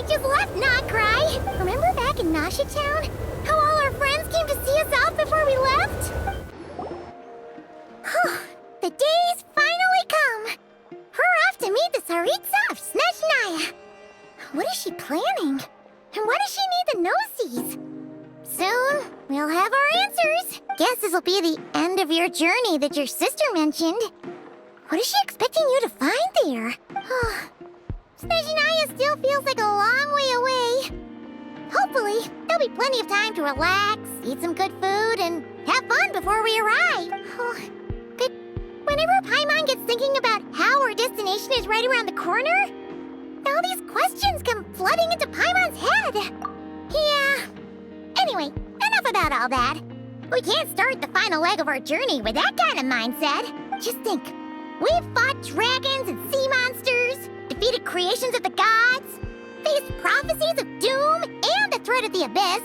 just left Not Cry. Remember back in Nasha Town? How all our friends came to see us off before we left? The day's finally come. We're off to meet the Tsaritsa of Snezhnaya. What is she planning? And why does she need the gnosies? Soon, we'll have our answers. Guess this will be the end of your journey that your sister mentioned. What is she expecting you to find there? Snezhnaya still feels like a long way away. Hopefully, there'll be plenty of time to relax, eat some good food, and have fun before we arrive. But whenever Paimon gets thinking about how our destination is right around the corner, all these questions come flooding into Paimon's head. Yeah. Anyway, enough about all that. We can't start the final leg of our journey with that kind of mindset. Just think. We've fought dragons and sea monsters, defeated creations of the gods, faced prophecies of doom and the threat of the abyss.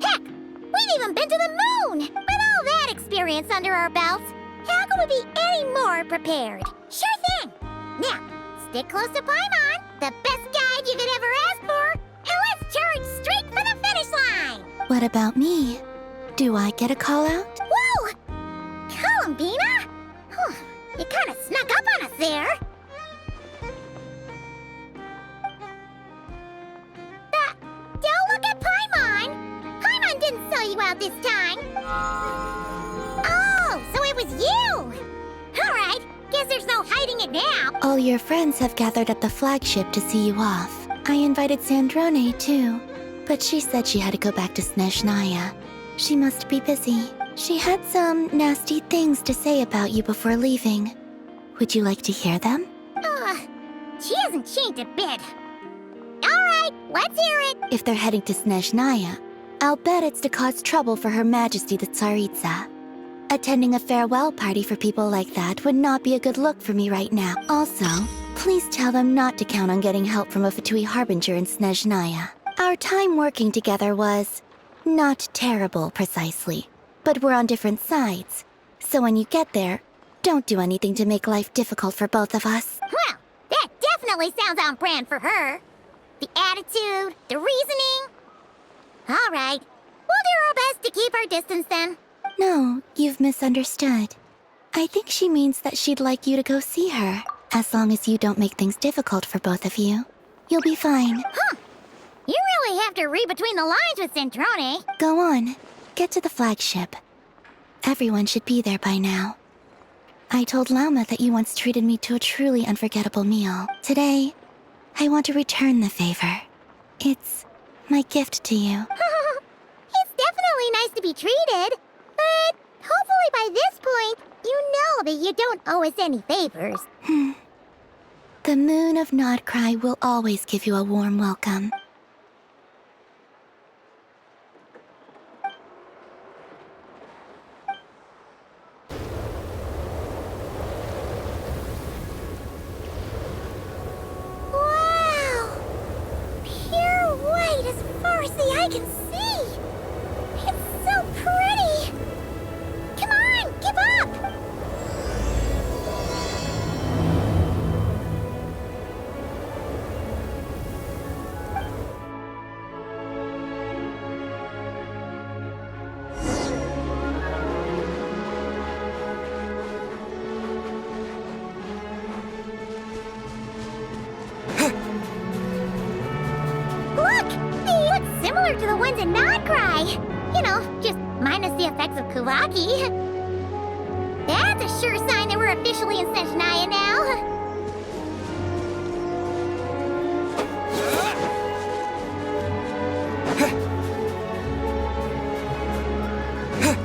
Heck, we've even been to the moon! With all that experience under our belts, how can we be any more prepared? Sure thing! Now, stick close to Paimon, the best guide you could ever ask for, and let's charge straight for the finish line! What about me? Do I get a call out? Whoa! Columbina? You kind of snuck up on us there. Don't look at Paimon! Paimon didn't sell you out this time. Oh, so it was you! Alright, guess there's no hiding it now. All your friends have gathered at the flagship to see you off. I invited Sandrone too, but she said she had to go back to Snezhnaya. She must be busy. She had some nasty things to say about you before leaving. Would you like to hear them? She hasn't changed a bit. Alright, let's hear it. If they're heading to Snezhnaya, I'll bet it's to cause trouble for Her Majesty the Tsaritsa. Attending a farewell party for people like that would not be a good look for me right now. Also, please tell them not to count on getting help from a Fatui Harbinger in Snezhnaya. Our time working together was not terrible, precisely, but we're on different sides. So when you get there, don't do anything to make life difficult for both of us. Well, that definitely sounds on brand for her. The attitude, the reasoning. All right, we'll do our best to keep our distance then. No, you've misunderstood. I think she means that she'd like you to go see her. As long as you don't make things difficult for both of you, you'll be fine. You really have to read between the lines with Sandrone. Go on, get to the flagship. Everyone should be there by now. I told Lauma that you once treated me to a truly unforgettable meal. Today, I want to return the favor. It's my gift to you. It's definitely nice to be treated, but hopefully by this point, you know that you don't owe us any favors. The moon of Nodcry will always give you a warm welcome. I can see! It's so pretty! Come on, give up! Similar to the ones in Nodcry. You know, just minus the effects of Kuvaki. That's a sure sign that we're officially in Snezhnaya now.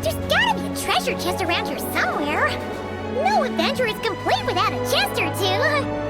There's gotta be a treasure chest around here somewhere. No adventure is complete without a chest or two.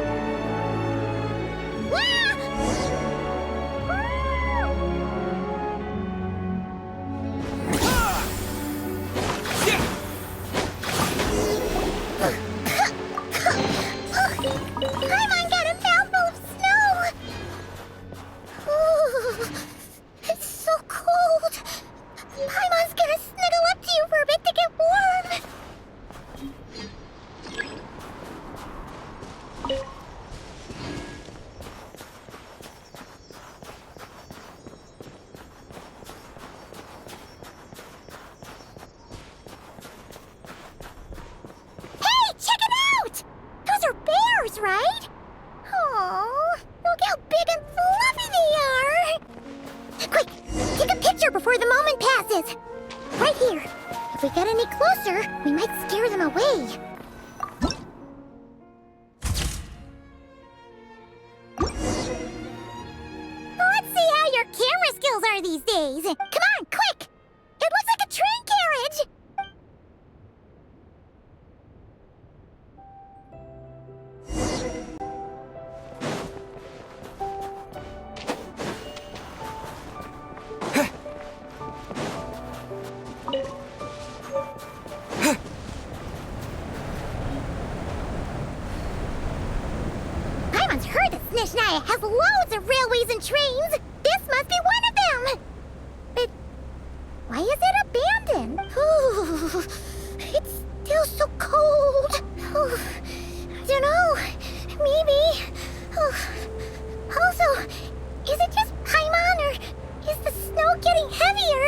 we get any closer, we might scare them away. Let's see how your camera skills are these days. Come on, quick! It looks like a train carriage! Paimon's heard that Snezhnaya has loads of railways and trains. This must be one of them. But why is it abandoned? Ooh, it's still so cold. Ooh, I don't know. Maybe. Ooh. Also, is it just Paimon or is the snow getting heavier?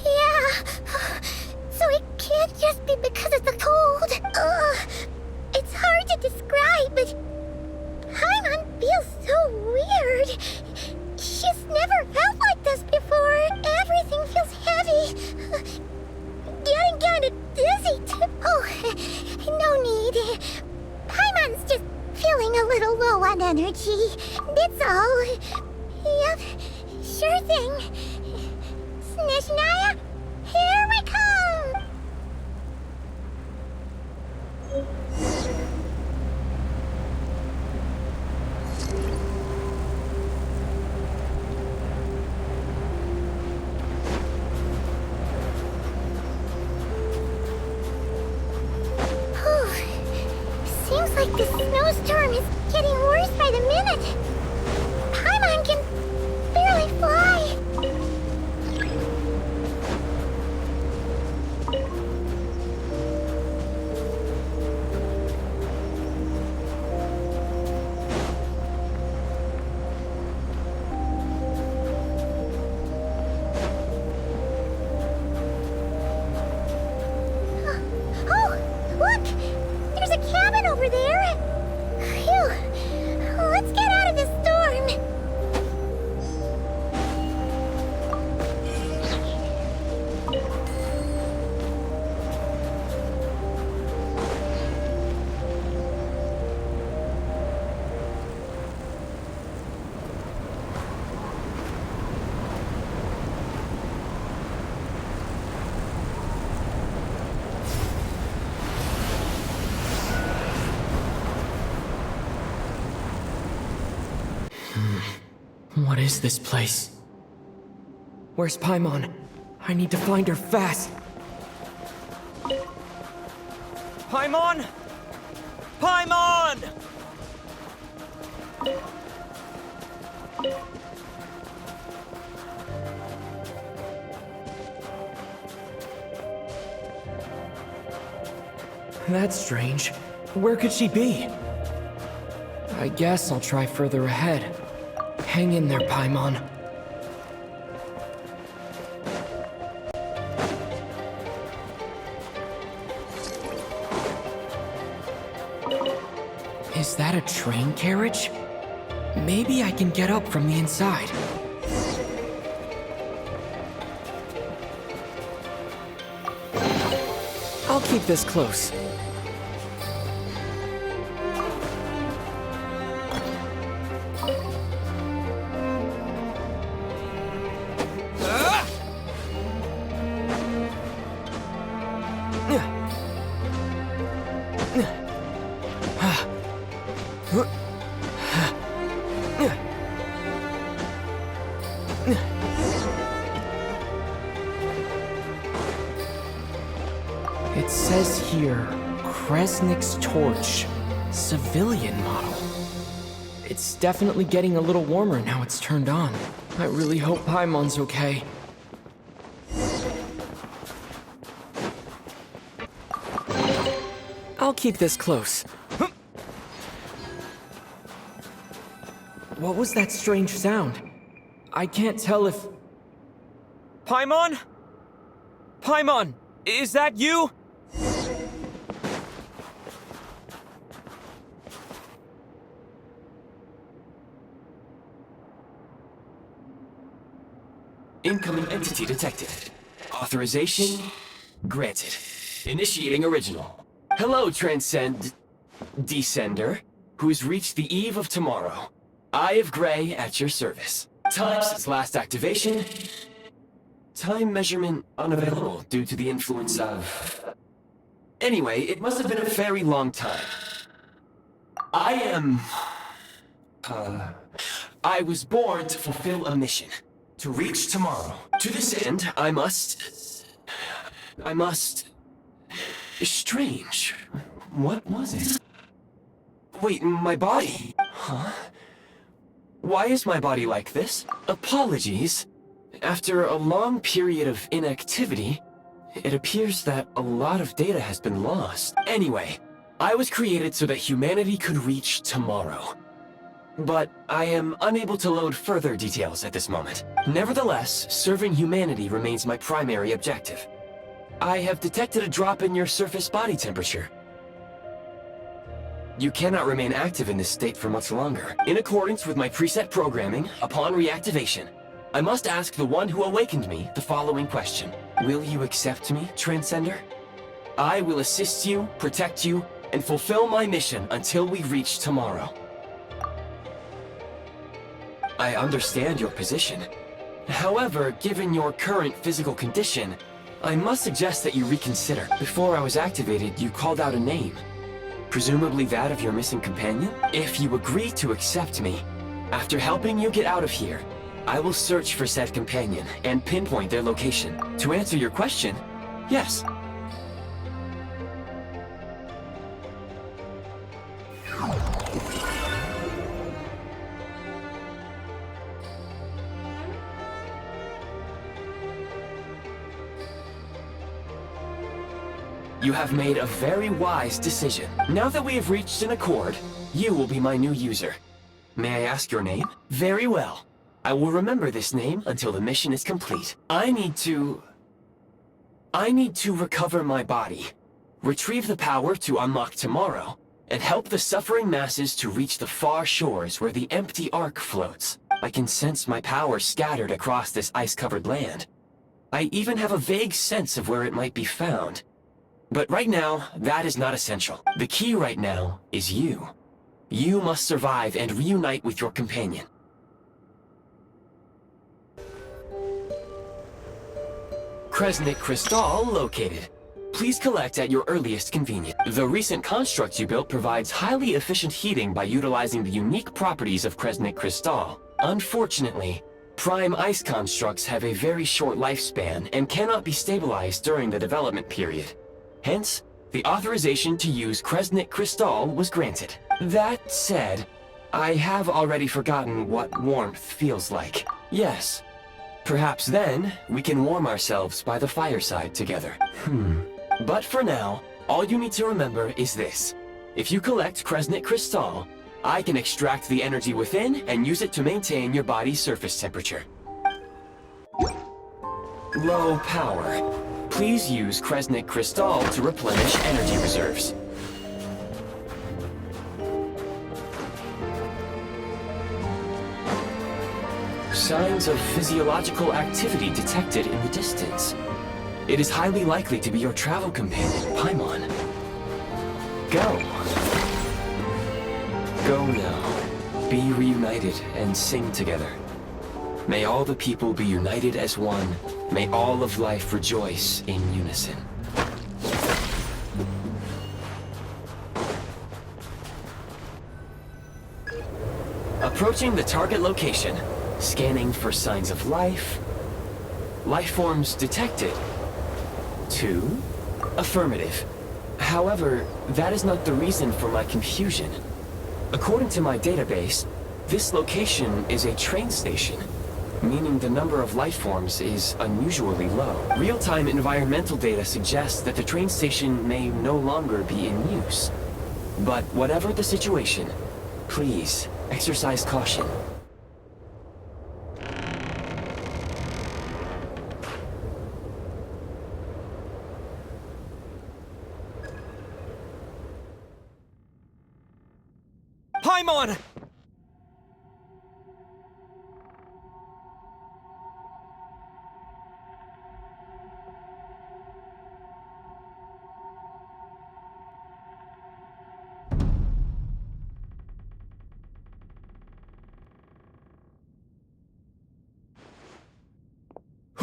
Yeah. So it can't just be because of the cold. It's hard to describe, but Paimon feels so weird. She's never felt like this before. Everything feels heavy. Getting kinda dizzy, too. Oh, no need. Paimon's just feeling a little low on energy. That's all. Yep, sure thing. Snezhnaya, here we come! Seems like the snowstorm is getting worse by the minute. Paimon can barely fly. Oh, look! There's a cabin over there! Phew! Let's get out of this storm! What is this place? Where's Paimon? I need to find her fast. Paimon! Paimon! That's strange. Where could she be? I guess I'll try further ahead. Hang in there, Paimon. Is that a train carriage? Maybe I can get up from the inside. I'll keep this close. It says here, Kresnik's torch, civilian model. It's definitely getting a little warmer now it's turned on. I really hope Paimon's okay. I'll keep this close. What was that strange sound? I can't tell if... Paimon? Paimon, is that you? Incoming entity detected. Authorization granted. Initiating original. Hello, Descender, who's reached the eve of tomorrow. Eye of Gray at your service. Time since last activation. Time measurement unavailable due to the influence of... Anyway, it must have been a very long time. I was born to fulfill a mission. To reach tomorrow. To this end, I must... Strange. What was it? Wait, my body? Huh? Why is my body like this? Apologies. After a long period of inactivity, it appears that a lot of data has been lost. Anyway, I was created so that humanity could reach tomorrow. But I am unable to load further details at this moment. Nevertheless, serving humanity remains my primary objective. I have detected a drop in your surface body temperature. You cannot remain active in this state for much longer. In accordance with my preset programming, upon reactivation, I must ask the one who awakened me the following question. Will you accept me, Transcender? I will assist you, protect you, and fulfill my mission until we reach tomorrow. I understand your position. However, given your current physical condition, I must suggest that you reconsider. Before I was activated, you called out a name. Presumably that of your missing companion? If you agree to accept me, after helping you get out of here, I will search for said companion and pinpoint their location. To answer your question, yes. You have made a very wise decision. Now that we have reached an accord, you will be my new user. May I ask your name? Very well. I will remember this name until the mission is complete. I need to recover my body, retrieve the power to unlock tomorrow, and help the suffering masses to reach the far shores where the empty Ark floats. I can sense my power scattered across this ice-covered land. I even have a vague sense of where it might be found. But right now, that is not essential. The key right now is you. You must survive and reunite with your companion. Kresnik Crystal located. Please collect at your earliest convenience. The recent construct you built provides highly efficient heating by utilizing the unique properties of Kresnik Crystal. Unfortunately, prime ice constructs have a very short lifespan and cannot be stabilized during the development period. Hence, the authorization to use Kresnik Crystal was granted. That said, I have already forgotten what warmth feels like. Yes. Perhaps then, we can warm ourselves by the fireside together. But for now, all you need to remember is this. If you collect Kresnik Crystal, I can extract the energy within and use it to maintain your body's surface temperature. Low power. Please use Kresnik Crystal to replenish energy reserves. Signs of physiological activity detected in the distance. It is highly likely to be your travel companion, Paimon. Go. Go now. Be reunited and sing together. May all the people be united as one. May all of life rejoice in unison. Approaching the target location. Scanning for signs of life. Life forms detected. 2. Affirmative. However, that is not the reason for my confusion. According to my database, this location is a train station, meaning the number of life forms is unusually low. Real-time environmental data suggests that the train station may no longer be in use. But whatever the situation, please exercise caution. Paimon! Paimon!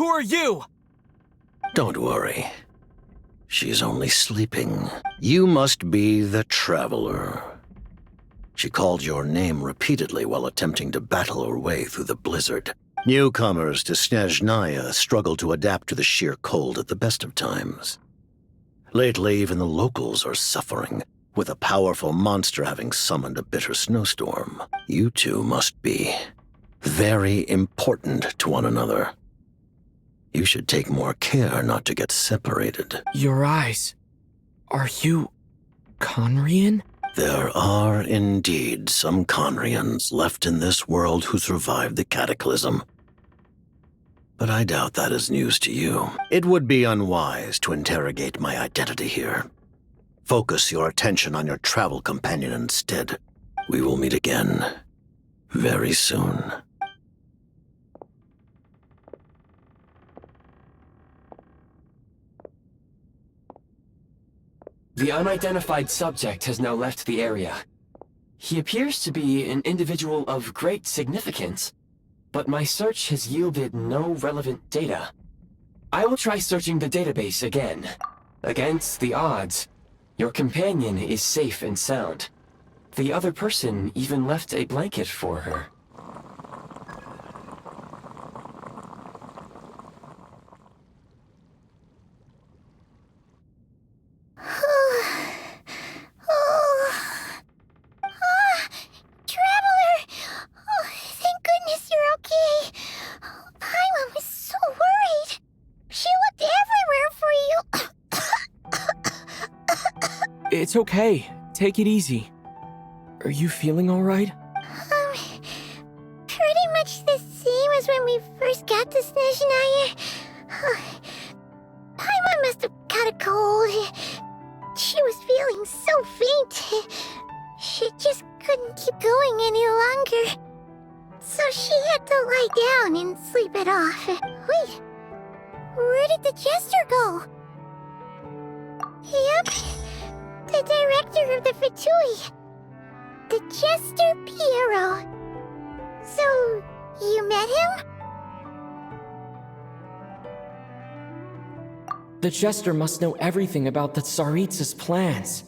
Who are you? Don't worry. She's only sleeping. You must be the Traveler. She called your name repeatedly while attempting to battle her way through the blizzard. Newcomers to Snezhnaya struggle to adapt to the sheer cold at the best of times. Lately, even the locals are suffering, with a powerful monster having summoned a bitter snowstorm. You two must be very important to one another. You should take more care not to get separated. Your eyes. Are you Conrian? There are indeed some Conrians left in this world who survived the cataclysm. But I doubt that is news to you. It would be unwise to interrogate my identity here. Focus your attention on your travel companion instead. We will meet again very soon. The unidentified subject has now left the area. He appears to be an individual of great significance, but my search has yielded no relevant data. I will try searching the database again. Against the odds, your companion is safe and sound. The other person even left a blanket for her. Traveler! Oh, thank goodness you're okay. Paimon was so worried. She looked everywhere for you. It's okay. Take it easy. Are you feeling alright? Pretty much the same as when we first got to Snezhnaya. Paimon must have caught a cold. She was feeling so faint. She just couldn't keep going any longer. So she had to lie down and sleep it off. Wait, where did the jester go? Yep, the director of the Fatui. The Jester Piero. So, you met him? The Jester must know everything about the Tsaritsa's plans.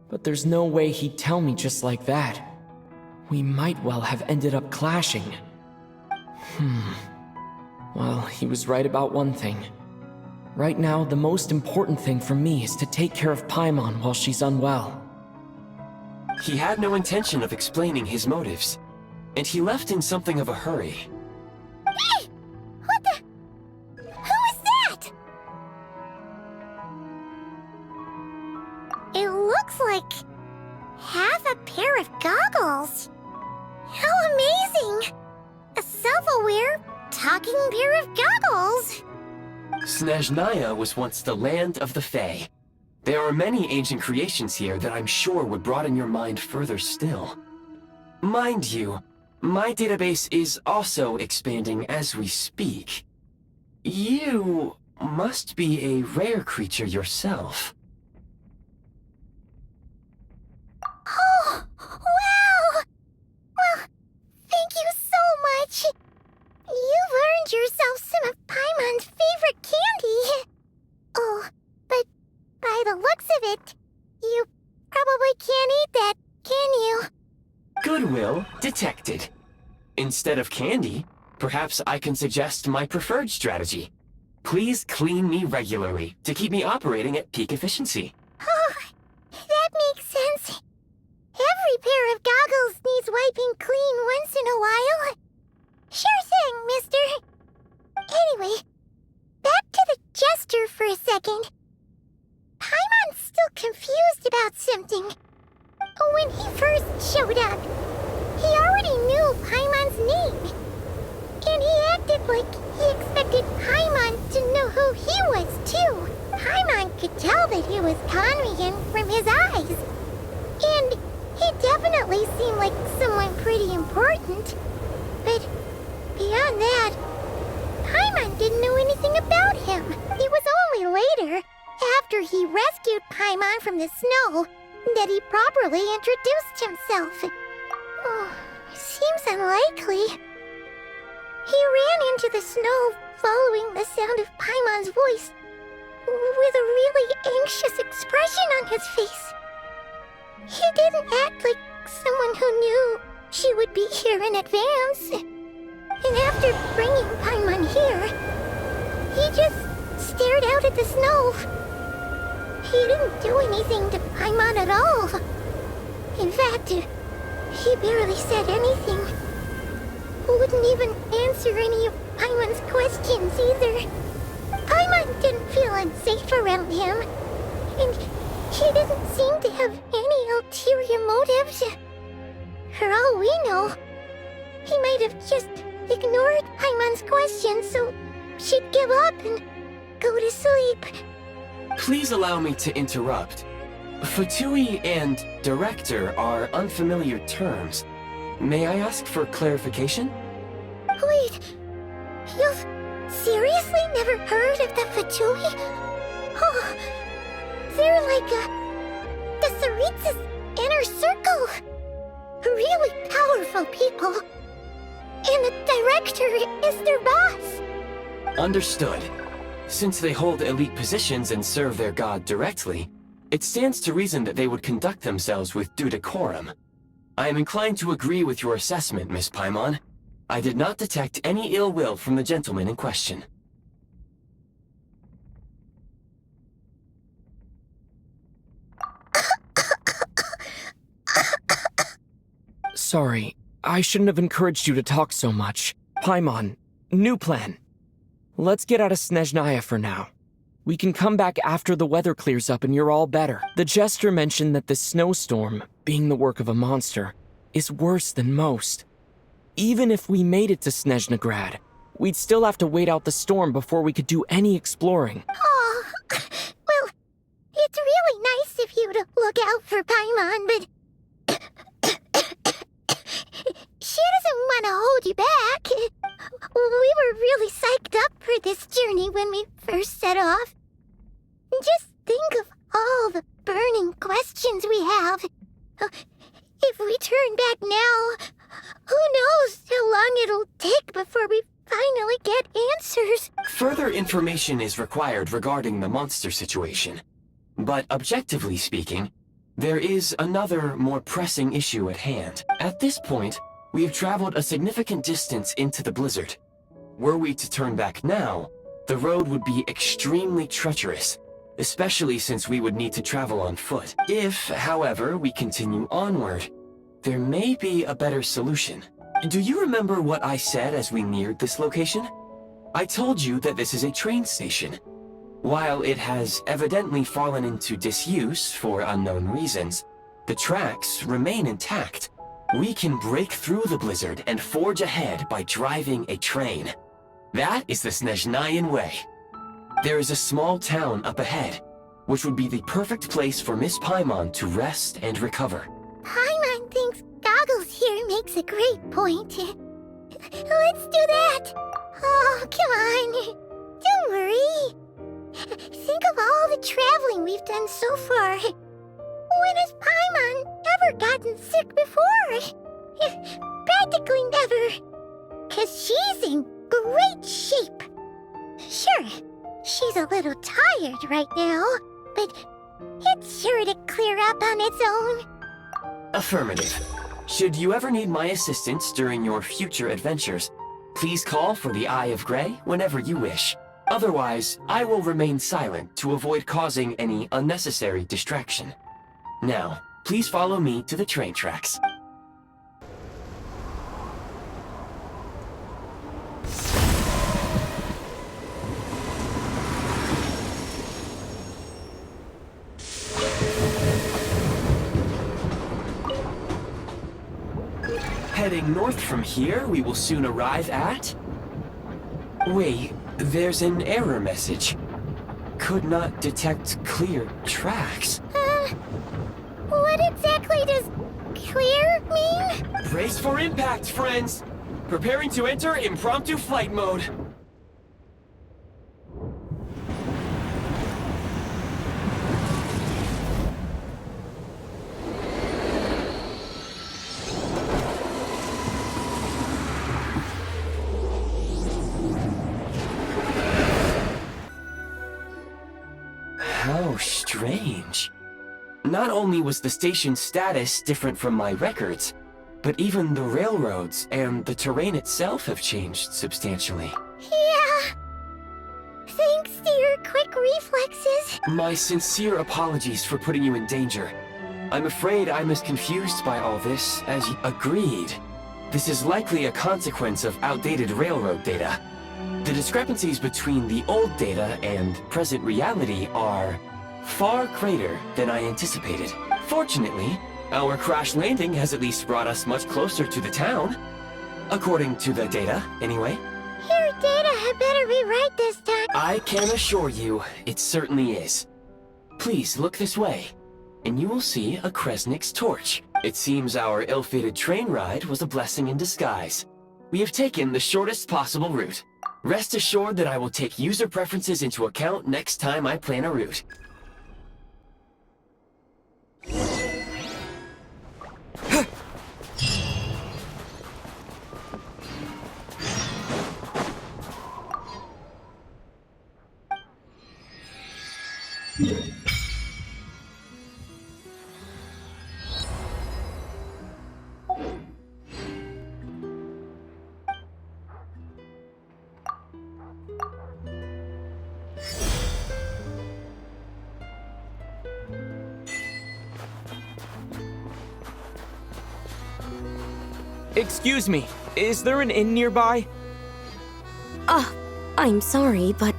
But there's no way he'd tell me just like that. We might well have ended up clashing. Well, he was right about one thing. Right now, the most important thing for me is to take care of Paimon while she's unwell. He had no intention of explaining his motives, and he left in something of a hurry. Hey! What the? Who is that? It looks like half a pair of goggles. How amazing! A self-aware, talking pair of goggles. Snezhnaya was once the land of the Fae. There are many ancient creations here that I'm sure would broaden your mind further still. Mind you, my database is also expanding as we speak. You must be a rare creature yourself. Oh, wow! Well, thank you so much. You've earned yourself some of Paimon's favorite candy. Oh, but by the looks of it, you probably can't eat that, can you? Goodwill detected. Instead of candy, perhaps I can suggest my preferred strategy. Please clean me regularly to keep me operating at peak efficiency. Oh, that makes sense. Every pair of goggles needs wiping clean once in a while. Sure thing, mister. Anyway, back to the Jester for a second. Paimon's still confused about something. When he first showed up, he already knew Paimon's name. And he acted like he expected Paimon to know who he was, too. Paimon could tell that he was Conrian from his eyes. And he definitely seemed like someone pretty important. But beyond that, Paimon didn't know anything about him. It was only later, after he rescued Paimon from the snow, that he properly introduced himself. Oh, seems unlikely. He ran into the snow following the sound of Paimon's voice with a really anxious expression on his face. He didn't act like someone who knew she would be here in advance. And after bringing Paimon here, he just stared out at the snow. He didn't do anything to Paimon at all. In fact, he barely said anything. Wouldn't even answer any of Paimon's questions either. Paimon didn't feel unsafe around him, and he didn't seem to have any ulterior motives. For all we know, he might have just ignored Paimon's questions so she'd give up and go to sleep. Please allow me to interrupt. Fatui and director are unfamiliar terms. May I ask for clarification? Wait, you've seriously never heard of the Fatui? Oh, they're like the Tsaritsa's inner circle. Really powerful people. And the director is their boss. Understood. Since they hold elite positions and serve their god directly, it stands to reason that they would conduct themselves with due decorum. I am inclined to agree with your assessment, Miss Paimon. I did not detect any ill will from the gentleman in question. Sorry, I shouldn't have encouraged you to talk so much. Paimon, new plan. Let's get out of Snezhnaya for now. We can come back after the weather clears up and you're all better. The jester mentioned that this snowstorm, being the work of a monster, is worse than most. Even if we made it to Snezhnegrad, we'd still have to wait out the storm before we could do any exploring. Oh, well, it's really nice of you to look out for Paimon, but she doesn't want to hold you back. We were really psyched up for this journey when we first set off. Just think of all the burning questions we have. If we turn back now, who knows how long it'll take before we finally get answers. Further information is required regarding the monster situation. But objectively speaking, there is another, more pressing issue at hand. At this point, we have traveled a significant distance into the blizzard. Were we to turn back now, the road would be extremely treacherous, especially since we would need to travel on foot. If, however, we continue onward, there may be a better solution. Do you remember what I said as we neared this location? I told you that this is a train station. While it has evidently fallen into disuse for unknown reasons, the tracks remain intact. We can break through the blizzard and forge ahead by driving a train. That is the Snezhnayan way. There is a small town up ahead, which would be the perfect place for Miss Paimon to rest and recover. Paimon thinks Goggles here makes a great point. Let's do that. Oh, come on. Don't worry. Think of all the traveling we've done so far. When has Paimon ever gotten sick before? Practically never. 'Cause she's in great shape. Sure, she's a little tired right now, but it's sure to clear up on its own. Affirmative. Should you ever need my assistance during your future adventures, please call for the Eye of Grey whenever you wish. Otherwise, I will remain silent to avoid causing any unnecessary distraction. Now, please follow me to the train tracks. Heading north from here, we will soon arrive at... Wait, there's an error message. Could not detect clear tracks. What exactly does clear mean? Brace for impact, friends! Preparing to enter impromptu flight mode. Not only was the station's status different from my records, but even the railroads and the terrain itself have changed substantially. Yeah. Thanks to your quick reflexes. My sincere apologies for putting you in danger. I'm afraid I'm as confused by all this as you. Agreed. This is likely a consequence of outdated railroad data. The discrepancies between the old data and present reality are far greater than I anticipated. Fortunately, our crash landing has at least brought us much closer to the town. According to the data, anyway. Your data had better be right this time. I can assure you, it certainly is. Please look this way, and you will see a Kresnik's torch. It seems our ill-fated train ride was a blessing in disguise. We have taken the shortest possible route. Rest assured that I will take user preferences into account next time I plan a route. Excuse me, is there an inn nearby? I'm sorry, but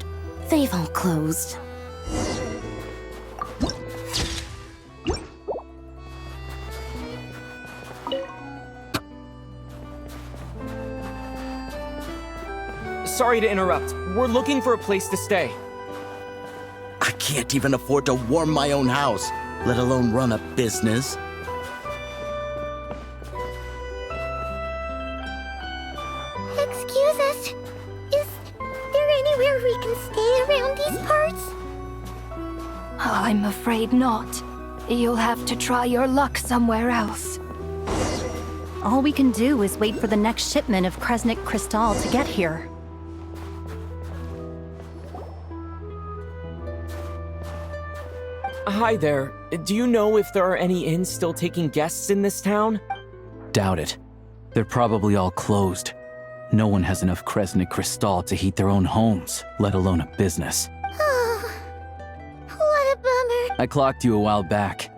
they've all closed. Sorry to interrupt. We're looking for a place to stay. I can't even afford to warm my own house, let alone run a business. Excuse us. Is there anywhere we can stay around these parts? I'm afraid not. You'll have to try your luck somewhere else. All we can do is wait for the next shipment of Kresnik Crystal to get here. Hi there. Do you know if there are any inns still taking guests in this town? Doubt it. They're probably all closed. No one has enough Kresnik Crystal to heat their own homes, let alone a business. Oh, what a bummer. I clocked you a while back.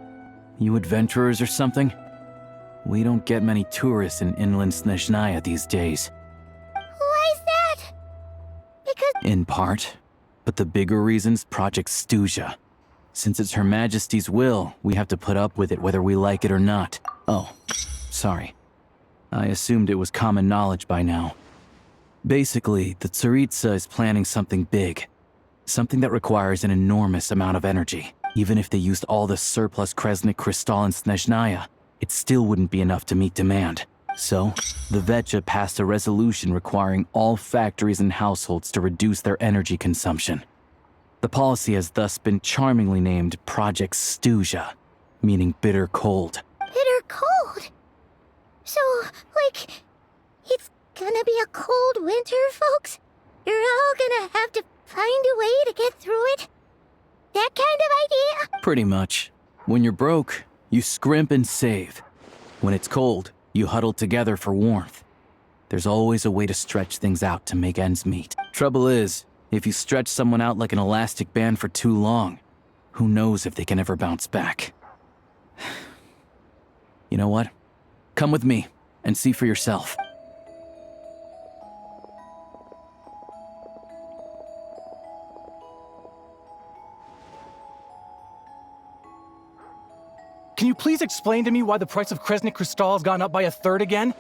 You adventurers or something? We don't get many tourists in inland Snezhnaya these days. Why is that? Because In part. But the bigger reason's Project Stuja. Since it's Her Majesty's will, we have to put up with it whether we like it or not. Oh, sorry. I assumed it was common knowledge by now. Basically, the Tsaritsa is planning something big. Something that requires an enormous amount of energy. Even if they used all the surplus Kresnik Crystal in Snezhnaya, it still wouldn't be enough to meet demand. So, the VII passed a resolution requiring all factories and households to reduce their energy consumption. The policy has thus been charmingly named Project Stuja, meaning bitter cold. bitter cold. So, like, it's gonna be a cold winter, folks? You're all gonna have to find a way to get through it? That kind of idea? Pretty much. When you're broke, you scrimp and save. When it's cold, you huddle together for warmth. There's always a way to stretch things out to make ends meet. Trouble is, if you stretch someone out like an elastic band for too long, who knows if they can ever bounce back. You know what? Come with me and see for yourself. Can you please explain to me why the price of Kresnik Crystal has gone up by 1/3 again?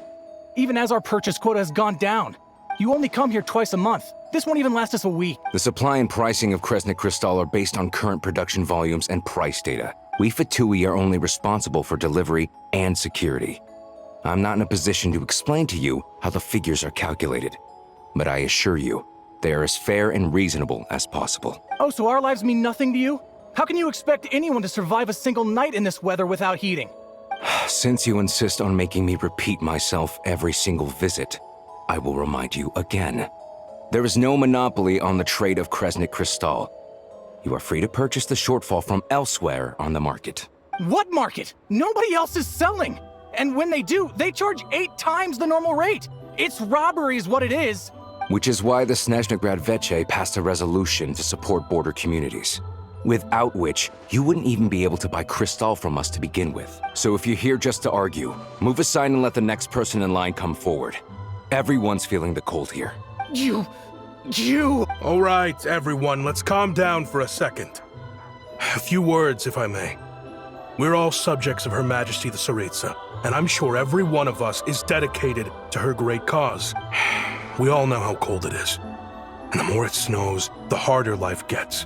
Even as our purchase quota has gone down. You only come here twice a month. This won't even last us a week. The supply and pricing of Kresnik Crystal are based on current production volumes and price data. We VII are only responsible for delivery and security. I'm not in a position to explain to you how the figures are calculated, but I assure you, they are as fair and reasonable as possible. Oh, so our lives mean nothing to you? How can you expect anyone to survive a single night in this weather without heating? Since you insist on making me repeat myself every single visit, I will remind you again. There is no monopoly on the trade of Kresnik Crystal. You are free to purchase the shortfall from elsewhere on the market. What market? Nobody else is selling. And when they do, they charge 8 times the normal rate. It's robbery is what it is. Which is why the Snezhnegrad VII passed a resolution to support border communities, without which you wouldn't even be able to buy crystal from us to begin with. So if you're here just to argue, move aside and let the next person in line come forward. Everyone's feeling the cold here. You... All right, everyone, let's calm down for a second. A few words, if I may. We're all subjects of Her Majesty the Tsaritsa, and I'm sure every one of us is dedicated to her great cause. We all know how cold it is, and the more it snows, the harder life gets.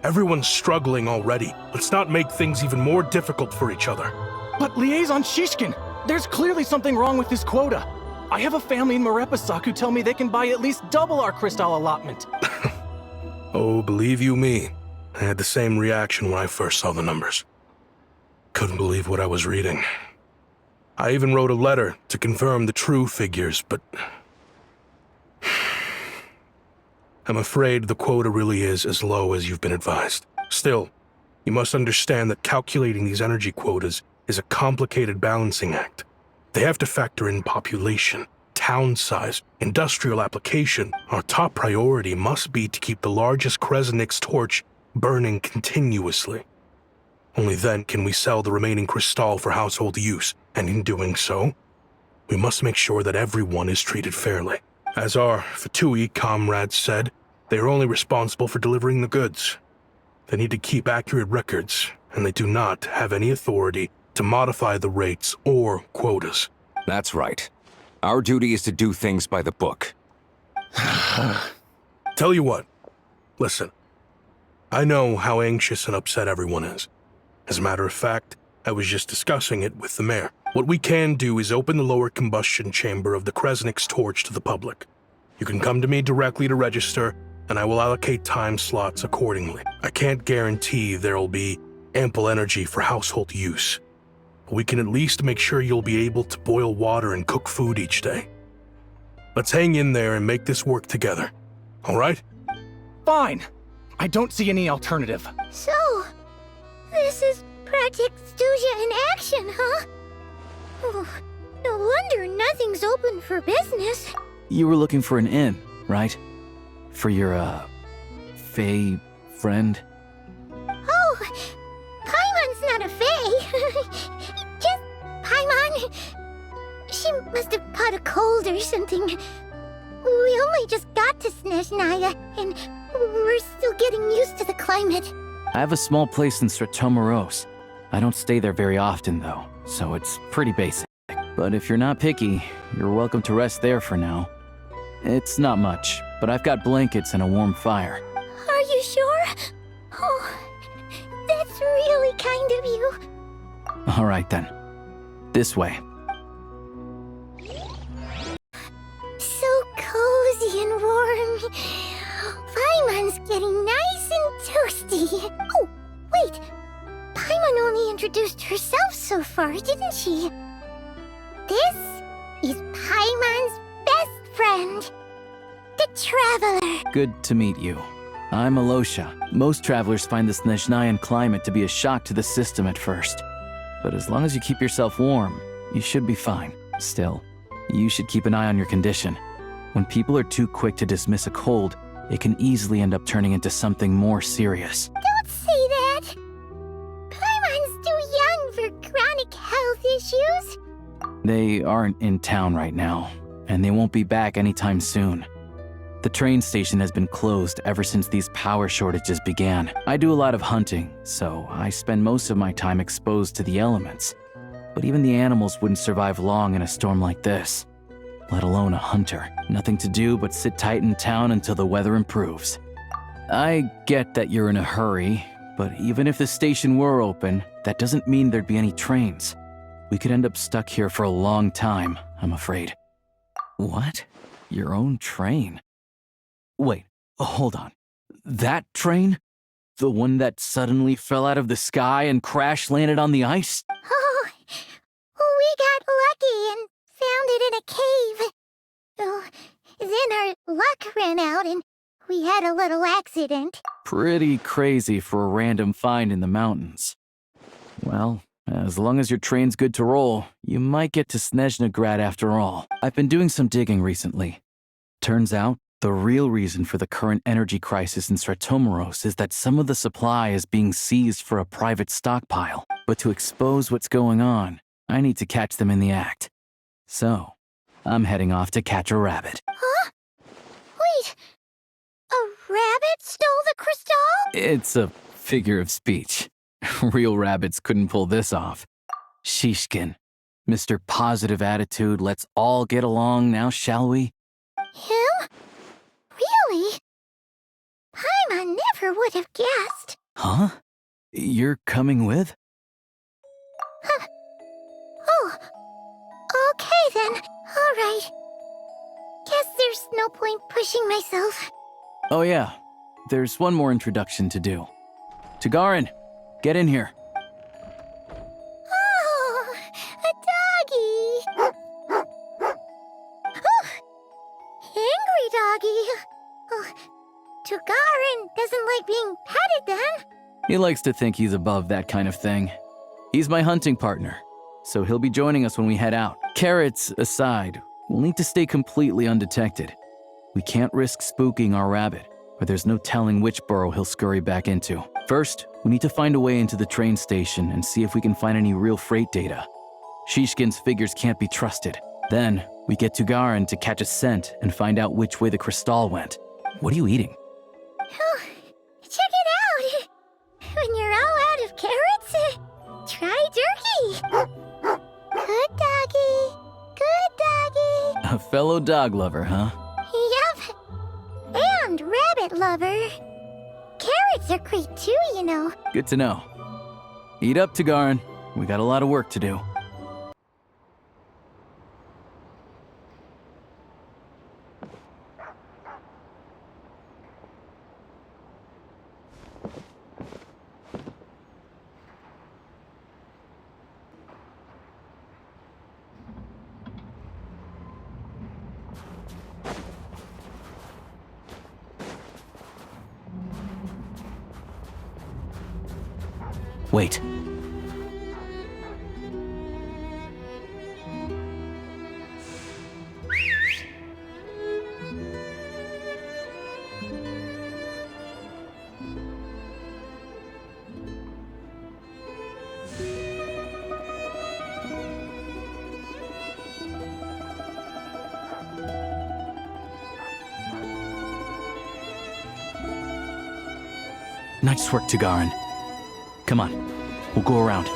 Everyone's struggling already. Let's not make things even more difficult for each other. But Liaison Shishkin, there's clearly something wrong with this quota. I have a family in Marepasak who tell me they can buy at least double our crystal allotment. Oh, believe you me, I had the same reaction when I first saw the numbers. Couldn't believe what I was reading. I even wrote a letter to confirm the true figures, but... I'm afraid the quota really is as low as you've been advised. Still, you must understand that calculating these energy quotas is a complicated balancing act. They have to factor in population, town size, industrial application. Our top priority must be to keep the largest Kresnik's torch burning continuously. Only then can we sell the remaining crystal for household use, and in doing so, we must make sure that everyone is treated fairly. As our Fatui comrades said, they are only responsible for delivering the goods. They need to keep accurate records, and they do not have any authority to modify the rates or quotas. That's right. Our duty is to do things by the book. Tell you what, listen. I know how anxious and upset everyone is. As a matter of fact, I was just discussing it with the mayor. What we can do is open the lower combustion chamber of the Kresnik's torch to the public. You can come to me directly to register, and I will allocate time slots accordingly. I can't guarantee there'll be ample energy for household use. We can at least make sure you'll be able to boil water and cook food each day. Let's hang in there and make this work together, all right? Fine. I don't see any alternative. So, this is Project Stuja in action, huh? Oh, no wonder nothing's open for business. You were looking for an inn, right? For your, Fae friend? Oh, Paimon's not a Fae. Just Paimon. She must have caught a cold or something. We only just got to Snezhnaya, and we're still getting used to the climate. I have a small place in Stratomaros. I don't stay there very often, though, so it's pretty basic. But if you're not picky, you're welcome to rest there for now. It's not much, but I've got blankets and a warm fire. Are you sure? Oh, that's really kind of you. All right, then. This way. So cozy and warm. Paimon's getting nice and toasty. Oh, wait. Paimon only introduced herself so far, didn't she? This is Paimon's best friend, the Traveler. Good to meet you. I'm Alosha. Most travelers find the Snezhnayan climate to be a shock to the system at first. But as long as you keep yourself warm, you should be fine. Still, you should keep an eye on your condition. When people are too quick to dismiss a cold, it can easily end up turning into something more serious. Don't say that. Paimon's too young for chronic health issues. They aren't in town right now, and they won't be back anytime soon. The train station has been closed ever since these power shortages began. I do a lot of hunting, so I spend most of my time exposed to the elements. But even the animals wouldn't survive long in a storm like this, let alone a hunter. Nothing to do but sit tight in town until the weather improves. I get that you're in a hurry, but even if the station were open, that doesn't mean there'd be any trains. We could end up stuck here for a long time, I'm afraid. What? Your own train? Wait, hold on. That train? The one that suddenly fell out of the sky and crash-landed on the ice? Oh, we got lucky and found it in a cave. Oh, then our luck ran out and we had a little accident. Pretty crazy for a random find in the mountains. Well, as long as your train's good to roll, you might get to Snezhnograd after all. I've been doing some digging recently. Turns out, the real reason for the current energy crisis in Stratomeros is that some of the supply is being seized for a private stockpile. But to expose what's going on, I need to catch them in the act. So, I'm heading off to catch a rabbit. Huh? Wait, a rabbit stole the crystal? It's a figure of speech. Real rabbits couldn't pull this off. Shishkin, Mr. Positive Attitude, let's all get along now, shall we? Him? Really? Paimon never would have guessed. Huh? You're coming with? Huh. Oh, okay then. All right. Guess there's no point pushing myself. Oh yeah, there's one more introduction to do. Tagarin, get in here. Oh, a doggy. Oh, angry doggy. Oh, Tugarin doesn't like being petted then. He likes to think he's above that kind of thing. He's my hunting partner, so he'll be joining us when we head out. Carrots aside, we'll need to stay completely undetected. We can't risk spooking our rabbit, or there's no telling which burrow he'll scurry back into. First, we need to find a way into the train station and see if we can find any real freight data. Shishkin's figures can't be trusted. Then, we get Tugarin to catch a scent and find out which way the crystal went. What are you eating? Oh, check it out. When you're all out of carrots, try turkey. Good doggy. Good doggy. A fellow dog lover, huh? Yup. And rabbit lover. Carrots are great too, you know. Good to know. Eat up, Tugarin. We got a lot of work to do. Wait. Nice work, Tugarin. Come on, we'll go around.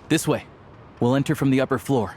This way. We'll enter from the upper floor.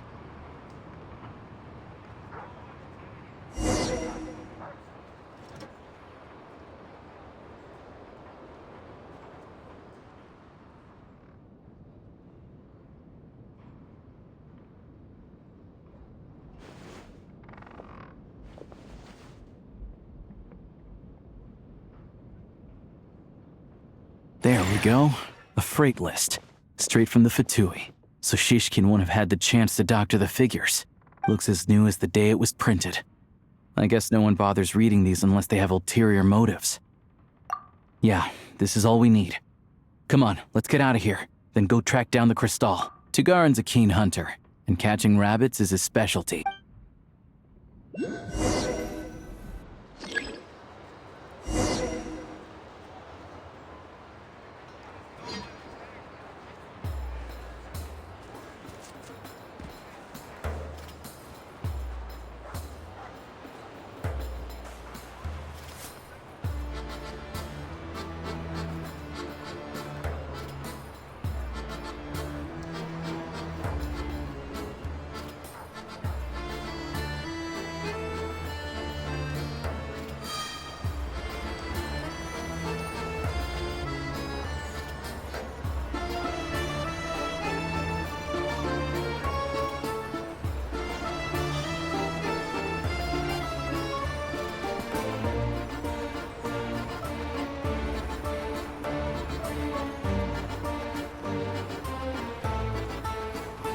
There we go. A freight list. Straight from the Fatui. So Shishkin won't have had the chance to doctor the figures. Looks as new as the day it was printed. I guess no one bothers reading these unless they have ulterior motives. Yeah, this is all we need. Come on, let's get out of here. then go track down the crystal. Tugarin's a keen hunter, and catching rabbits is his specialty.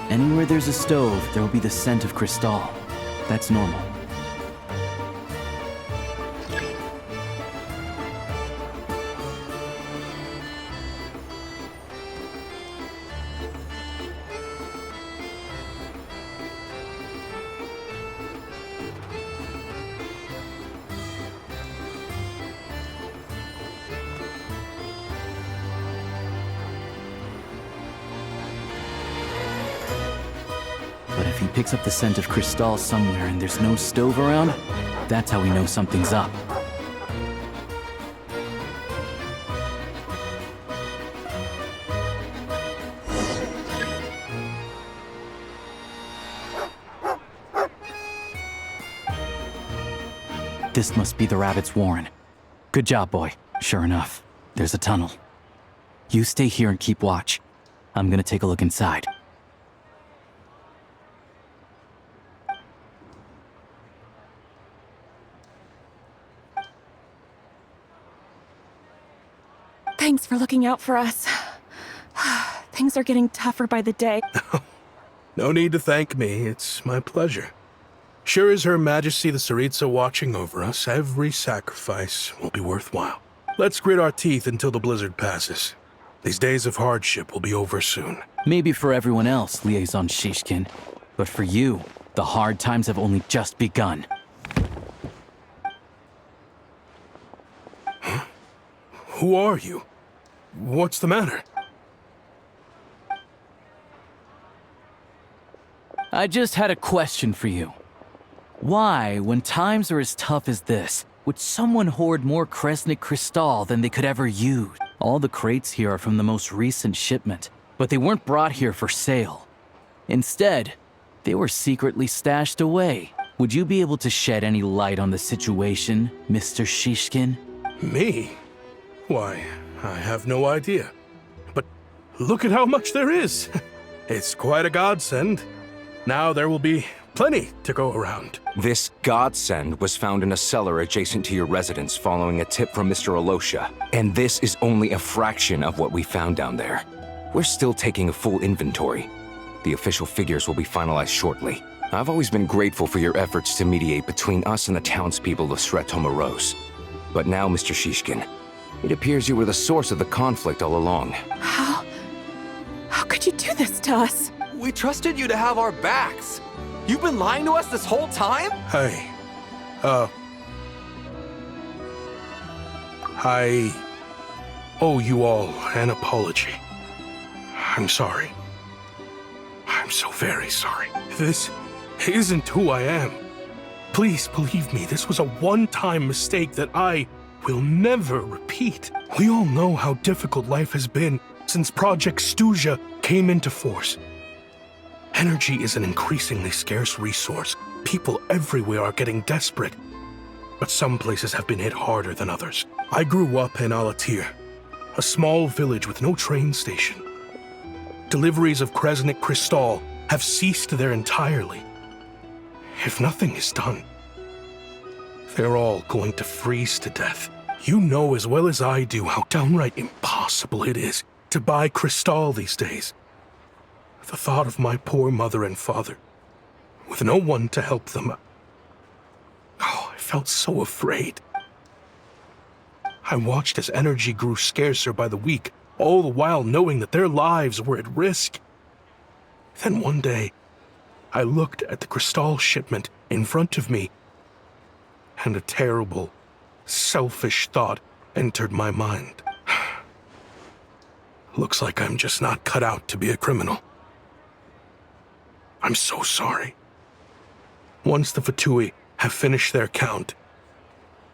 Anywhere there's a stove, there will be the scent of crystal. That's normal. But if he picks up the scent of crystal somewhere and there's no stove around, that's how we know something's up. This must be the rabbit's warren. Good job, boy. Sure enough, there's a tunnel. You stay here and keep watch. I'm gonna take a look inside. Thanks for looking out for us. Things are getting tougher by the day. No need to thank me. It's my pleasure. Sure as Her Majesty the Tsaritsa watching over us, every sacrifice will be worthwhile. Let's grit our teeth until the blizzard passes. These days of hardship will be over soon. Maybe for everyone else, Liaison Shishkin. But for you, the hard times have only just begun. Huh? Who are you? What's the matter? I just had a question for you. Why, when times are as tough as this, would someone hoard more Kresnik crystal than they could ever use? All the crates here are from the most recent shipment, but they weren't brought here for sale. Instead, they were secretly stashed away. Would you be able to shed any light on the situation, Mr. Shishkin? Me? Why, I have no idea. But look at how much there is. It's quite a godsend. Now there will be plenty to go around. This godsend was found in a cellar adjacent to your residence following a tip from Mr. Alosha. And this is only a fraction of what we found down there. We're still taking a full inventory. The official figures will be finalized shortly. I've always been grateful for your efforts to mediate between us and the townspeople of Sretomaros. But now, Mr. Shishkin, it appears you were the source of the conflict all along. How could you do this to us? We trusted you to have our backs. You've been lying to us this whole time? Hey, I owe you all an apology. I'm sorry. I'm so very sorry. This isn't who I am. Please believe me, this was a one-time mistake that I will never repeat. We all know how difficult life has been since Project Stuja came into force. Energy is an increasingly scarce resource. People everywhere are getting desperate. But some places have been hit harder than others. I grew up in Alatir, a small village with no train station. Deliveries of Kresnik crystal have ceased there entirely. If nothing is done, they're all going to freeze to death. You know as well as I do how downright impossible it is to buy crystal these days. The thought of my poor mother and father, with no one to help them. Oh, I felt so afraid. I watched as energy grew scarcer by the week, all the while knowing that their lives were at risk. Then one day, I looked at the Cristal shipment in front of me, and a terrible, selfish thought entered my mind. Looks like I'm just not cut out to be a criminal. I'm so sorry. Once the Fatui have finished their count,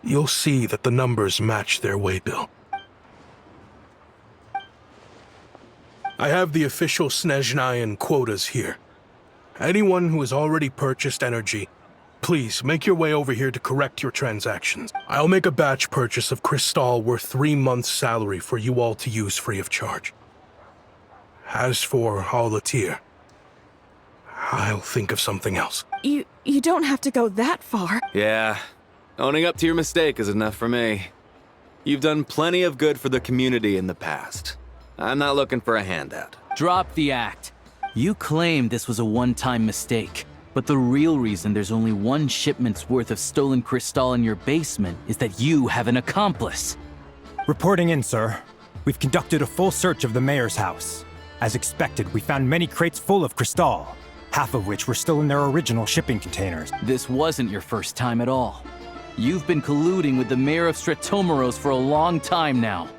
you'll see that the numbers match their waybill. I have the official Snezhnayan quotas here. Anyone who has already purchased energy, please make your way over here to correct your transactions. I'll make a batch purchase of Cristal worth 3 months' salary for you all to use free of charge. As for Alatir, I'll think of something else. You don't have to go that far. Yeah, owning up to your mistake is enough for me. You've done plenty of good for the community in the past. I'm not looking for a handout. Drop the act. You claim this was a one-time mistake, but the real reason there's only 1 shipment's worth of stolen Cristal in your basement is that you have an accomplice. Reporting in, sir. We've conducted a full search of the mayor's house. As expected, we found many crates full of Cristal, half of which were still in their original shipping containers. This wasn't your first time at all. You've been colluding with the mayor of Stratomeros for a long time now.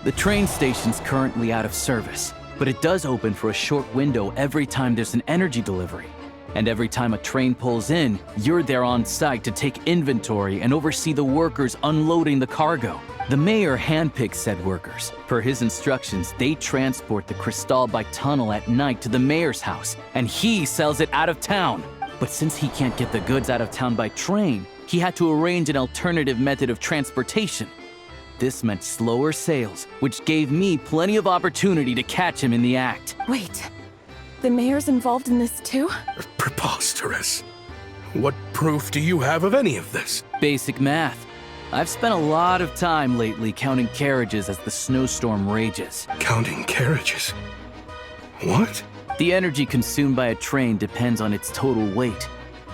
The train station's currently out of service, but it does open for a short window every time there's an energy delivery. And every time a train pulls in, you're there on site to take inventory and oversee the workers unloading the cargo. The mayor handpicks said workers. Per his instructions, they transport the Cristal by tunnel at night to the mayor's house, and he sells it out of town. But since he can't get the goods out of town by train, he had to arrange an alternative method of transportation. This meant slower sales, which gave me plenty of opportunity to catch him in the act. Wait, the mayor's involved in this too? Preposterous. What proof do you have of any of this? Basic math. I've spent a lot of time lately counting carriages as the snowstorm rages. Counting carriages? What? The energy consumed by a train depends on its total weight.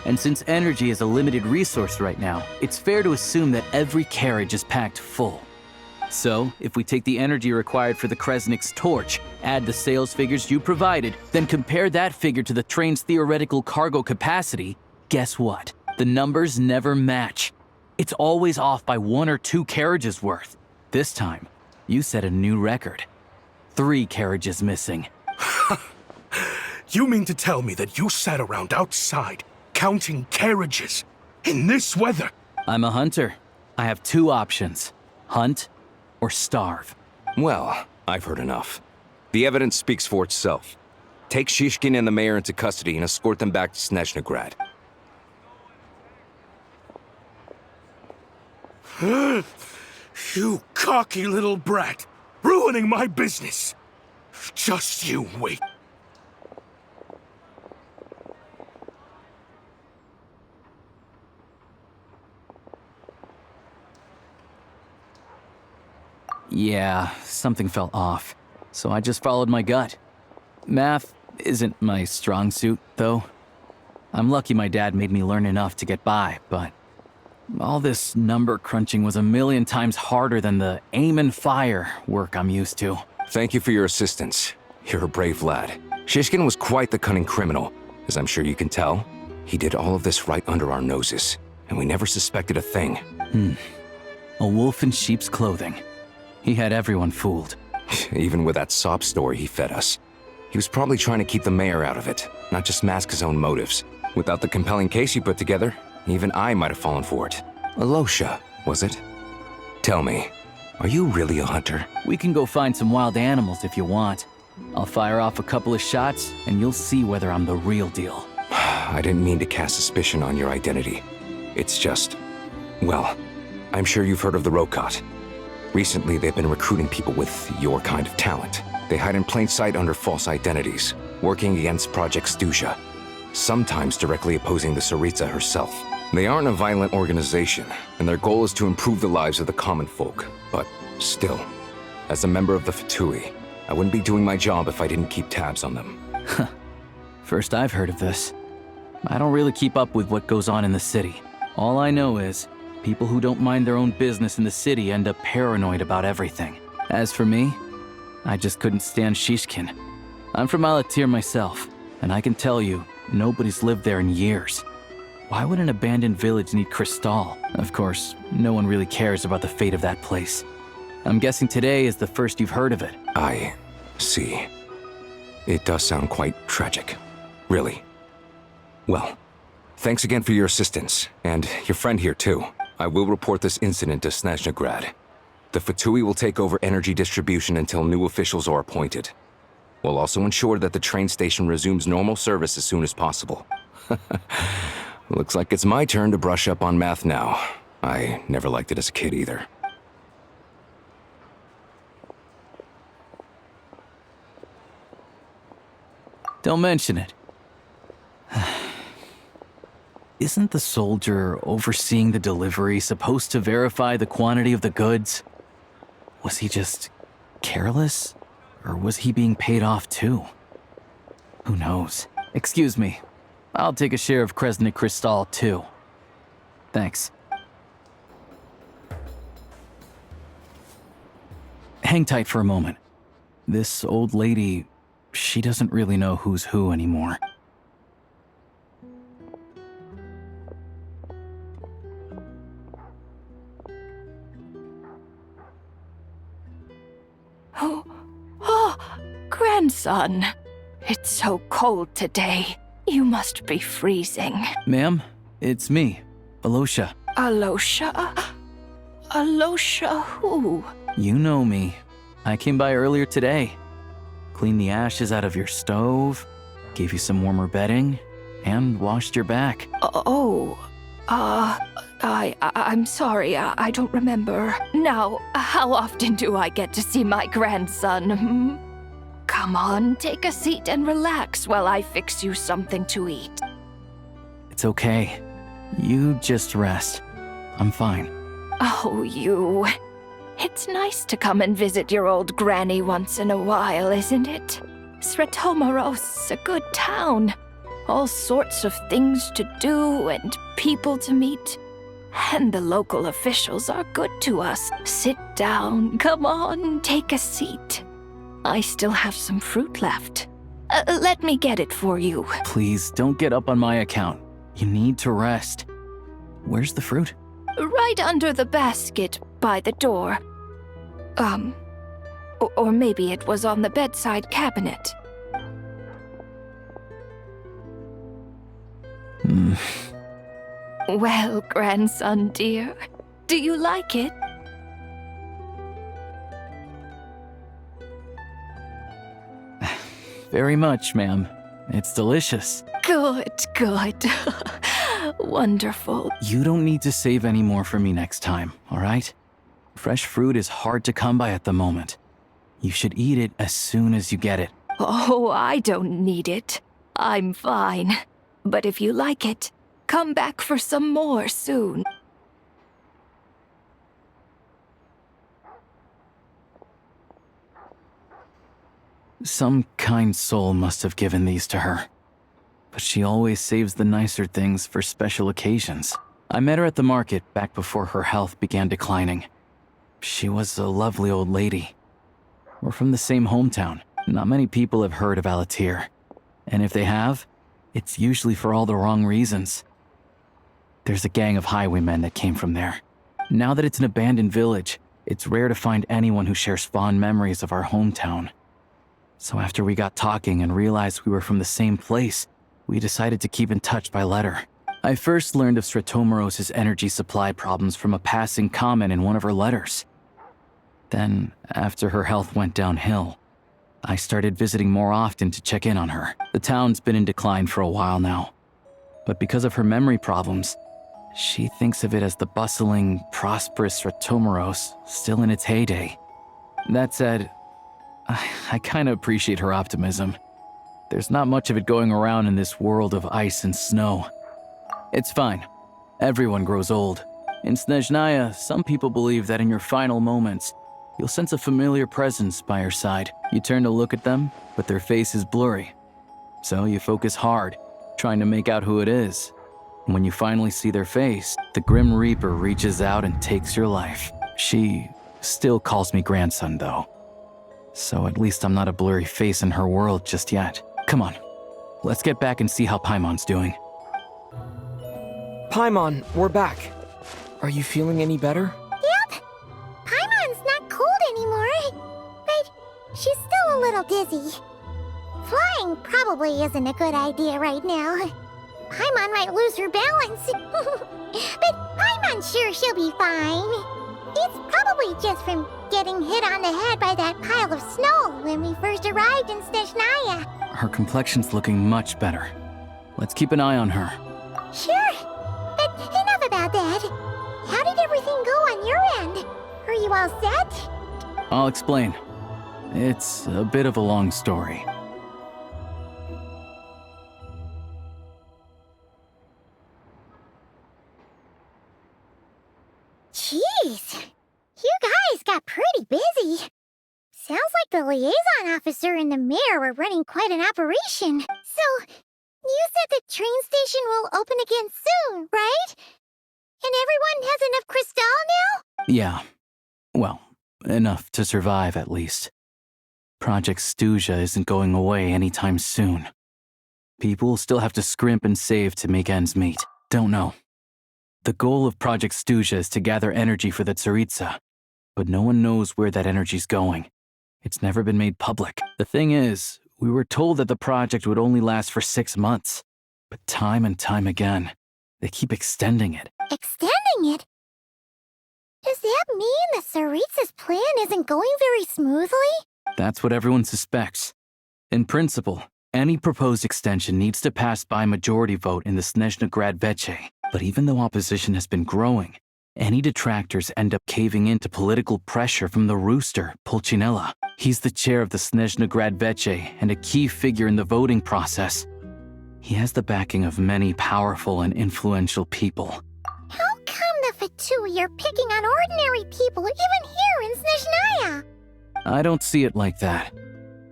And since energy is a limited resource right now, it's fair to assume that every carriage is packed full. So, if we take the energy required for the Kresnik's torch, add the sales figures you provided, then compare that figure to the train's theoretical cargo capacity, guess what? The numbers never match. It's always off by 1 or 2 carriages worth. This time, you set a new record. 3 carriages missing. You mean to tell me that you sat around outside, counting carriages, in this weather? I'm a hunter. I have 2 options. Hunt or starve. Well, I've heard enough. The evidence speaks for itself. Take Shishkin and the mayor into custody and escort them back to Snezhnograd. You cocky little brat, ruining my business. Just you wait. Yeah, something felt off, so I just followed my gut. Math isn't my strong suit, though. I'm lucky my dad made me learn enough to get by, but all this number crunching was a million times harder than the aim and fire work I'm used to. Thank you for your assistance. You're a brave lad. Shishkin was quite the cunning criminal, as I'm sure you can tell. He did all of this right under our noses, and we never suspected a thing. A wolf in sheep's clothing. He had everyone fooled. Even with that sob story he fed us. He was probably trying to keep the mayor out of it, not just mask his own motives. Without the compelling case you put together, even I might have fallen for it. Alosha, was it? Tell me, are you really a hunter? We can go find some wild animals if you want. I'll fire off a couple of shots, and you'll see whether I'm the real deal. I didn't mean to cast suspicion on your identity. It's just... well, I'm sure you've heard of the Rokot. Recently, they've been recruiting people with your kind of talent. They hide in plain sight under false identities, working against Project Stuzha, sometimes directly opposing the Tsaritsa herself. They aren't a violent organization, and their goal is to improve the lives of the common folk. But still, as a member of the Fatui, I wouldn't be doing my job if I didn't keep tabs on them. First I've heard of this. I don't really keep up with what goes on in the city. All I know is, people who don't mind their own business in the city end up paranoid about everything. As for me, I just couldn't stand Shishkin. I'm from Alatir myself, and I can tell you, nobody's lived there in years. Why would an abandoned village need Crystal? Of course, no one really cares about the fate of that place. I'm guessing today is the first you've heard of it. I see. It does sound quite tragic. Really. Well, thanks again for your assistance, and your friend here too. I will report this incident to Snezhnegrad. The Fatui will take over energy distribution until new officials are appointed. We'll also ensure that the train station resumes normal service as soon as possible. Looks like it's my turn to brush up on math now. I never liked it as a kid either. Don't mention it. Isn't the soldier overseeing the delivery supposed to verify the quantity of the goods? Was he just careless? Or was he being paid off too? Who knows? Excuse me. I'll take a share of Kresnik Crystal too. Thanks. Hang tight for a moment. This old lady, she doesn't really know who's who anymore. Oh, grandson. It's so cold today. You must be freezing. Ma'am, it's me, Alosha. Alosha? Alosha who? You know me. I came by earlier today. Cleaned the ashes out of your stove, gave you some warmer bedding, and washed your back. I'm sorry, I don't remember. Now, how often do I get to see my grandson? Come on, take a seat and relax while I fix you something to eat. It's okay. You just rest. I'm fine. Oh, you. It's nice to come and visit your old granny once in a while, isn't it? Sretomaros, a good town. All sorts of things to do and people to meet. And the local officials are good to us. Sit down, come on, take a seat. I still have some fruit left. Let me get it for you. Please, don't get up on my account. You need to rest. Where's the fruit? Right under the basket by the door. Or maybe it was on the bedside cabinet. Well, grandson dear, do you like it? Very much, ma'am. It's delicious. Good, good. Wonderful. You don't need to save any more for me next time, all right? Fresh fruit is hard to come by at the moment. You should eat it as soon as you get it. Oh, I don't need it. I'm fine. But if you like it, come back for some more soon. Some kind soul must have given these to her. But she always saves the nicer things for special occasions. I met her at the market back before her health began declining. She was a lovely old lady. We're from the same hometown. Not many people have heard of Alatir. And if they have, it's usually for all the wrong reasons. There's a gang of highwaymen that came from there. Now that it's an abandoned village, it's rare to find anyone who shares fond memories of our hometown. So after we got talking and realized we were from the same place, we decided to keep in touch by letter. I first learned of Sretomaros' energy supply problems from a passing comment in one of her letters. Then, after her health went downhill, I started visiting more often to check in on her. The town's been in decline for a while now. But because of her memory problems, she thinks of it as the bustling, prosperous Sretomaros still in its heyday. That said, I kinda appreciate her optimism. There's not much of it going around in this world of ice and snow. It's fine. Everyone grows old. In Snezhnaya, some people believe that in your final moments, you'll sense a familiar presence by your side. You turn to look at them, but their face is blurry. So you focus hard, trying to make out who it is. And when you finally see their face, the Grim Reaper reaches out and takes your life. She still calls me grandson, though. So at least I'm not a blurry face in her world just yet. Come on, let's get back and see how Paimon's doing. Paimon, we're back. Are you feeling any better? Yep. Paimon's not cold anymore, but she's still a little dizzy. Flying probably isn't a good idea right now. Paimon might lose her balance. But Paimon's sure she'll be fine. It's probably just from getting hit on the head by that pile of snow when we first arrived in Snezhnaya. Her complexion's looking much better. Let's keep an eye on her. Sure. But enough about that. How did everything go on your end? Are you all set? I'll explain. It's a bit of a long story. Jeez. You guys got pretty busy. Sounds like the liaison officer and the mayor were running quite an operation. So, you said the train station will open again soon, right? And everyone has enough crystal now? Yeah. Well, enough to survive at least. Project Stuja isn't going away anytime soon. People still have to scrimp and save to make ends meet. Don't know. The goal of Project Stuja is to gather energy for the Tsaritsa, but no one knows where that energy's going. It's never been made public. The thing is, we were told that the project would only last for 6 months, but time and time again, they keep extending it. Extending it? Does that mean the Tsaritsa's plan isn't going very smoothly? That's what everyone suspects. In principle, any proposed extension needs to pass by majority vote in the Snezhnegrad Veche. But even though opposition has been growing, any detractors end up caving into political pressure from the rooster, Pulcinella. He's the chair of the Snezhnegrad Veche and a key figure in the voting process. He has the backing of many powerful and influential people. How come the Fatui are picking on ordinary people even here in Snezhnaya? I don't see it like that.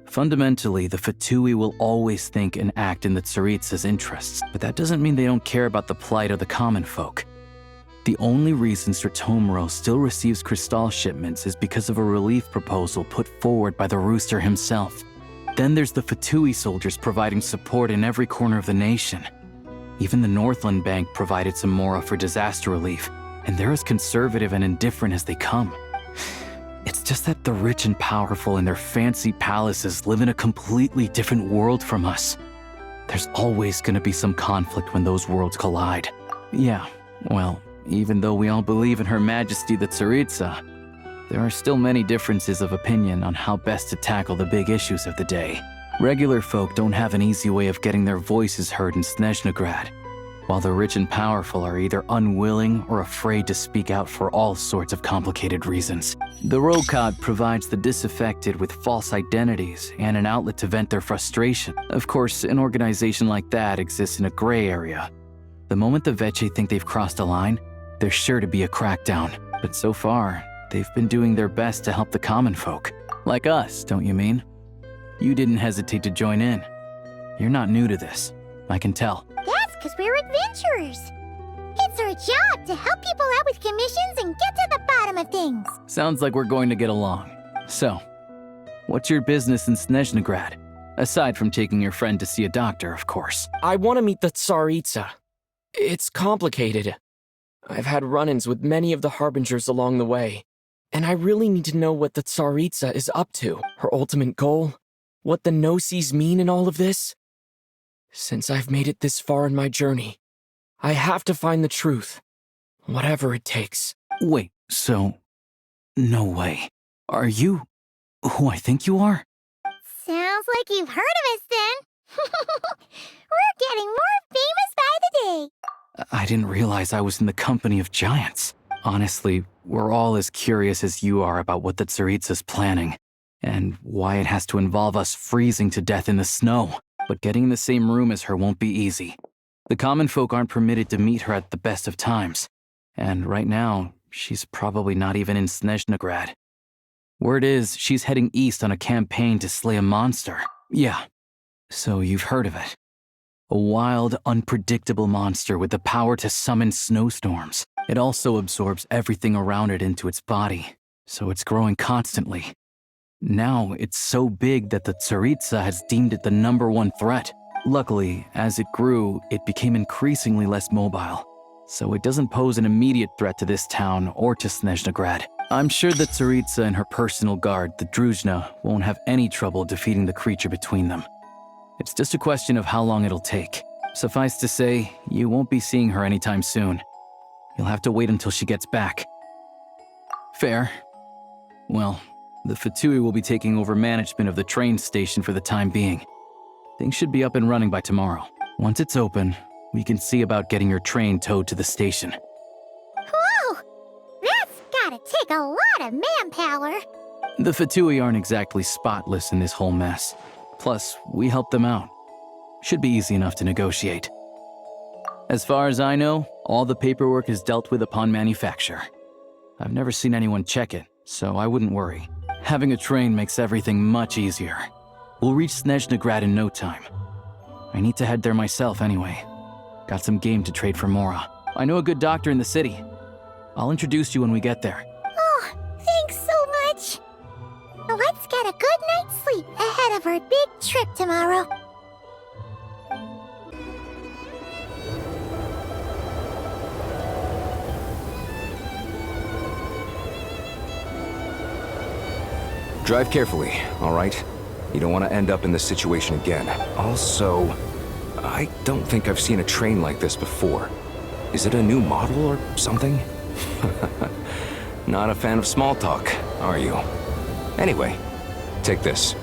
Fundamentally, the Fatui will always think and act in the Tsaritsa's interests, but that doesn't mean they don't care about the plight of the common folk. The only reason Stratomero still receives crystal shipments is because of a relief proposal put forward by the rooster himself. Then there's the Fatui soldiers providing support in every corner of the nation. Even the Northland Bank provided some mora for disaster relief, and they're as conservative and indifferent as they come. It's just that the rich and powerful in their fancy palaces live in a completely different world from us. There's always gonna be some conflict when those worlds collide. Yeah, well, even though we all believe in Her Majesty the Tsaritsa, there are still many differences of opinion on how best to tackle the big issues of the day. Regular folk don't have an easy way of getting their voices heard in Snezhnegrad, while the rich and powerful are either unwilling or afraid to speak out for all sorts of complicated reasons. The Rokad provides the disaffected with false identities and an outlet to vent their frustration. Of course, an organization like that exists in a gray area. The moment the Veche think they've crossed a line, there's sure to be a crackdown. But so far, they've been doing their best to help the common folk. Like us, don't you mean? You didn't hesitate to join in. You're not new to this, I can tell. That's because we're adventurers. It's our job to help people out with commissions and get to the bottom of things. Sounds like we're going to get along. So, what's your business in Snezhnegrad? Aside from taking your friend to see a doctor, of course. I want to meet the Tsaritsa. It's complicated. I've had run-ins with many of the Harbingers along the way, and I really need to know what the Tsaritsa is up to, her ultimate goal, what the Gnosis mean in all of this. Since I've made it this far in my journey, I have to find the truth, whatever it takes. Wait, so... no way. Are you who I think you are? Sounds like you've heard of us then. We're getting more famous by the day. I didn't realize I was in the company of giants. Honestly, we're all as curious as you are about what the Tsaritsa's planning, and why it has to involve us freezing to death in the snow. But getting in the same room as her won't be easy. The common folk aren't permitted to meet her at the best of times, and right now, she's probably not even in Snezhnegrad. Word is, she's heading east on a campaign to slay a monster. Yeah, so you've heard of it. A wild, unpredictable monster with the power to summon snowstorms. It also absorbs everything around it into its body, so it's growing constantly. Now it's so big that the Tsaritsa has deemed it the #1 threat. Luckily, as it grew, it became increasingly less mobile, so it doesn't pose an immediate threat to this town or to Snezhnegrad. I'm sure that Tsaritsa and her personal guard, the Druzhna, won't have any trouble defeating the creature between them. It's just a question of how long it'll take. Suffice to say, you won't be seeing her anytime soon. You'll have to wait until she gets back. Fair. Well, the Fatui will be taking over management of the train station for the time being. Things should be up and running by tomorrow. Once it's open, we can see about getting your train towed to the station. Whoa! That's gotta take a lot of manpower. The Fatui aren't exactly spotless in this whole mess. Plus, we helped them out. Should be easy enough to negotiate. As far as I know, all the paperwork is dealt with upon manufacture. I've never seen anyone check it, so I wouldn't worry. Having a train makes everything much easier. We'll reach Snezhnegrad in no time. I need to head there myself anyway. Got some game to trade for Mora. I know a good doctor in the city. I'll introduce you when we get there. Oh, thanks so much. Let's get a good night's sleep ahead of our big trip tomorrow. Drive carefully, all right? You don't want to end up in this situation again. Also, I don't think I've seen a train like this before. Is it a new model or something? Not a fan of small talk, are you? Anyway, take this.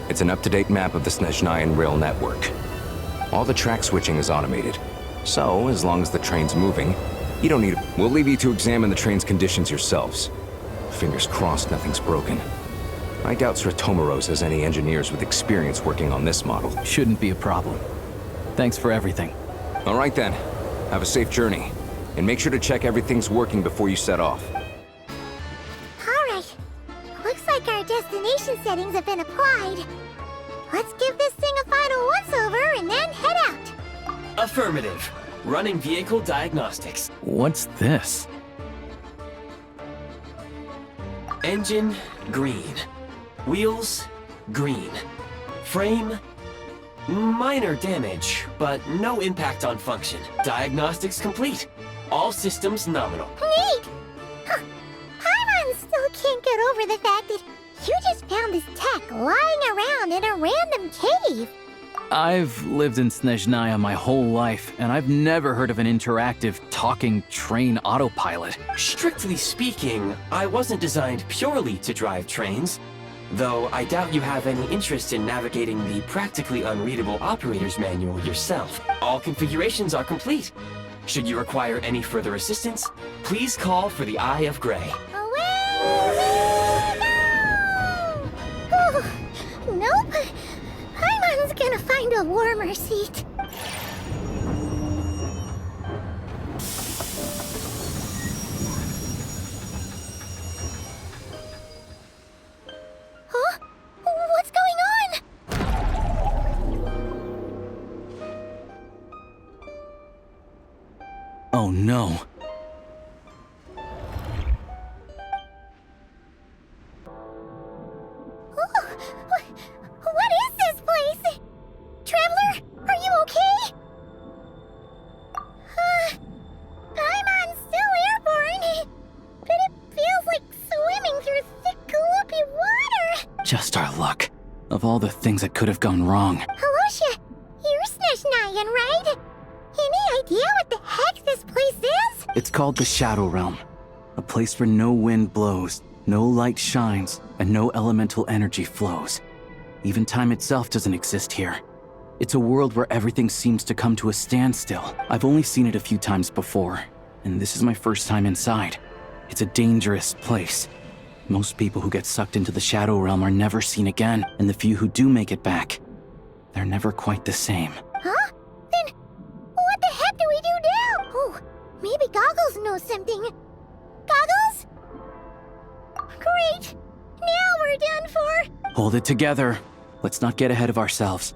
It's an up-to-date map of the Snezhnayan rail network. All the track switching is automated. So, as long as the train's moving, you don't need to... We'll leave you to examine the train's conditions yourselves. Fingers crossed nothing's broken. I doubt Sratomaros has any engineers with experience working on this model. Shouldn't be a problem. Thanks for everything. All right then. Have a safe journey. And make sure to check everything's working before you set off. Alright. Looks like our destination settings have been applied. Let's give this thing a final once-over and then head out. Affirmative. Running vehicle diagnostics. What's this? Engine, green. Wheels, green. Frame, minor damage, but no impact on function. Diagnostics complete. All systems nominal. Neat! Huh. Paimon still can't get over the fact that you just found this tech lying around in a random cave. I've lived in Snezhnaya my whole life, and I've never heard of an interactive, talking train autopilot. Strictly speaking, I wasn't designed purely to drive trains. Though I doubt you have any interest in navigating the practically unreadable operator's manual yourself. All configurations are complete. Should you require any further assistance, please call for the Eye of Grey. Away we go! Oh, nope. Paimon's gonna find a warmer seat. Huh? What's going on? Oh no. What is this place? Traveler, are you okay? Paimon's still airborne, but it feels like swimming through thick, gloopy water. Just our luck. Of all the things that could have gone wrong. Halosha, you're Snezhnayan, right? Any idea what the heck this place is? It's called the Shadow Realm. A place where no wind blows, no light shines, and no elemental energy flows. Even time itself doesn't exist here. It's a world where everything seems to come to a standstill. I've only seen it a few times before, and this is my first time inside. It's a dangerous place. Most people who get sucked into the Shadow Realm are never seen again, and the few who do make it back, they're never quite the same. Huh? Then what the heck do we do now? Oh, maybe Goggles knows something. Goggles? Great! Now we're done for! Hold it together. Let's not get ahead of ourselves.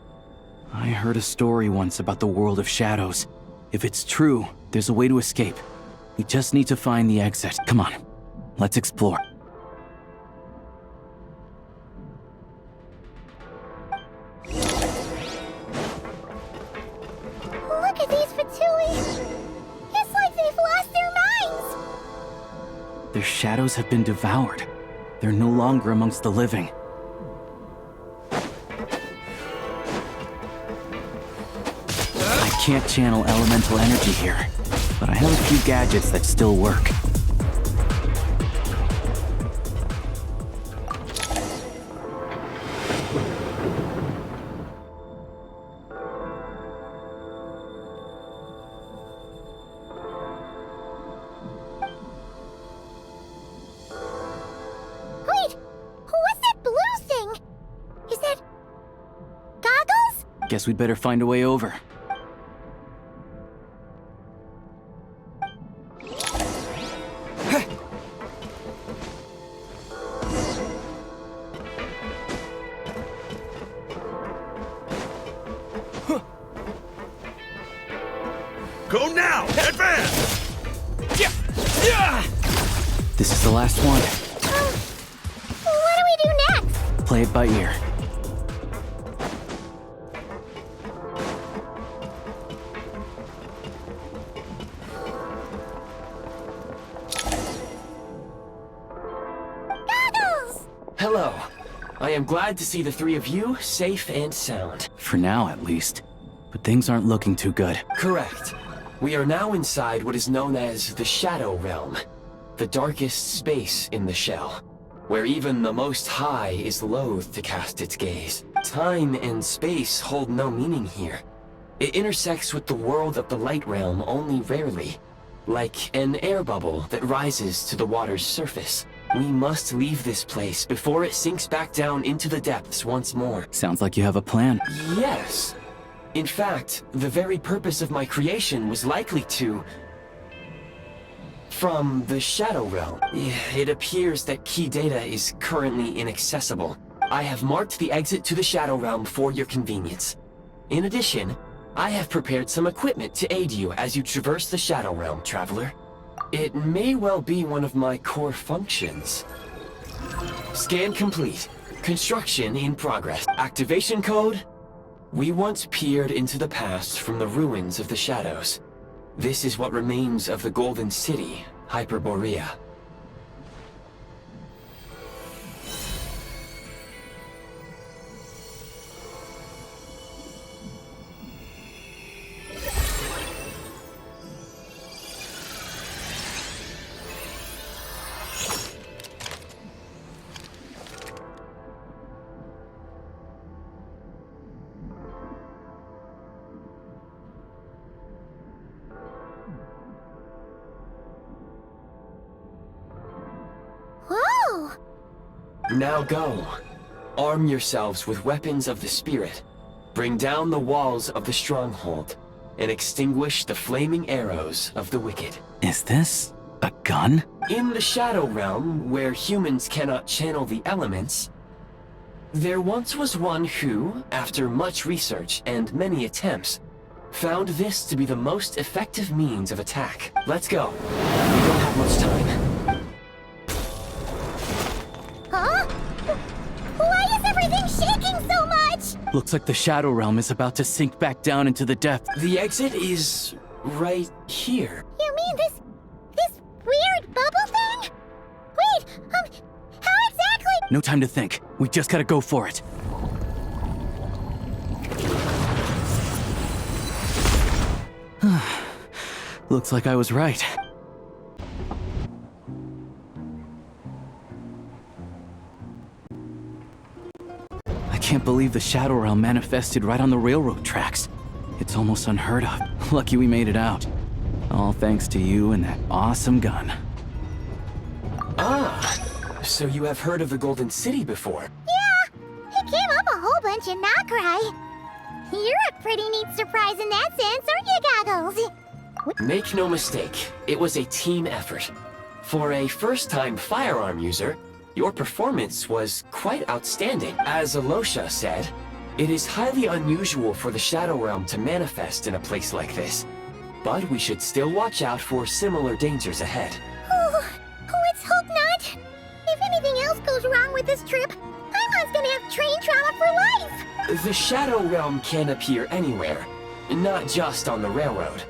I heard a story once about the world of shadows. If it's true, there's a way to escape. We just need to find the exit. Come on, let's explore. Their shadows have been devoured. They're no longer amongst the living. I can't channel elemental energy here, but I have a few gadgets that still work. Wait! What's that blue thing? Is that... goggles? Guess we'd better find a way over. Go now! Advance! This is the last one. What do we do next? Play it by ear. Goggles! Hello. I am glad to see the three of you safe and sound. For now, at least. But things aren't looking too good. Correct. We are now inside what is known as the Shadow Realm, the darkest space in the shell, where even the Most High is loath to cast its gaze. Time and space hold no meaning here. It intersects with the world of the Light Realm only rarely, like an air bubble that rises to the water's surface. We must leave this place before it sinks back down into the depths once more. Sounds like you have a plan. Yes. In fact, the very purpose of my creation was likely to... from the Shadow Realm. It appears that key data is currently inaccessible. I have marked the exit to the Shadow Realm for your convenience. In addition, I have prepared some equipment to aid you as you traverse the Shadow Realm, Traveler. It may well be one of my core functions. Scan complete. Construction in progress. Activation code? We once peered into the past from the ruins of the shadows. This is what remains of the Golden City, Hyperborea. Whoa! Now go. Arm yourselves with weapons of the spirit. Bring down the walls of the stronghold, and extinguish the flaming arrows of the wicked. Is this a gun? In the Shadow Realm, where humans cannot channel the elements, there once was one who, after much research and many attempts, found this to be the most effective means of attack. Let's go. We don't have much time. Huh? Why is everything shaking so much? Looks like the Shadow Realm is about to sink back down into the depths. The exit is right here. You mean this weird bubble thing? Wait, how exactly? No time to think. We just gotta go for it. Looks like I was right. I can't believe the Shadow Realm manifested right on the railroad tracks. It's almost unheard of. Lucky we made it out. All thanks to you and that awesome gun. Ah, so you have heard of the Golden City before? Yeah, it came up a whole bunch in Nokrai. You're a pretty neat surprise in that sense, aren't you, Goggles? Make no mistake, it was a team effort. For a first-time firearm user, your performance was quite outstanding. As Alosha said, it is highly unusual for the Shadow Realm to manifest in a place like this. But we should still watch out for similar dangers ahead. Oh, let's hope not. If anything else goes wrong with this trip, Paimon's gonna have train trauma for life. The Shadow Realm can appear anywhere, not just on the railroad.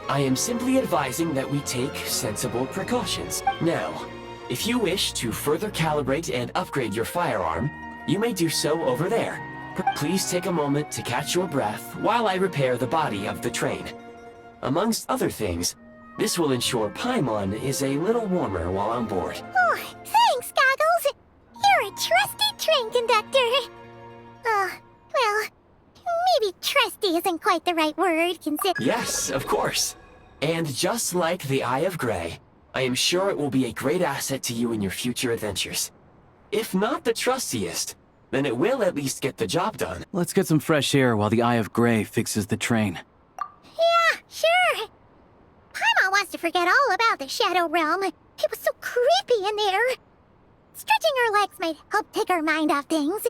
I am simply advising that we take sensible precautions. Now, If you wish to further calibrate and upgrade your firearm, you may do so over there. Please take a moment to catch your breath while I repair the body of the train. Amongst other things, this will ensure Paimon is a little warmer while on board. Oh, thanks, Goggles. You're a trusty train conductor. Well, maybe trusty isn't quite the right word, Yes, of course. And just like the Eye of Grey, I am sure it will be a great asset to you in your future adventures. If not the trustiest, then it will at least get the job done. Let's get some fresh air while the Eye of Grey fixes the train. Yeah, sure. Paimon wants to forget all about the Shadow Realm. It was so creepy in there. Stretching her legs might help take her mind off things.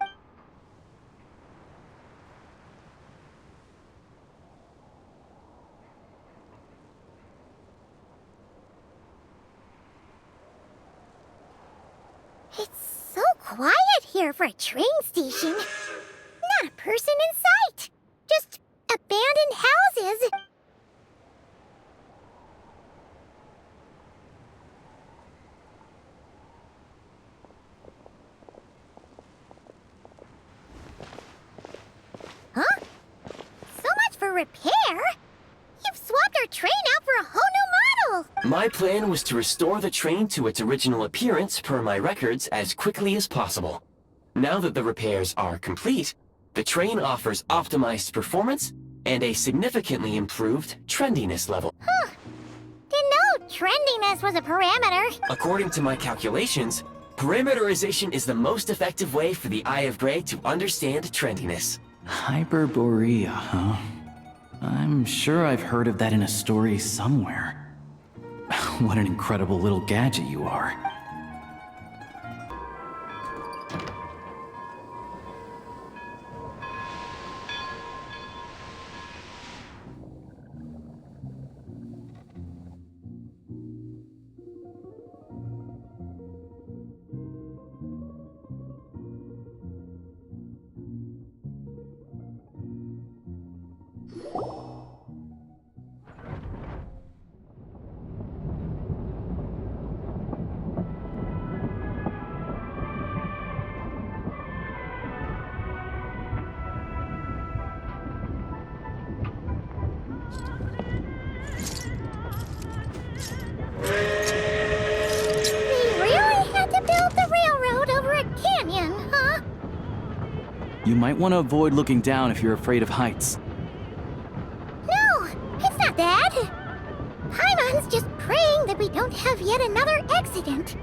It's so quiet here for a train station. Not a person in sight. Just abandoned houses. Huh? So much for repair? You've swapped our train out for a whole new model! My plan was to restore the train to its original appearance per my records as quickly as possible. Now that the repairs are complete, the train offers optimized performance and a significantly improved trendiness level. Huh. Didn't know trendiness was a parameter. According to my calculations, parameterization is the most effective way for the Eye of Grey to understand trendiness. Hyperborea, huh? I'm sure I've heard of that in a story somewhere. What an incredible little gadget you are. You might want to avoid looking down if you're afraid of heights. No, it's not that. Paimon's just praying that we don't have yet another accident.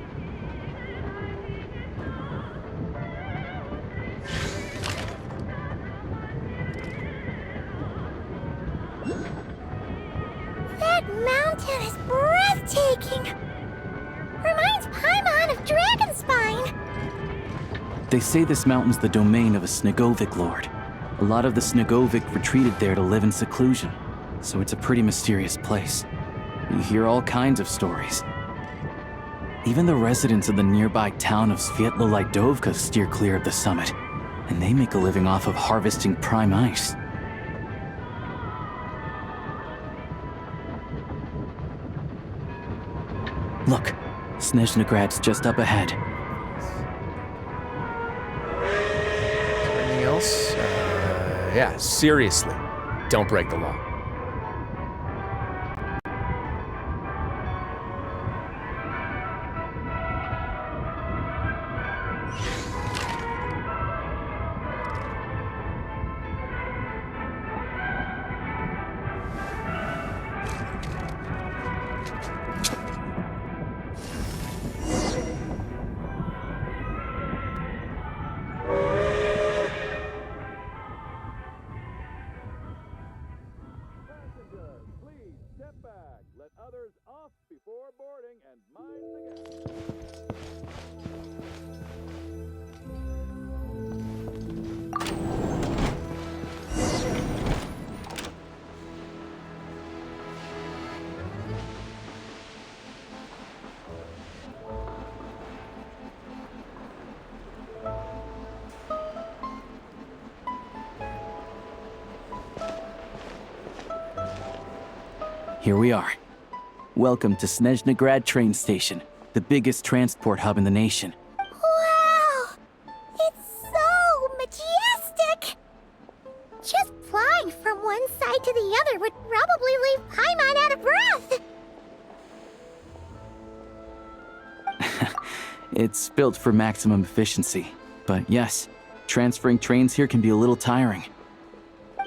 That mountain is breathtaking. Reminds Paimon of Dragonspine. They say this mountain's the domain of a Snegovic lord. A lot of the Snegovic retreated there to live in seclusion, so it's a pretty mysterious place. You hear all kinds of stories. Even the residents of the nearby town of Svietlo-Lidovka steer clear of the summit, and they make a living off of harvesting prime ice. Look, Snezhnograd's just up ahead. Anything else? Yeah, seriously. Don't break the law. Here we are. Welcome to Snezhnograd train station. the biggest transport hub in the nation. Wow! It's so majestic! Just flying from one side to the other would probably leave Paimon out of breath! It's built for maximum efficiency, but yes, transferring trains here can be a little tiring.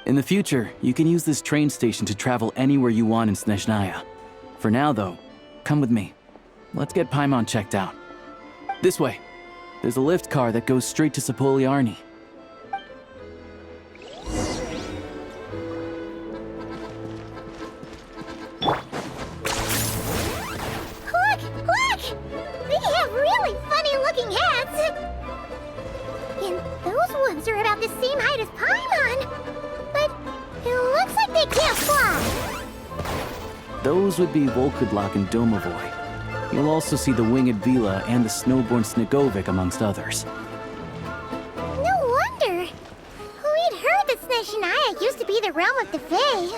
In the future, you can use this train station to travel anywhere you want in Snezhnaya. For now, though, come with me. Let's get Paimon checked out. This way. There's a lift car that goes straight to Sapoliarni. Look! They have really funny-looking heads! And those ones are about the same height as Paimon! But it looks like they can't fly! Those would be Volkudlak and Domovoy. You'll also see the winged Vila and the snowborn Snegovic amongst others. No wonder! We'd heard that Snezhnaya used to be the realm of the Fae.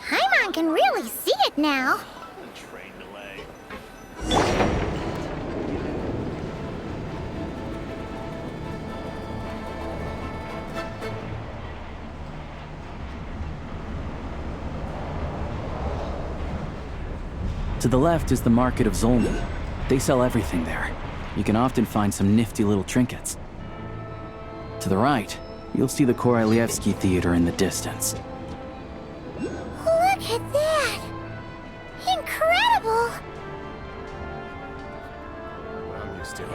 Paimon can really see it now. To the left is the Market of Zolny. They sell everything there. You can often find some nifty little trinkets. To the right, you'll see the Korolievsky Theater in the distance. Look at that! Incredible! I'm used to.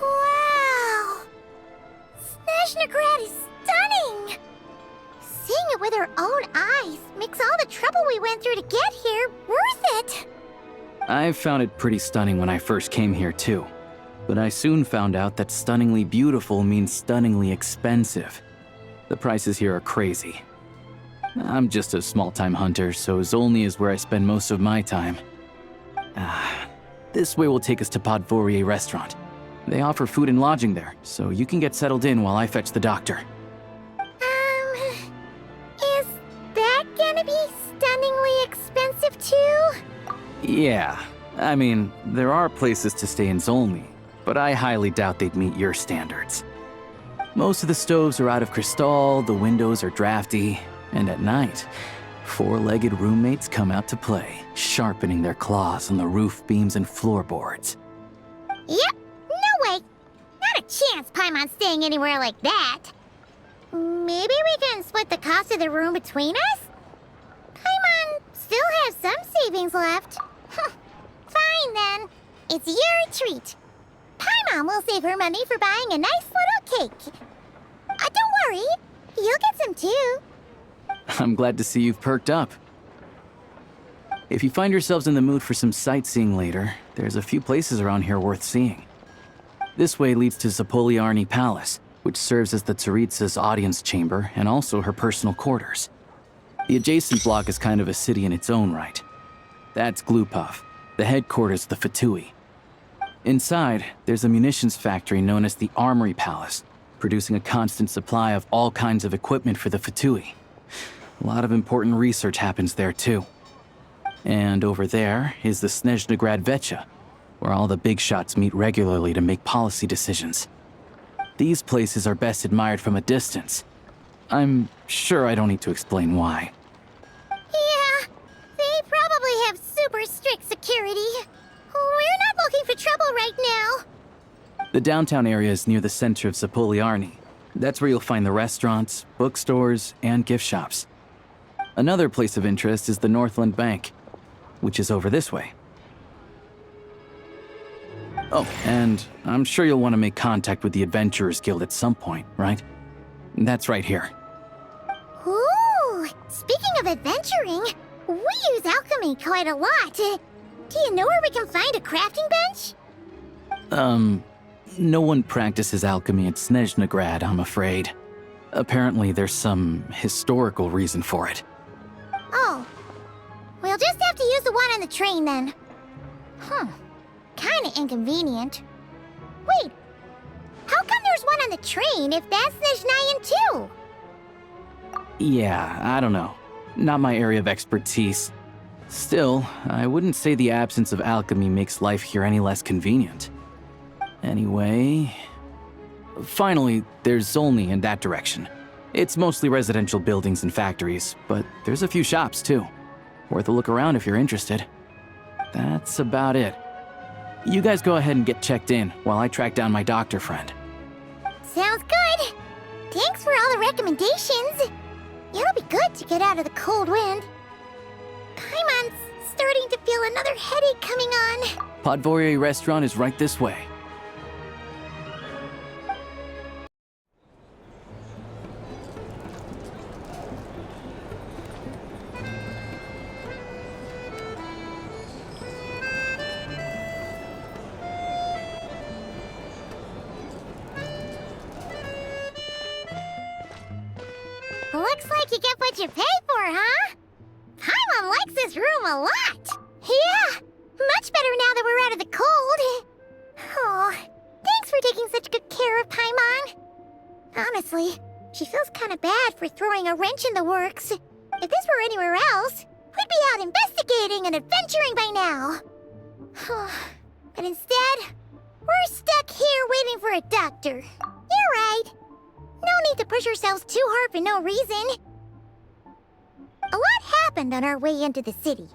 Wow! Snezhnegrad is stunning! Seeing it with our own eyes makes all the trouble we went through to get here worth it! I found it pretty stunning when I first came here too. But I soon found out that stunningly beautiful means stunningly expensive. The prices here are crazy. I'm just a small-time hunter, so Zolny is where I spend most of my time. This way will take us to Podvorier restaurant. They offer food and lodging there, so you can get settled in while I fetch the doctor. Is that gonna be stunningly expensive too? Yeah, I mean, there are places to stay in Zolny, but I highly doubt they'd meet your standards. Most of the stoves are out of crystal, the windows are drafty, and at night, four-legged roommates come out to play, sharpening their claws on the roof beams and floorboards. Yep, no way! Not a chance Paimon's staying anywhere like that! Maybe we can split the cost of the room between us? Paimon still has some savings left. Fine then, it's your treat. Paimon will save her money for buying a nice little cake. Don't worry, you'll get some too. I'm glad to see you've perked up. If you find yourselves in the mood for some sightseeing later, there's a few places around here worth seeing. This way leads to Zapoliarny Palace, which serves as the Tsaritsa's audience chamber and also her personal quarters. The adjacent block is kind of a city in its own right. That's Glupov, the headquarters of the Fatui. Inside, there's a munitions factory known as the Armory Palace, producing a constant supply of all kinds of equipment for the Fatui. A lot of important research happens there too. And over there is the Snezhnegrad Vecha, where all the big shots meet regularly to make policy decisions. These places are best admired from a distance. I'm sure I don't need to explain why. Yeah, they probably have super strict security. We're not looking for trouble right now. The downtown area is near the center of Zapoliarny. That's where you'll find the restaurants, bookstores, and gift shops. Another place of interest is the Northland Bank, which is over this way. Oh, and I'm sure you'll want to make contact with the Adventurers Guild at some point, right? That's right here. Ooh, speaking of adventuring, we use alchemy quite a lot. Do you know where we can find a crafting bench? No one practices alchemy at Snezhnegrad, I'm afraid. Apparently, there's some historical reason for it. Oh. We'll just have to use the one on the train then. Kinda inconvenient. Wait. How come there's one on the train if that's Snezhnayan too? Yeah, I don't know. Not my area of expertise. Still, I wouldn't say the absence of alchemy makes life here any less convenient. Anyway... Finally, there's Zolny in that direction. It's mostly residential buildings and factories, but there's a few shops too. Worth a look around if you're interested. That's about it. You guys go ahead and get checked in while I track down my doctor friend. Sounds good. Thanks for all the recommendations. It'll be good to get out of the cold wind. Paimon's starting to feel another headache coming on. Podvorye restaurant is right this way. Looks like you get what you pay for, huh? Paimon likes this room a lot. Yeah, much better now that we're out of the cold. Oh, thanks for taking such good care of Paimon. Honestly, she feels kind of bad for throwing a wrench in the works. If this were anywhere else, we'd be out investigating and adventuring by now. But instead, we're stuck here waiting for a doctor. You're right. No need to push ourselves too hard for no reason. A lot happened on our way into the city.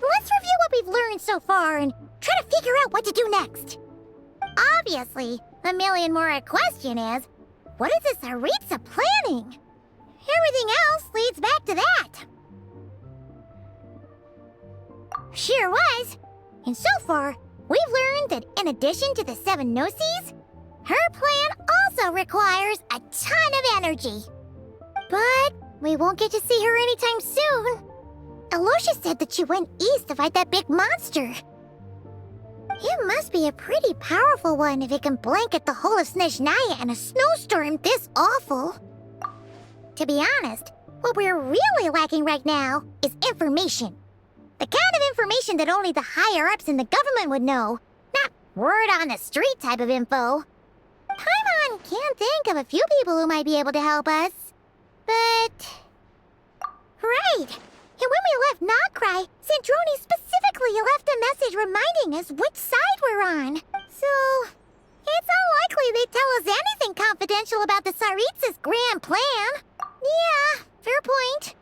Let's review what we've learned so far and try to figure out what to do next. Obviously, the million more question is, what is this Tsaritsa planning? Everything else leads back to that. Sure was. And so far, we've learned that in addition to the 7 Gnosis, her plan also requires a ton of energy. But we won't get to see her anytime soon. Alosha said that she went east to fight that big monster. It must be a pretty powerful one if it can blanket the whole of Snezhnaya in a snowstorm this awful. To be honest, what we're really lacking right now is information. The kind of information that only the higher-ups in the government would know, not word on the street type of info. Paimon can think of a few people who might be able to help us. But... Right! And when we left Nagrai, Sandrone specifically left a message reminding us which side we're on. So... it's unlikely they'd tell us anything confidential about the Tsaritsa's grand plan. Yeah, fair point.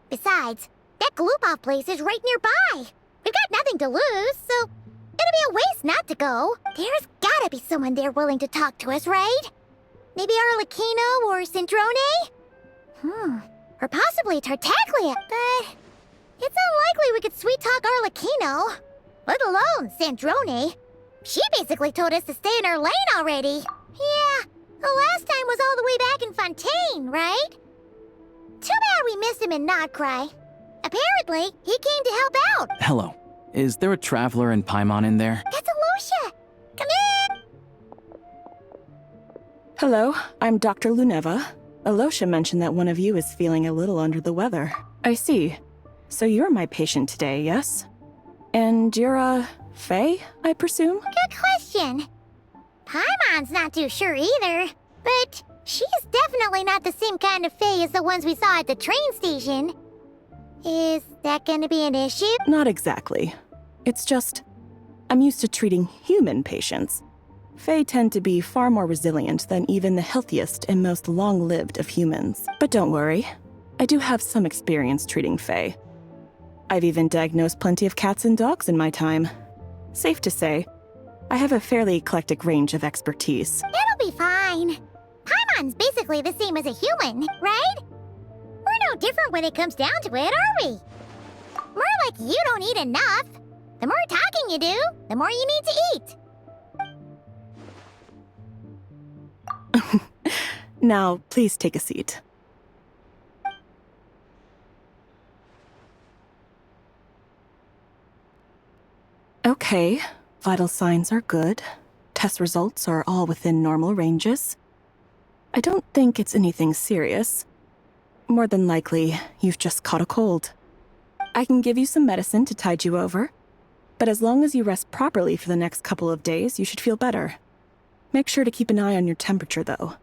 Besides, that Glupov place is right nearby. We've got nothing to lose, so it'd be a waste not to go. There's gotta be someone there willing to talk to us, right? Maybe Arlecchino or Sandrone? Or possibly Tartaglia, but it's unlikely we could sweet-talk Arlecchino, let alone Sandrone. She basically told us to stay in her lane already. Yeah, the last time was all the way back in Fontaine, right? Too bad we missed him in Nagrai. Apparently, he came to help out. Hello. Is there a traveler in Paimon in there? That's Alosha! Come in! Hello, I'm Dr. Luneva. Alosha mentioned that one of you is feeling a little under the weather. I see. So you're my patient today, yes? And you're, Faye, I presume? Good question. Paimon's not too sure either, but she's definitely not the same kind of Faye as the ones we saw at the train station. Is that gonna be an issue? Not exactly. It's just, I'm used to treating human patients. Fae tend to be far more resilient than even the healthiest and most long-lived of humans. But don't worry, I do have some experience treating Fae. I've even diagnosed plenty of cats and dogs in my time. Safe to say, I have a fairly eclectic range of expertise. It'll be fine. Paimon's basically the same as a human, right? We're no different when it comes down to it, are we? More like you don't eat enough. The more talking you do, the more you need to eat. Now, please take a seat. Okay, vital signs are good. Test results are all within normal ranges. I don't think it's anything serious. More than likely, you've just caught a cold. I can give you some medicine to tide you over, but as long as you rest properly for the next couple of days, you should feel better. Make sure to keep an eye on your temperature, though.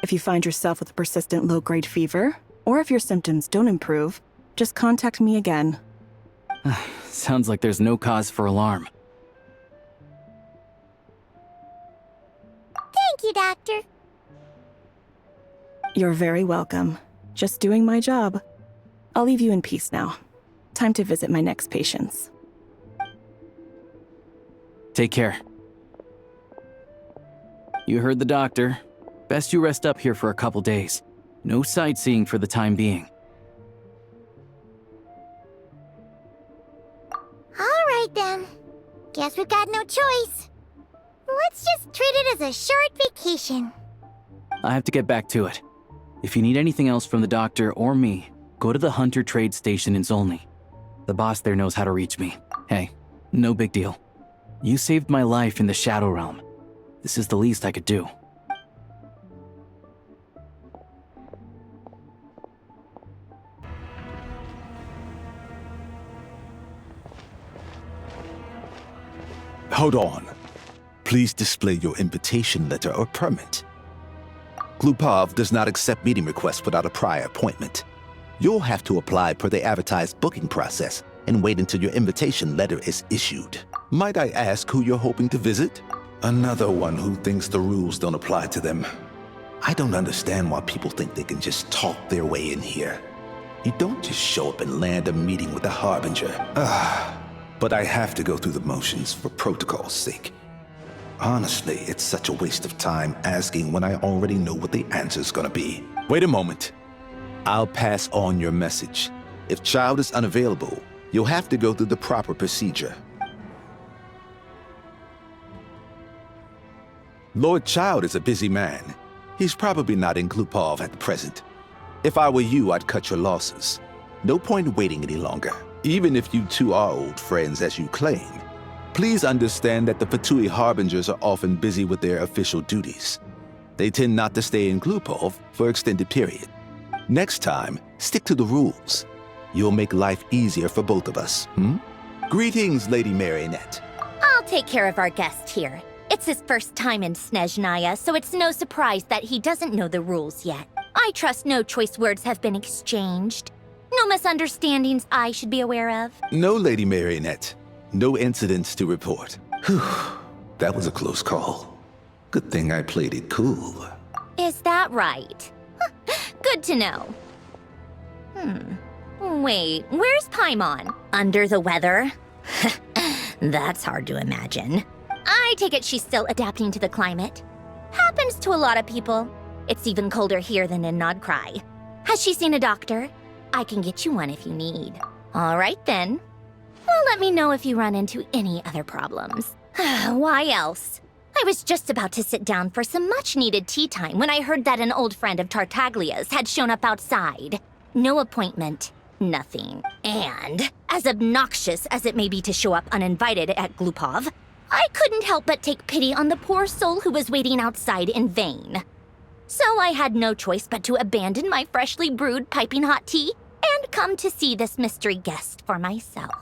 If you find yourself with a persistent low-grade fever, or if your symptoms don't improve, just contact me again. Sounds like there's no cause for alarm. Thank you, Doctor. You're very welcome. Just doing my job. I'll leave you in peace now. Time to visit my next patients. Take care. You heard the doctor. Best you rest up here for a couple days. No sightseeing for the time being. All right, then. Guess we've got no choice. Let's just treat it as a short vacation. I have to get back to it. If you need anything else from the doctor or me, go to the Hunter Trade Station in Zolny. The boss there knows how to reach me. Hey, no big deal. You saved my life in the Shadow Realm. This is the least I could do. Hold on. Please display your invitation letter or permit. Glupov does not accept meeting requests without a prior appointment. You'll have to apply per the advertised booking process and wait until your invitation letter is issued. Might I ask who you're hoping to visit? Another one who thinks the rules don't apply to them. I don't understand why people think they can just talk their way in here. You don't just show up and land a meeting with a Harbinger. But I have to go through the motions for protocol's sake. Honestly, it's such a waste of time asking when I already know what the answer's gonna be. Wait a moment. I'll pass on your message. If Child is unavailable, you'll have to go through the proper procedure. Lord Child is a busy man. He's probably not in Glupov at the present. If I were you, I'd cut your losses. No point in waiting any longer, even if you two are old friends as you claim. Please understand that the Fatui Harbingers are often busy with their official duties. They tend not to stay in Glupov for extended period. Next time, stick to the rules. You'll make life easier for both of us, Greetings, Lady Marionette. I'll take care of our guest here. It's his first time in Snezhnaya, so it's no surprise that he doesn't know the rules yet. I trust no choice words have been exchanged. No misunderstandings I should be aware of. No, Lady Marionette. No incidents to report. Whew, that was a close call. Good thing I played it cool. Is that right? Good to know. Wait, where's Paimon? Under the weather? That's hard to imagine. I take it she's still adapting to the climate. Happens to a lot of people. It's even colder here than in Nodcry. Has she seen a doctor? I can get you one if you need. All right then. Well, let me know if you run into any other problems. Why else? I was just about to sit down for some much-needed tea time when I heard that an old friend of Tartaglia's had shown up outside. No appointment, nothing. And, as obnoxious as it may be to show up uninvited at Glupov, I couldn't help but take pity on the poor soul who was waiting outside in vain. So I had no choice but to abandon my freshly brewed piping hot tea and come to see this mystery guest for myself.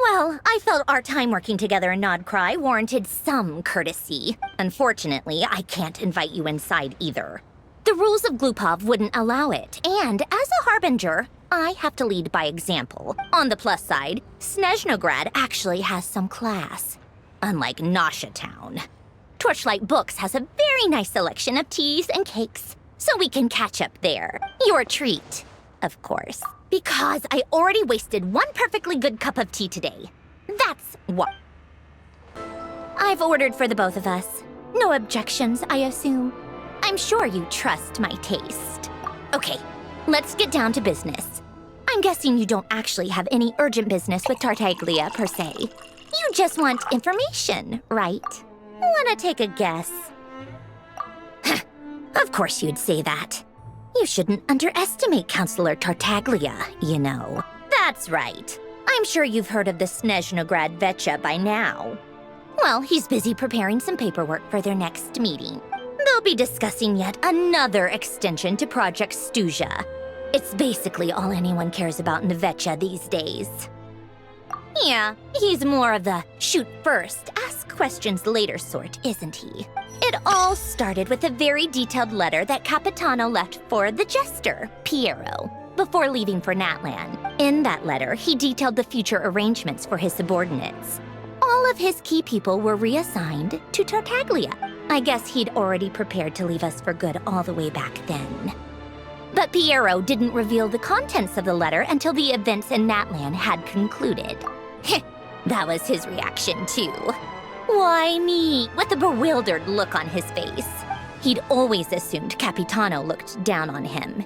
Well, I felt our time working together in Nodcry warranted some courtesy. Unfortunately, I can't invite you inside either. The rules of Glupov wouldn't allow it, and as a Harbinger, I have to lead by example. On the plus side, Snezhnograd actually has some class, unlike Nasha Town. Torchlight Books has a very nice selection of teas and cakes, so we can catch up there. Your treat, of course. Because I already wasted one perfectly good cup of tea today. That's what. I've ordered for the both of us. No objections, I assume. I'm sure you trust my taste. Okay, let's get down to business. I'm guessing you don't actually have any urgent business with Tartaglia, per se. You just want information, right? Wanna take a guess? Of course you'd say that. You shouldn't underestimate Counselor Tartaglia, you know. That's right. I'm sure you've heard of the Snezhnograd Vecha by now. Well, he's busy preparing some paperwork for their next meeting. They'll be discussing yet another extension to Project Stuja. It's basically all anyone cares about in Vetcha these days. Yeah, he's more of the shoot first, ask questions later sort, isn't he? It all started with a very detailed letter that Capitano left for the jester, Piero, before leaving for Natlan. In that letter, he detailed the future arrangements for his subordinates. All of his key people were reassigned to Tartaglia. I guess he'd already prepared to leave us for good all the way back then. But Piero didn't reveal the contents of the letter until the events in Natlan had concluded. That was his reaction, too. Why me? With a bewildered look on his face. He'd always assumed Capitano looked down on him.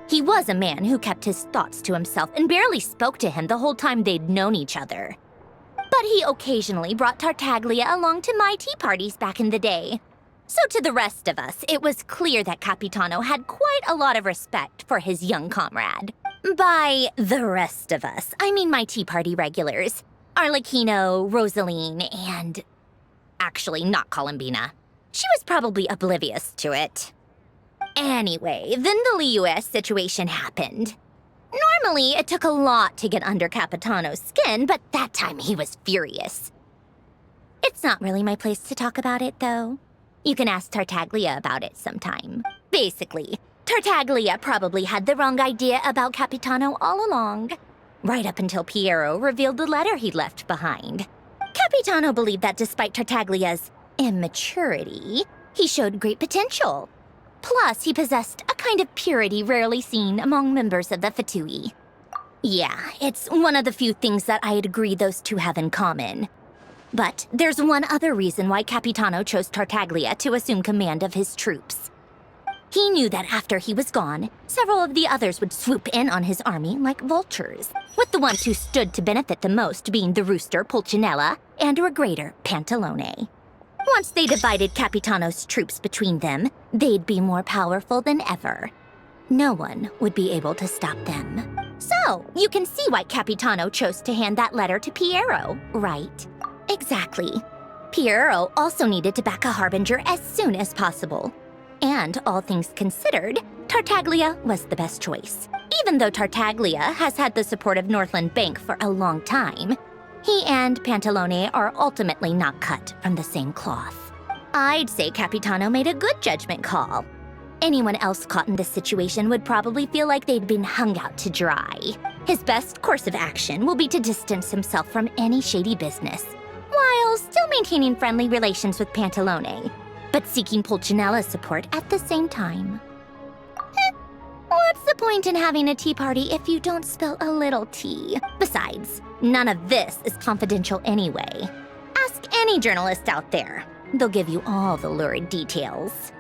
He was a man who kept his thoughts to himself and barely spoke to him the whole time they'd known each other. But he occasionally brought Tartaglia along to my tea parties back in the day. So to the rest of us, it was clear that Capitano had quite a lot of respect for his young comrade. By the rest of us, I mean my tea party regulars. Arlecchino, Rosaline, and... actually, not Columbina. She was probably oblivious to it. Anyway, then the Liues situation happened. Normally, it took a lot to get under Capitano's skin, but that time he was furious. It's not really my place to talk about it, though. You can ask Tartaglia about it sometime. Basically, Tartaglia probably had the wrong idea about Capitano all along. Right up until Piero revealed the letter he'd left behind. Capitano believed that despite Tartaglia's immaturity, he showed great potential. Plus, he possessed a kind of purity rarely seen among members of the Fatui. Yeah, it's one of the few things that I'd agree those two have in common. But there's one other reason why Capitano chose Tartaglia to assume command of his troops. He knew that after he was gone, several of the others would swoop in on his army like vultures, with the ones who stood to benefit the most being the rooster Pulcinella and Regrator Pantalone. Once they divided Capitano's troops between them, they'd be more powerful than ever. No one would be able to stop them. So, you can see why Capitano chose to hand that letter to Piero, right? Exactly. Piero also needed to back a harbinger as soon as possible. And all things considered, Tartaglia was the best choice. Even though Tartaglia has had the support of Northland Bank for a long time, he and Pantalone are ultimately not cut from the same cloth. I'd say Capitano made a good judgment call. Anyone else caught in this situation would probably feel like they'd been hung out to dry. His best course of action will be to distance himself from any shady business, while still maintaining friendly relations with Pantalone, but seeking Pulcinella's support at the same time. What's the point in having a tea party if you don't spill a little tea? Besides, none of this is confidential anyway. Ask any journalist out there. They'll give you all the lurid details.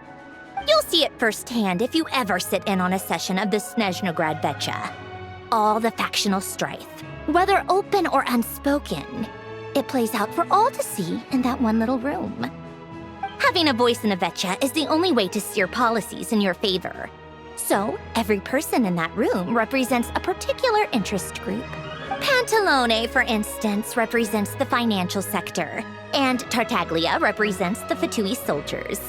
You'll see it firsthand if you ever sit in on a session of the Snezhnograd Vetcha. All the factional strife, whether open or unspoken, it plays out for all to see in that one little room. Having a voice in a Vetcha is the only way to steer policies in your favor. So, every person in that room represents a particular interest group. Pantalone, for instance, represents the financial sector, and Tartaglia represents the Fatui soldiers.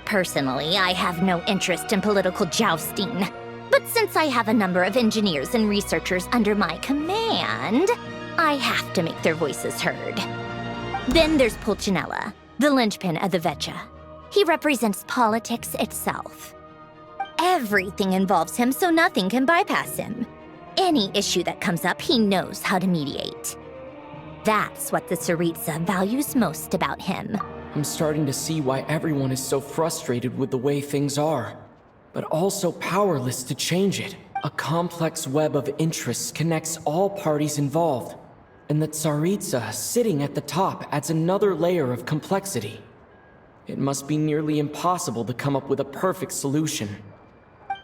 Personally, I have no interest in political jousting, but since I have a number of engineers and researchers under my command, I have to make their voices heard. Then there's Pulcinella, the linchpin of the Vetcha. He represents politics itself. Everything involves him, so nothing can bypass him. Any issue that comes up, he knows how to mediate. That's what the Tsaritsa values most about him. I'm starting to see why everyone is so frustrated with the way things are, but also powerless to change it. A complex web of interests connects all parties involved, and the Tsaritsa sitting at the top adds another layer of complexity. It must be nearly impossible to come up with a perfect solution.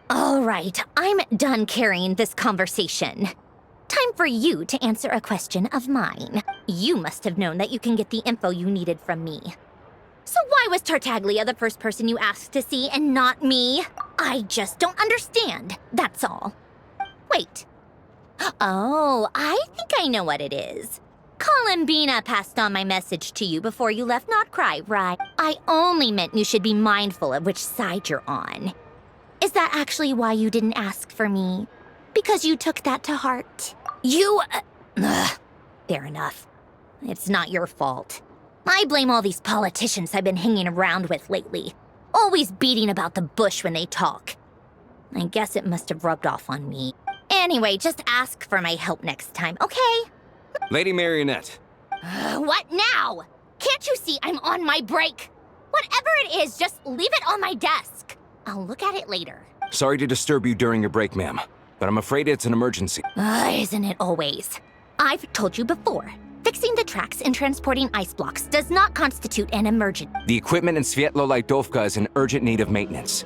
All right, I'm done carrying this conversation. Time for you to answer a question of mine. You must have known that you can get the info you needed from me. So why was Tartaglia the first person you asked to see and not me? I just don't understand, that's all. Wait. Oh, I think I know what it is. Columbina passed on my message to you before you left, not cry, right? I only meant you should be mindful of which side you're on. Is that actually why you didn't ask for me? Because you took that to heart? Fair enough. It's not your fault. I blame all these politicians I've been hanging around with lately. Always beating about the bush when they talk. I guess it must have rubbed off on me. Anyway, just ask for my help next time, okay? Lady Marionette. What now? Can't you see I'm on my break? Whatever it is, just leave it on my desk. I'll look at it later. Sorry to disturb you during your break, ma'am, but I'm afraid it's an emergency. Isn't it always? I've told you before. Fixing the tracks and transporting ice blocks does not constitute an emergency. The equipment in Svietlolaitovka is in urgent need of maintenance.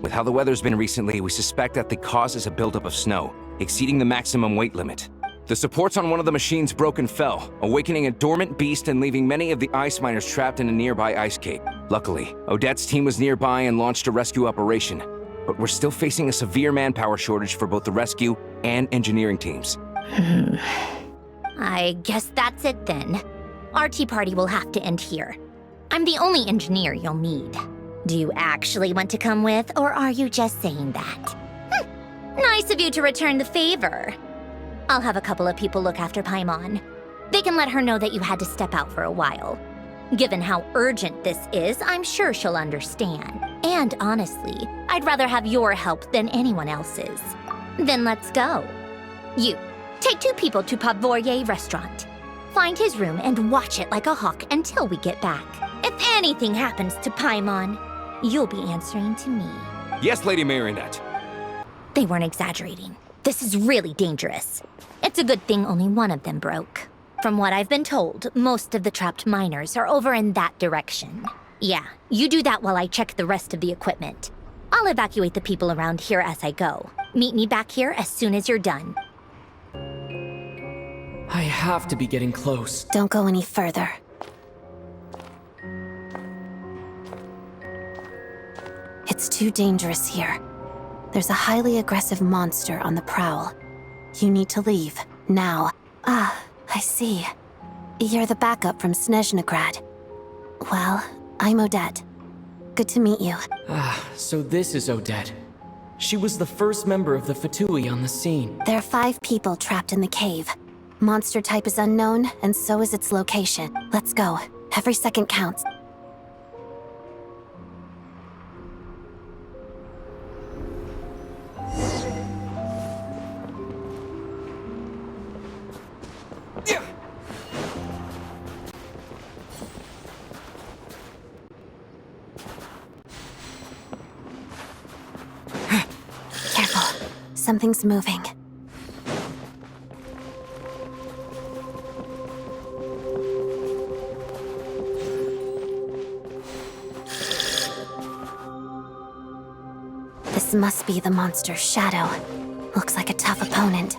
With how the weather's been recently, we suspect that the cause is a buildup of snow, exceeding the maximum weight limit. The supports on one of the machines broke and fell, awakening a dormant beast and leaving many of the ice miners trapped in a nearby ice cave. Luckily, Odette's team was nearby and launched a rescue operation, but we're still facing a severe manpower shortage for both the rescue and engineering teams. I guess that's it then. Our tea party will have to end here. I'm the only engineer you'll need. Do you actually want to come with, or are you just saying that? Nice of you to return the favor. I'll have a couple of people look after Paimon. They can let her know that you had to step out for a while. Given how urgent this is, I'm sure she'll understand. And honestly, I'd rather have your help than anyone else's. Then let's go. You, take 2 people to Podvorye restaurant. Find his room and watch it like a hawk until we get back. If anything happens to Paimon, you'll be answering to me. Yes, Lady Marionette. They weren't exaggerating. This is really dangerous. It's a good thing only one of them broke. From what I've been told, most of the trapped miners are over in that direction. Yeah, you do that while I check the rest of the equipment. I'll evacuate the people around here as I go. Meet me back here as soon as you're done. I have to be getting close. Don't go any further. It's too dangerous here. There's a highly aggressive monster on the prowl. You need to leave, now. Ah, I see. You're the backup from Snezhnograd. Well, I'm Odette. Good to meet you. So this is Odette. She was the first member of the Fatui on the scene. There are 5 people trapped in the cave. Monster type is unknown, and so is its location. Let's go. Every second counts. Careful. Something's moving. This must be the monster's shadow. Looks like a tough opponent.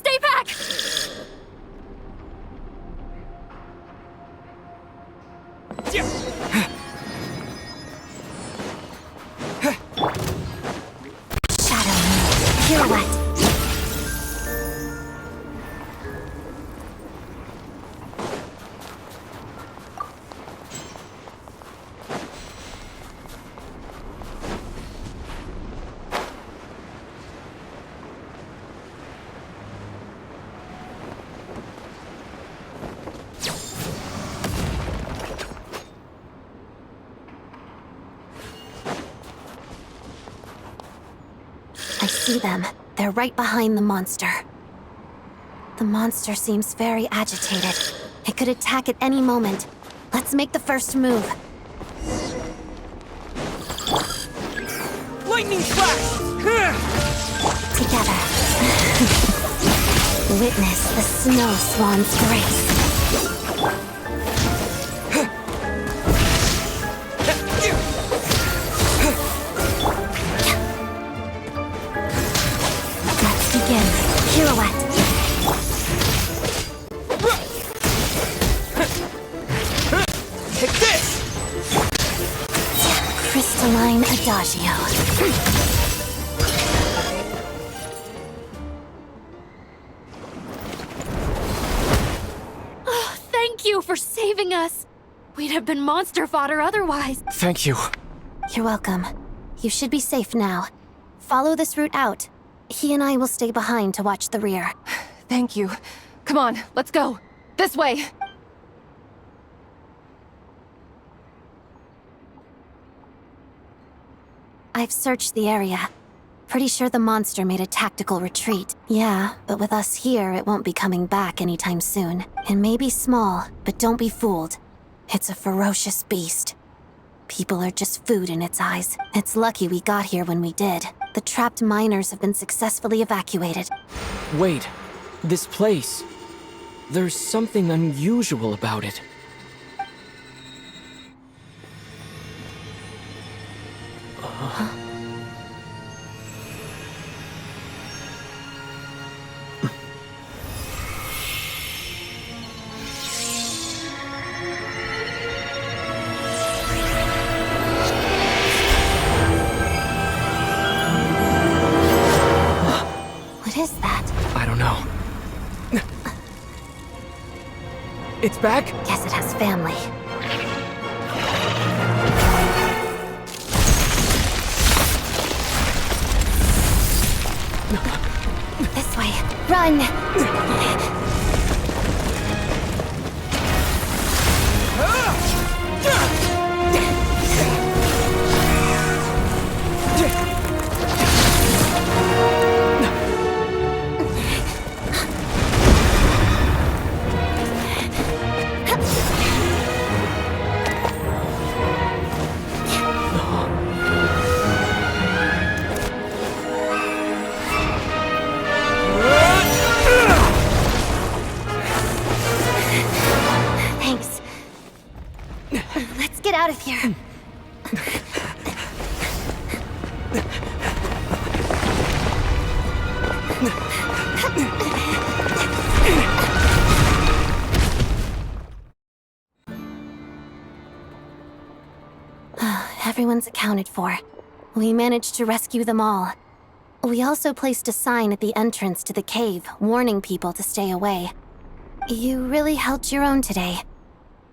Stay back! Pirouette. I see them. They're right behind the monster. The monster seems very agitated. It could attack at any moment. Let's make the first move. Lightning flash! Together. Witness the snow swan's grace. Let's begin. Pirouette. crystalline adagio. Thank you for saving us. We'd have been monster fodder otherwise. Thank you. You're welcome. You should be safe now. Follow this route out. He and I will stay behind to watch the rear. Thank you. Come on, let's go. This way. I've searched the area. Pretty sure the monster made a tactical retreat. Yeah, but with us here, it won't be coming back anytime soon. It may be small, but don't be fooled. It's a ferocious beast. People are just food in its eyes. It's lucky we got here when we did. The trapped miners have been successfully evacuated. Wait, this place. There's something unusual about it. What is that? I don't know. It's back? Guess it has family. This way. Run! Thanks. Let's get out of here. Everyone's accounted for. We managed to rescue them all. We also placed a sign at the entrance to the cave, warning people to stay away. You really held your own today.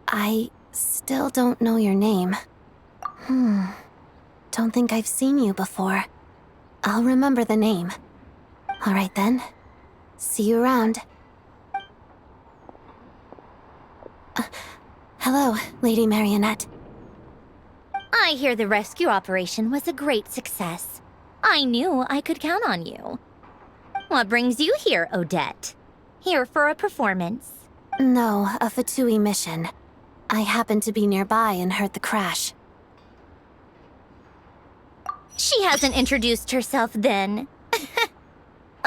I still don't know your name. Don't think I've seen you before. I'll remember the name. All right then. See you around. Hello, Lady Marionette. I hear the rescue operation was a great success. I knew I could count on you. What brings you here, Odette? Here for a performance? No, a Fatui mission. I happened to be nearby and heard the crash. She hasn't introduced herself then.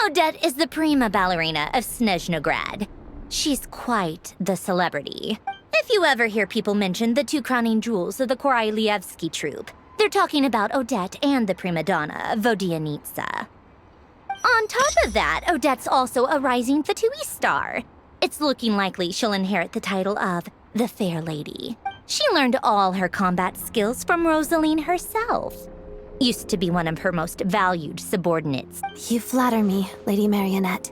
Odette is the prima ballerina of Snezhnograd. She's quite the celebrity. If you ever hear people mention the two crowning jewels of the Korolievsky troupe, they're talking about Odette and the prima donna, Vodianitsa. On top of that, Odette's also a rising Fatui star. It's looking likely she'll inherit the title of the Fair Lady. She learned all her combat skills from Rosaline herself. Used to be one of her most valued subordinates. You flatter me, Lady Marionette.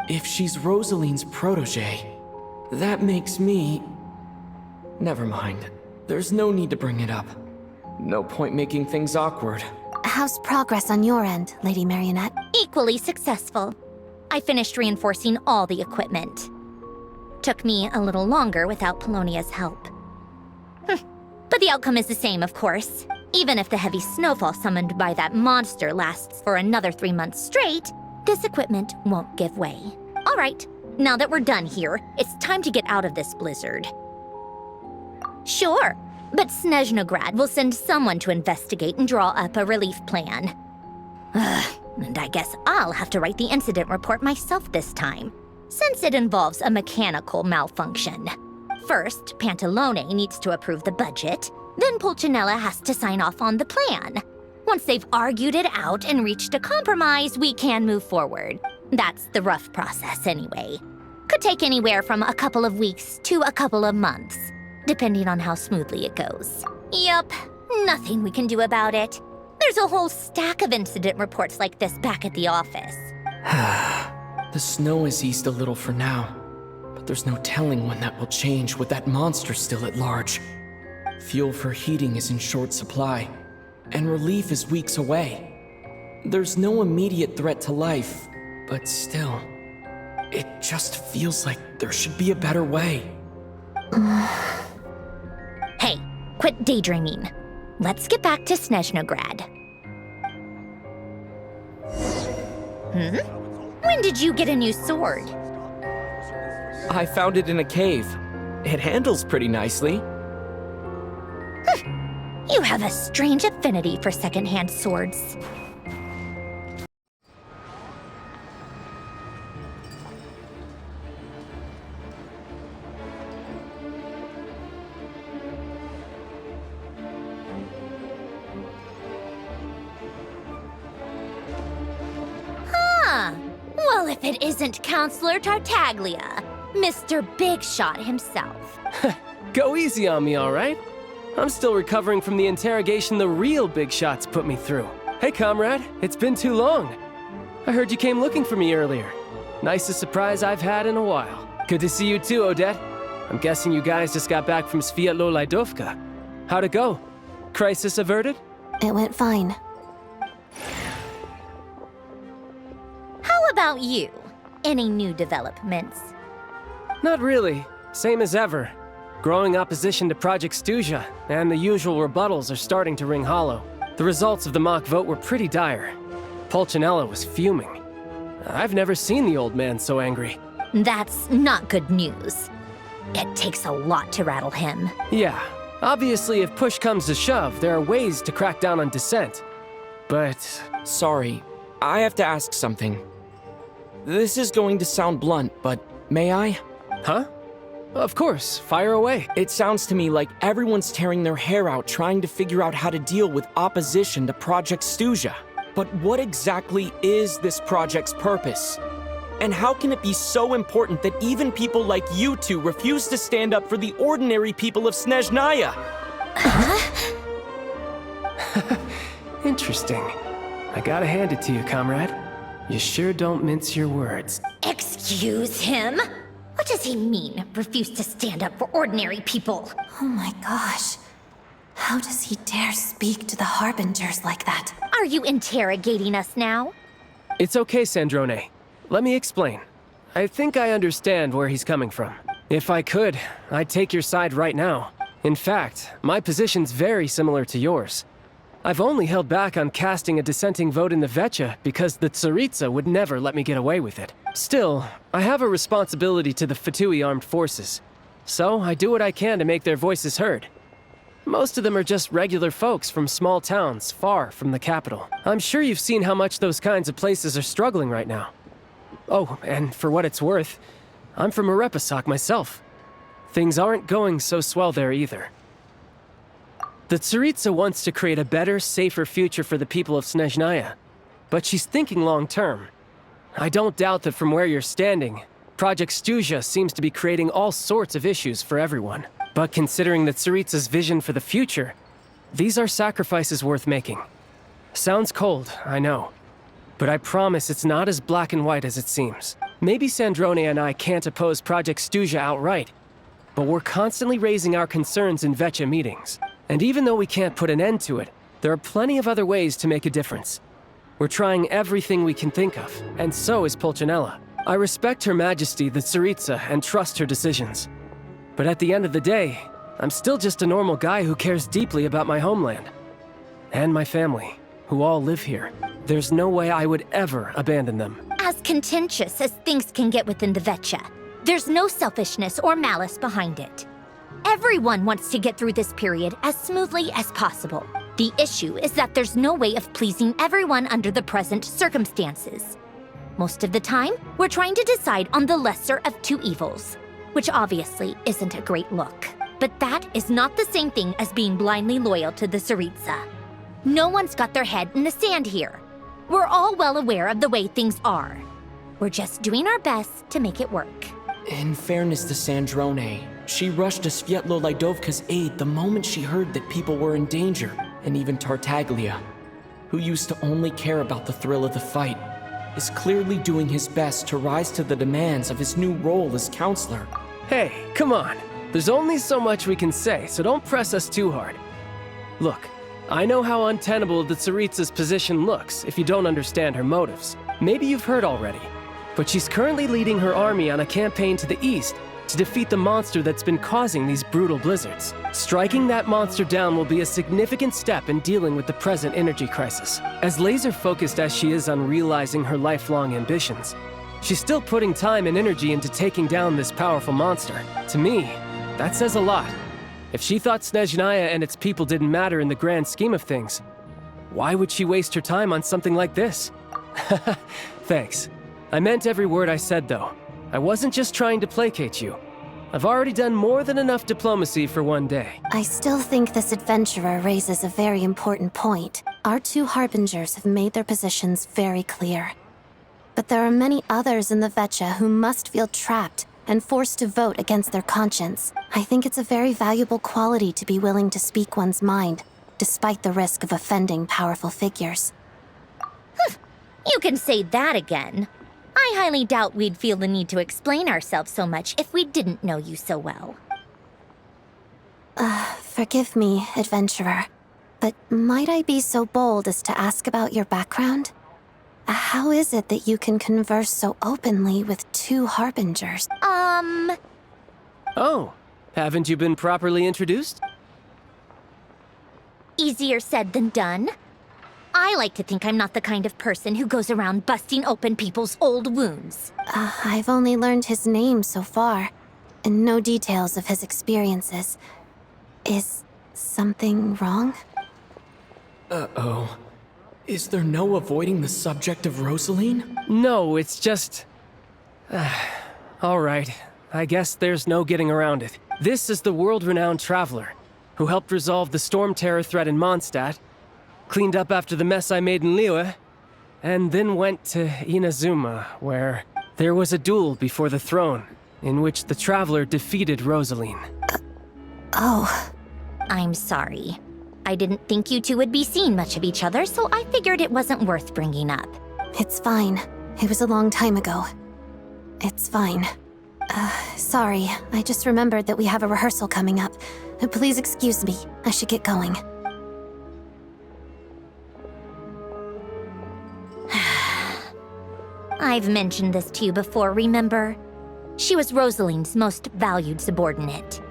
If she's Rosaline's protege, that makes me... Never mind. There's no need to bring it up. No point making things awkward. How's progress on your end, Lady Marionette? Equally successful. I finished reinforcing all the equipment. Took me a little longer without Polonia's help. But the outcome is the same, of course. Even if the heavy snowfall summoned by that monster lasts for another 3 months straight, this equipment won't give way. All right, now that we're done here, it's time to get out of this blizzard. Sure, but Snezhnograd will send someone to investigate and draw up a relief plan. And I guess I'll have to write the incident report myself this time, since it involves a mechanical malfunction. First, Pantalone needs to approve the budget, then Pulcinella has to sign off on the plan. Once they've argued it out and reached a compromise, we can move forward. That's the rough process anyway. Could take anywhere from a couple of weeks to a couple of months, depending on how smoothly it goes. Yup, Nothing we can do about it. There's a whole stack of incident reports like this back at the office. The snow has eased a little for now, but there's no telling when that will change with that monster still at large. Fuel for heating is in short supply, and relief is weeks away. There's no immediate threat to life, but still, it just feels like there should be a better way. Hey, quit daydreaming. Let's get back to Snezhnograd. When did you get a new sword? I found it in a cave. It handles pretty nicely. You have a strange affinity for secondhand swords. Well, if it isn't Counselor Tartaglia, Mr. Big Shot himself. Go easy on me, all right? I'm still recovering from the interrogation the real Big Shots put me through. Hey, comrade, it's been too long. I heard you came looking for me earlier. Nicest surprise I've had in a while. Good to see you too, Odette. I'm guessing you guys just got back from Sviatlo-Laidovka. How'd it go? Crisis averted? It went fine. How about you? Any new developments? Not really. Same as ever. Growing opposition to Project Stuja, and the usual rebuttals are starting to ring hollow. The results of the mock vote were pretty dire. Pulcinella was fuming. I've never seen the old man so angry. That's not good news. It takes a lot to rattle him. Yeah, obviously if push comes to shove, there are ways to crack down on dissent. But... Sorry, I have to ask something. This is going to sound blunt, but may I? Huh? Of course, fire away. It sounds to me like everyone's tearing their hair out trying to figure out how to deal with opposition to Project Stuja. But what exactly is this project's purpose? And how can it be so important that even people like you two refuse to stand up for the ordinary people of Snezhnaya? Interesting. I gotta hand it to you, comrade. You sure don't mince your words. Excuse him? What does he mean, refuse to stand up for ordinary people? Oh my gosh. How does he dare speak to the Harbingers like that? Are you interrogating us now? It's okay, Sandrone. Let me explain. I think I understand where he's coming from. If I could, I'd take your side right now. In fact, my position's very similar to yours. I've only held back on casting a dissenting vote in the Vecha because the Tsaritsa would never let me get away with it. Still, I have a responsibility to the Fatui armed forces, so I do what I can to make their voices heard. Most of them are just regular folks from small towns far from the capital. I'm sure you've seen how much those kinds of places are struggling right now. Oh, and for what it's worth, I'm from Arepasak myself. Things aren't going so swell there either. The Tsaritsa wants to create a better, safer future for the people of Snezhnaya, but she's thinking long-term. I don't doubt that from where you're standing, Project Stuja seems to be creating all sorts of issues for everyone. But considering the Tsaritsa's vision for the future, these are sacrifices worth making. Sounds cold, I know. But I promise it's not as black and white as it seems. Maybe Sandrone and I can't oppose Project Stuja outright, but we're constantly raising our concerns in Vecha meetings. And even though we can't put an end to it, there are plenty of other ways to make a difference. We're trying everything we can think of, and so is Pulcinella. I respect Her Majesty, the Tsaritsa, and trust her decisions. But at the end of the day, I'm still just a normal guy who cares deeply about my homeland. And my family, who all live here. There's no way I would ever abandon them. As contentious as things can get within the Vecha, there's no selfishness or malice behind it. Everyone wants to get through this period as smoothly as possible. The issue is that there's no way of pleasing everyone under the present circumstances. Most of the time, we're trying to decide on the lesser of two evils, which obviously isn't a great look. But that is not the same thing as being blindly loyal to the Tsaritsa. No one's got their head in the sand here. We're all well aware of the way things are. We're just doing our best to make it work. In fairness to Sandrone, she rushed to Sviatlo-Laidovka's aid the moment she heard that people were in danger. And even Tartaglia, who used to only care about the thrill of the fight, is clearly doing his best to rise to the demands of his new role as counselor. Hey, come on. There's only so much we can say, so don't press us too hard. Look, I know how untenable the Tsaritsa's position looks if you don't understand her motives. Maybe you've heard already, but she's currently leading her army on a campaign to the east to defeat the monster that's been causing these brutal blizzards. Striking that monster down will be a significant step in dealing with the present energy crisis. As laser-focused as she is on realizing her lifelong ambitions, she's still putting time and energy into taking down this powerful monster. To me, that says a lot. If she thought Snezhnaya and its people didn't matter in the grand scheme of things, why would she waste her time on something like this? Thanks. I meant every word I said, though. I wasn't just trying to placate you. I've already done more than enough diplomacy for one day. I still think this adventurer raises a very important point. Our two harbingers have made their positions very clear. But there are many others in the Vecha who must feel trapped and forced to vote against their conscience. I think it's a very valuable quality to be willing to speak one's mind, despite the risk of offending powerful figures. You can say that again. I highly doubt we'd feel the need to explain ourselves so much if we didn't know you so well. Forgive me, adventurer, but might I be so bold as to ask about your background? How is it that you can converse so openly with two harbingers? Oh, haven't you been properly introduced? Easier said than done. I like to think I'm not the kind of person who goes around busting open people's old wounds. I've only learned his name so far, and no details of his experiences. Is something wrong? Uh-oh. Is there no avoiding the subject of Rosaline? No, it's just... All right, I guess there's no getting around it. This is the world-renowned traveler, who helped resolve the storm terror threat in Mondstadt, cleaned up after the mess I made in Liyue, and then went to Inazuma, where there was a duel before the throne, in which the traveler defeated Rosaline. Oh. I'm sorry. I didn't think you two would be seeing much of each other, so I figured it wasn't worth bringing up. It's fine. It was a long time ago. It's fine. Sorry, I just remembered that we have a rehearsal coming up. Please excuse me. I should get going. I've mentioned this to you before, remember? She was Rosaline's most valued subordinate.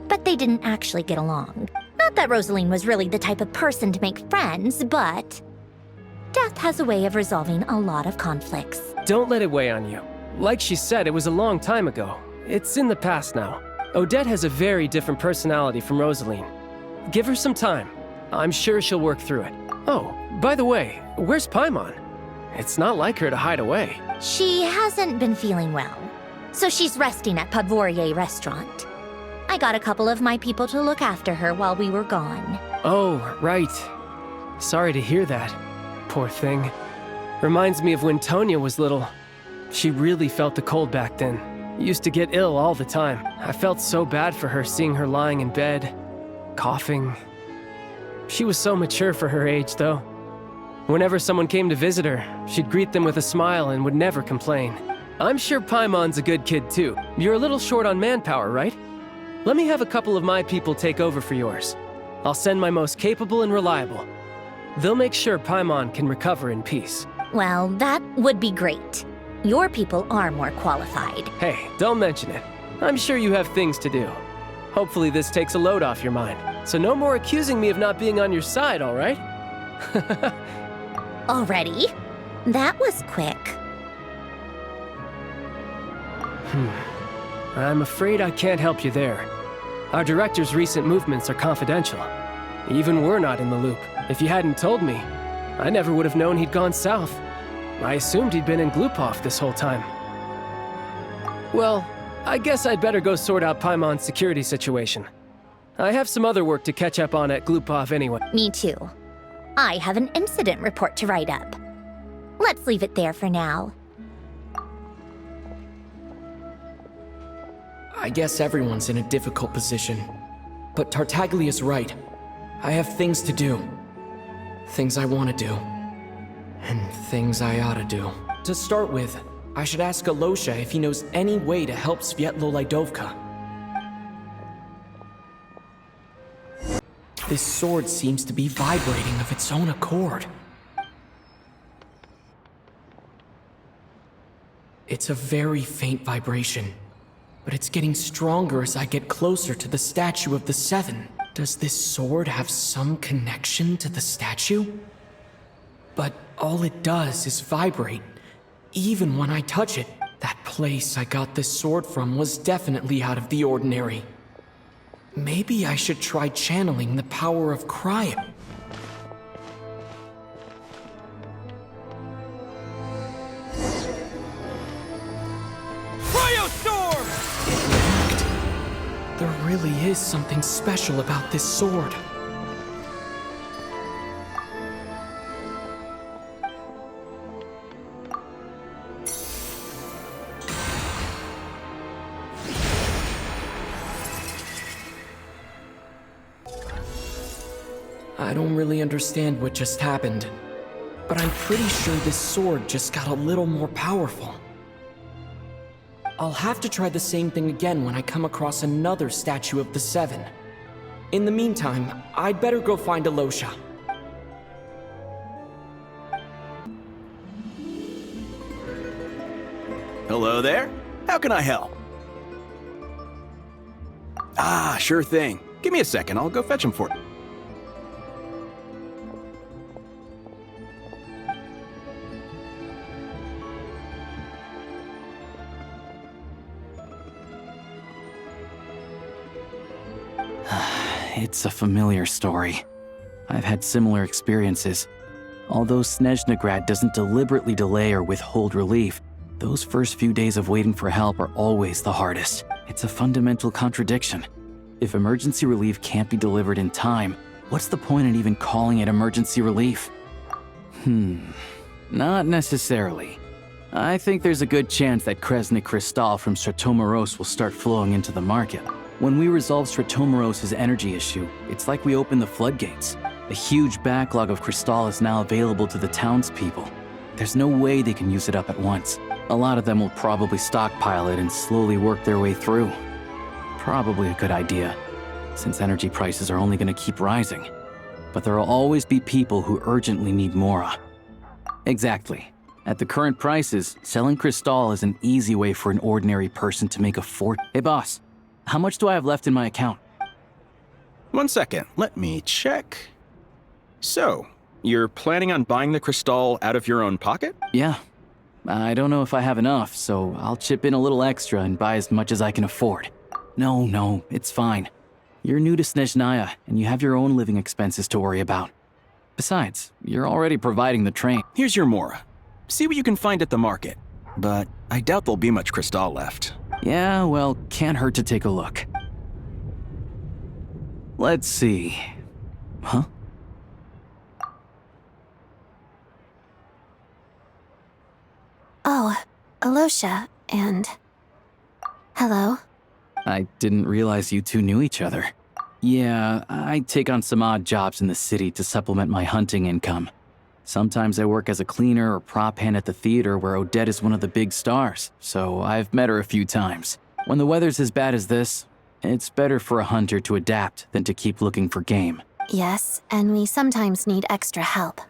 But they didn't actually get along. Not that Rosaline was really the type of person to make friends, but death has a way of resolving a lot of conflicts. Don't let it weigh on you. Like she said, it was a long time ago. It's in the past now. Odette has a very different personality from Rosaline. Give her some time. I'm sure she'll work through it. Oh, by the way, where's Paimon? It's not like her to hide away. She hasn't been feeling well, so she's resting at Podvorier restaurant. I got a couple of my people to look after her while we were gone. Oh, right. Sorry to hear that. Poor thing. Reminds me of when Tonya was little. She really felt the cold back then. Used to get ill all the time. I felt so bad for her seeing her lying in bed, coughing. She was so mature for her age, though. Whenever someone came to visit her, she'd greet them with a smile and would never complain. I'm sure Paimon's a good kid, too. You're a little short on manpower, right? Let me have a couple of my people take over for yours. I'll send my most capable and reliable. They'll make sure Paimon can recover in peace. Well, that would be great. Your people are more qualified. Hey, don't mention it. I'm sure you have things to do. Hopefully this takes a load off your mind. So no more accusing me of not being on your side, all right? Already? That was quick. I'm afraid I can't help you there. Our director's recent movements are confidential. Even we're not in the loop. If you hadn't told me, I never would have known he'd gone south. I assumed he'd been in Glupov this whole time. Well, I guess I'd better go sort out Paimon's security situation. I have some other work to catch up on at Glupov anyway. Me too. I have an incident report to write up. Let's leave it there for now. I guess everyone's in a difficult position. But Tartaglia's right. I have things to do. Things I want to do. And things I ought to do. To start with, I should ask Alosha if he knows any way to help Svietlo-Lidovka. This sword seems to be vibrating of its own accord. It's a very faint vibration, but it's getting stronger as I get closer to the statue of the Seven. Does this sword have some connection to the statue? But all it does is vibrate, even when I touch it. That place I got this sword from was definitely out of the ordinary. Maybe I should try channeling the power of cryo. Cryostorm! There really is something special about this sword. I don't really understand what just happened, but I'm pretty sure this sword just got a little more powerful. I'll have to try the same thing again when I come across another statue of the Seven. In the meantime, I'd better go find Alosha. Hello there. How can I help? Ah, sure thing. Give me a second, I'll go fetch him for you. It's a familiar story. I've had similar experiences. Although Snezhnegrad doesn't deliberately delay or withhold relief, those first few days of waiting for help are always the hardest. It's a fundamental contradiction. If emergency relief can't be delivered in time, what's the point in even calling it emergency relief? Not necessarily. I think there's a good chance that Kresnik Crystal from Stratomaros will start flowing into the market. When we resolve Stratomaros' energy issue, it's like we open the floodgates. A huge backlog of crystal is now available to the townspeople. There's no way they can use it up at once. A lot of them will probably stockpile it and slowly work their way through. Probably a good idea, since energy prices are only going to keep rising. But there will always be people who urgently need Mora. Exactly. At the current prices, selling crystal is an easy way for an ordinary person to make a fortune. Hey boss, how much do I have left in my account? 1 second, let me check. So, you're planning on buying the crystal out of your own pocket? Yeah. I don't know if I have enough, so I'll chip in a little extra and buy as much as I can afford. No, it's fine. You're new to Snezhnaya, and you have your own living expenses to worry about. Besides, you're already providing the train. Here's your Mora. See what you can find at the market. But I doubt there'll be much crystal left. Yeah, well, can't hurt to take a look. Let's see. Huh? Oh, Alosha, and... Hello? I didn't realize you two knew each other. Yeah, I take on some odd jobs in the city to supplement my hunting income. Sometimes I work as a cleaner or prop hand at the theater where Odette is one of the big stars, so I've met her a few times. When the weather's as bad as this, it's better for a hunter to adapt than to keep looking for game. Yes, and we sometimes need extra help.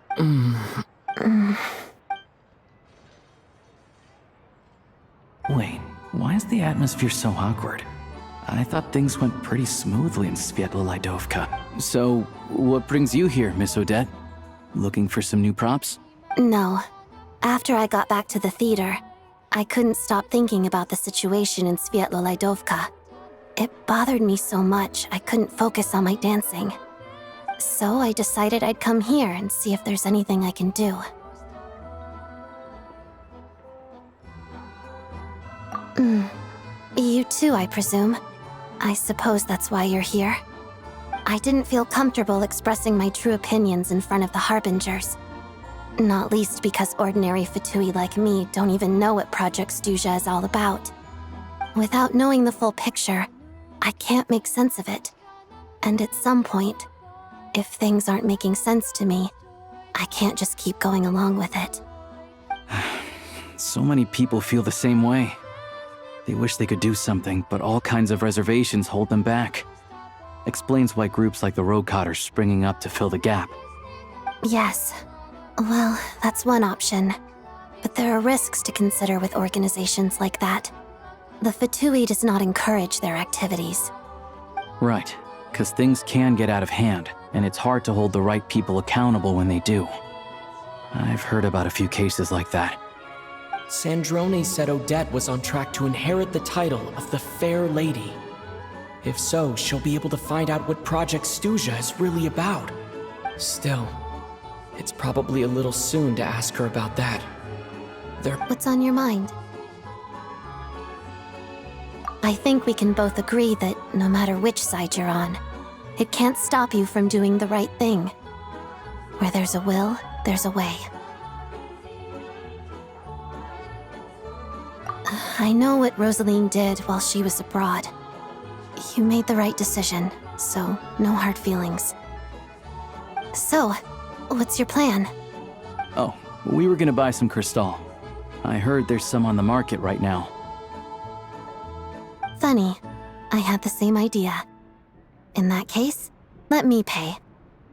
Wait, why is the atmosphere so awkward? I thought things went pretty smoothly in Svietlo-Lidovka. So, what brings you here, Miss Odette? Looking for some new props? No. After I got back to the theater, I couldn't stop thinking about the situation in Svietlo-Lidovka. It bothered me so much I couldn't focus on my dancing. So I decided I'd come here and see if there's anything I can do. You too, I presume. I suppose that's why you're here. I didn't feel comfortable expressing my true opinions in front of the Harbingers. Not least because ordinary Fatui like me don't even know what Project Stuja is all about. Without knowing the full picture, I can't make sense of it. And at some point, If things aren't making sense to me, I can't just keep going along with it. So many people feel the same way. They wish they could do something, but all kinds of reservations hold them back. Explains why groups like the Roadcott are springing up to fill the gap. Yes. Well, that's one option. But there are risks to consider with organizations like that. The VII does not encourage their activities. Right, because things can get out of hand, and it's hard to hold the right people accountable when they do. I've heard about a few cases like that. Sandrone said Odette was on track to inherit the title of the Fair Lady. If so, she'll be able to find out what Project Stuja is really about. Still, it's probably a little soon to ask her about that. What's on your mind? I think we can both agree that no matter which side you're on, it can't stop you from doing the right thing. Where there's a will, there's a way. I know what Rosaline did while she was abroad. You made the right decision, so no hard feelings. So, what's your plan? Oh, we were gonna buy some Cristal. I heard there's some on the market right now. Funny, I had the same idea. In that case, let me pay.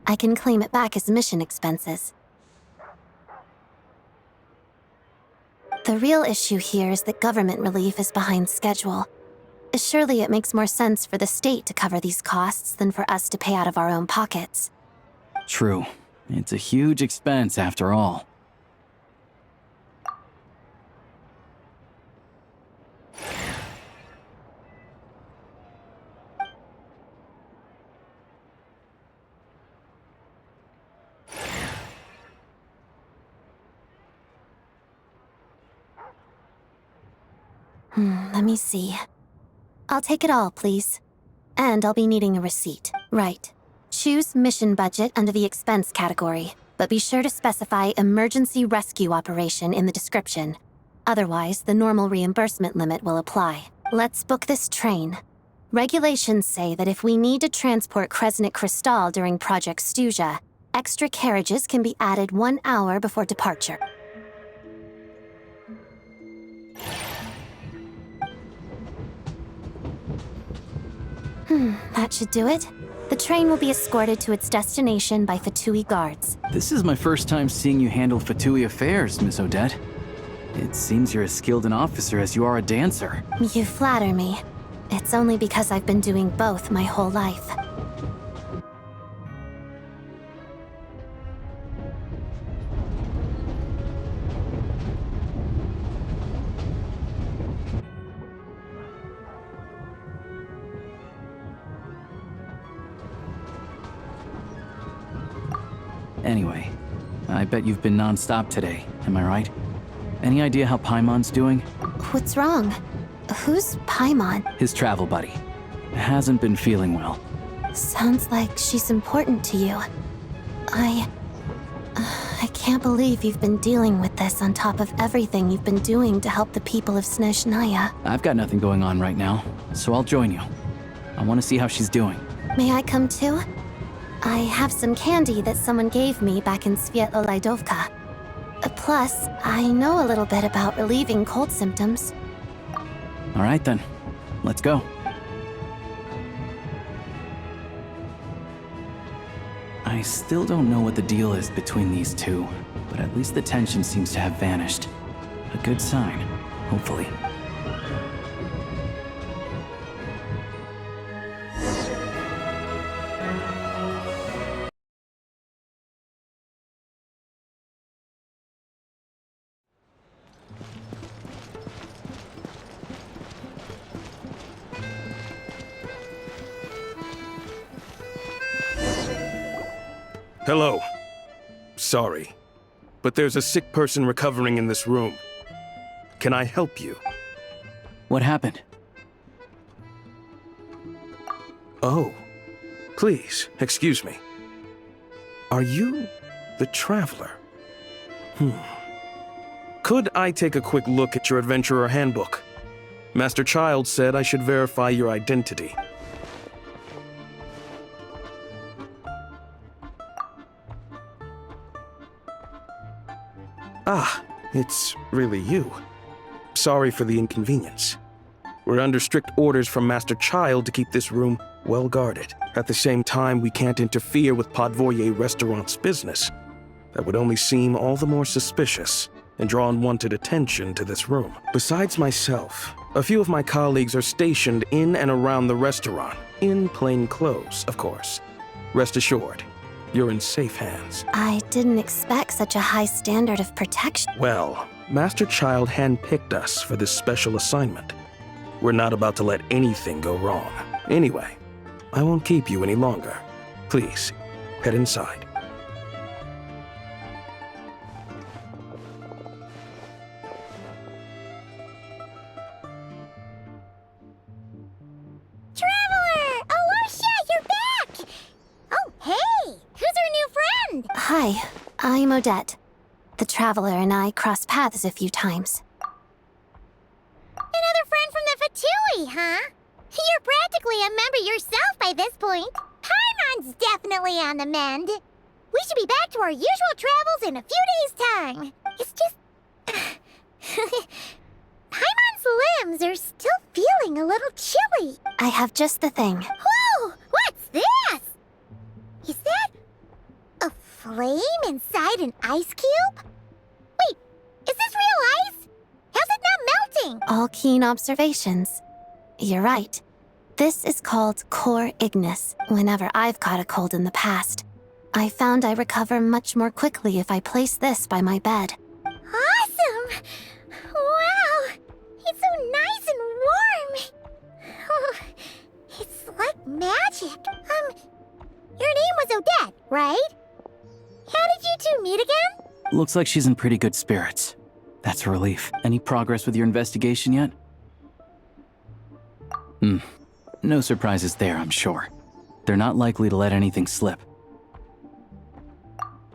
I can claim it back as mission expenses. The real issue here is that government relief is behind schedule. Surely it makes more sense for the state to cover these costs than for us to pay out of our own pockets. True. It's a huge expense after all. Let me see. I'll take it all, please. And I'll be needing a receipt. Right. Choose mission budget under the expense category, but be sure to specify emergency rescue operation in the description. Otherwise, the normal reimbursement limit will apply. Let's book this train. Regulations say that if we need to transport Kresnik Cristal during Project Stuja, extra carriages can be added 1 hour before departure. That should do it. The train will be escorted to its destination by VII guards. This is my first time seeing you handle VII affairs, Miss Odette. It seems you're as skilled an officer as you are a dancer. You flatter me. It's only because I've been doing both my whole life. Anyway, I bet you've been non-stop today, am I right? Any idea how Paimon's doing? What's wrong? Who's Paimon? His travel buddy. Hasn't been feeling well. Sounds like she's important to you. I can't believe you've been dealing with this on top of everything you've been doing to help the people of Snezhnaya. I've got nothing going on right now, so I'll join you. I want to see how she's doing. May I come too? I have some candy that someone gave me back in Svietlo-Lidovka. Plus, I know a little bit about relieving cold symptoms. All right then, let's go. I still don't know what the deal is between these two, but at least the tension seems to have vanished. A good sign, hopefully. Hello. Sorry, but there's a sick person recovering in this room. Can I help you? What happened? Oh, please, excuse me. Are you the Traveler? Could I take a quick look at your Adventurer Handbook? Master Child said I should verify your identity. Ah, it's really you. Sorry for the inconvenience. We're under strict orders from Master Child to keep this room well guarded. At the same time, we can't interfere with Podvoye Restaurant's business. That would only seem all the more suspicious and draw unwanted attention to this room. Besides myself, a few of my colleagues are stationed in and around the restaurant, in plain clothes, of course. Rest assured, you're in safe hands. I didn't expect such a high standard of protection. Well, Master Child handpicked us for this special assignment. We're not about to let anything go wrong. Anyway, I won't keep you any longer. Please, head inside. Traveler! Alusha, you're back! Oh, hey! Who's our new friend? Hi, I'm Odette. The Traveler and I crossed paths a few times. Another friend from the Fatui, huh? You're practically a member yourself by this point. Paimon's definitely on the mend. We should be back to our usual travels in a few days' time. It's just... Paimon's limbs are still feeling a little chilly. I have just the thing. Whoa! What's this? Is that a flame inside an ice cube? Wait, is this real ice? How's it not melting? All keen observations. You're right. This is called core ignis. Whenever I've caught a cold in the past, I found I recover much more quickly if I place this by my bed. Awesome! Wow! It's so nice and warm! Oh, it's like magic. Your name was Odette, right? How did you two meet again? Looks like she's in pretty good spirits. That's a relief. Any progress with your investigation yet? No surprises there, I'm sure. They're not likely to let anything slip.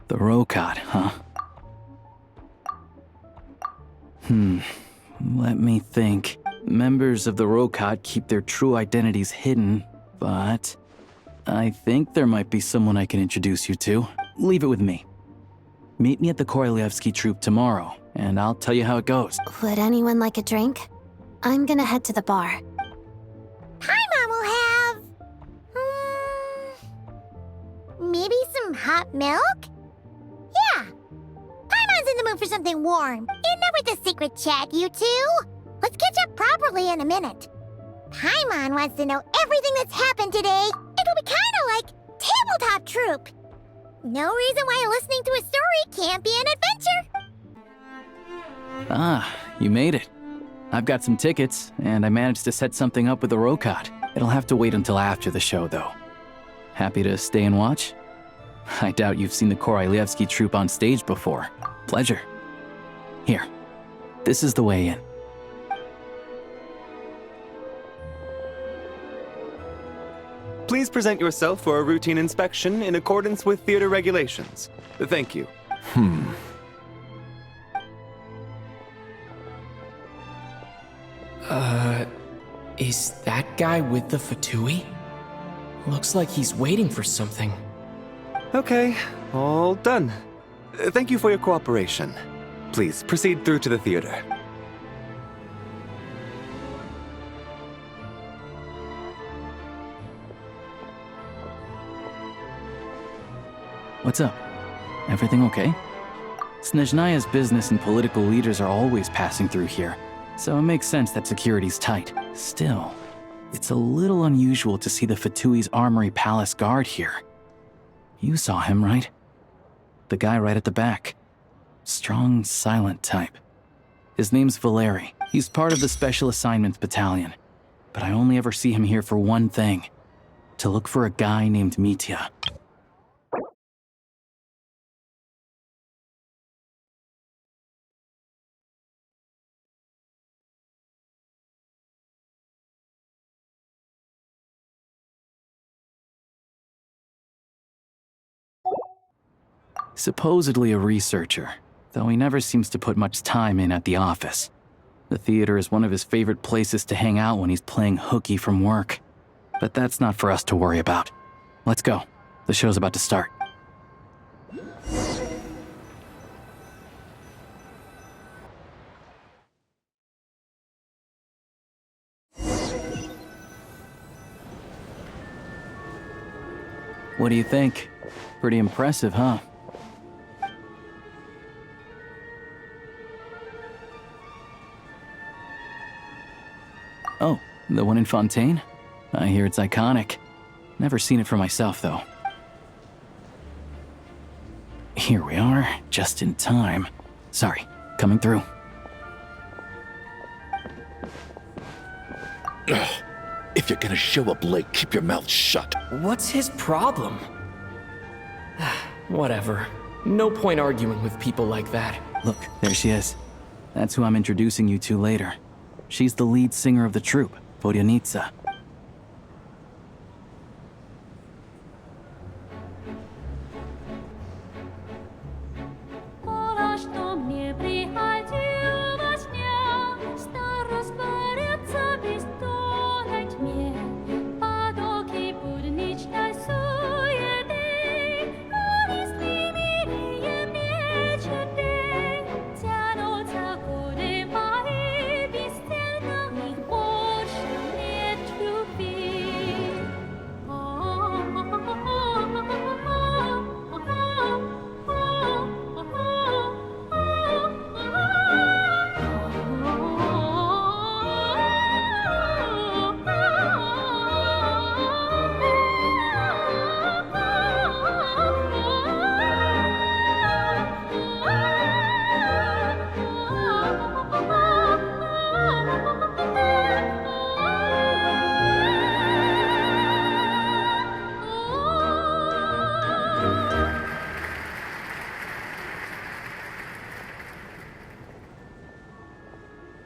The Rokot, huh? Let me think. Members of the Rokot keep their true identities hidden, but I think there might be someone I can introduce you to. Leave it with me. Meet me at the Korolyevsky Troop tomorrow, and I'll tell you how it goes. Would anyone like a drink? I'm gonna head to the bar. Paimon will have... maybe some hot milk? Yeah. Paimon's in the mood for something warm. Enough with the secret chat, you two. Let's catch up properly in a minute. Paimon wants to know everything that's happened today. It'll be kind of like Tabletop Troop. No reason why listening to a story can't be an adventure. Ah, you made it. I've got some tickets, and I managed to set something up with the Rokot. It'll have to wait until after the show, though. Happy to stay and watch? I doubt you've seen the Korolyevsky Troop on stage before. Pleasure. Here, this is the way in. Please present yourself for a routine inspection in accordance with theater regulations. Thank you. Is that guy with the Fatui? Looks like he's waiting for something. Okay, all done. Thank you for your cooperation. Please proceed through to the theater. What's up? Everything okay? Snezhnaya's business and political leaders are always passing through here, so it makes sense that security's tight. Still, it's a little unusual to see the Fatui's Armory Palace guard here. You saw him, right? The guy right at the back. Strong, silent type. His name's Valeri. He's part of the Special Assignments Battalion, but I only ever see him here for one thing: to look for a guy named Mitya. Supposedly a researcher, though he never seems to put much time in at the office. The theater is one of his favorite places to hang out when he's playing hooky from work. But that's not for us to worry about. Let's go. The show's about to start. What do you think? Pretty impressive, huh? Oh, the one in Fontaine? I hear it's iconic. Never seen it for myself, though. Here we are, just in time. Sorry, coming through. Ugh. If you're gonna show up late, keep your mouth shut. What's his problem? Whatever. No point arguing with people like that. Look, there she is. That's who I'm introducing you to later. She's the lead singer of the troupe, Vodyanitsa.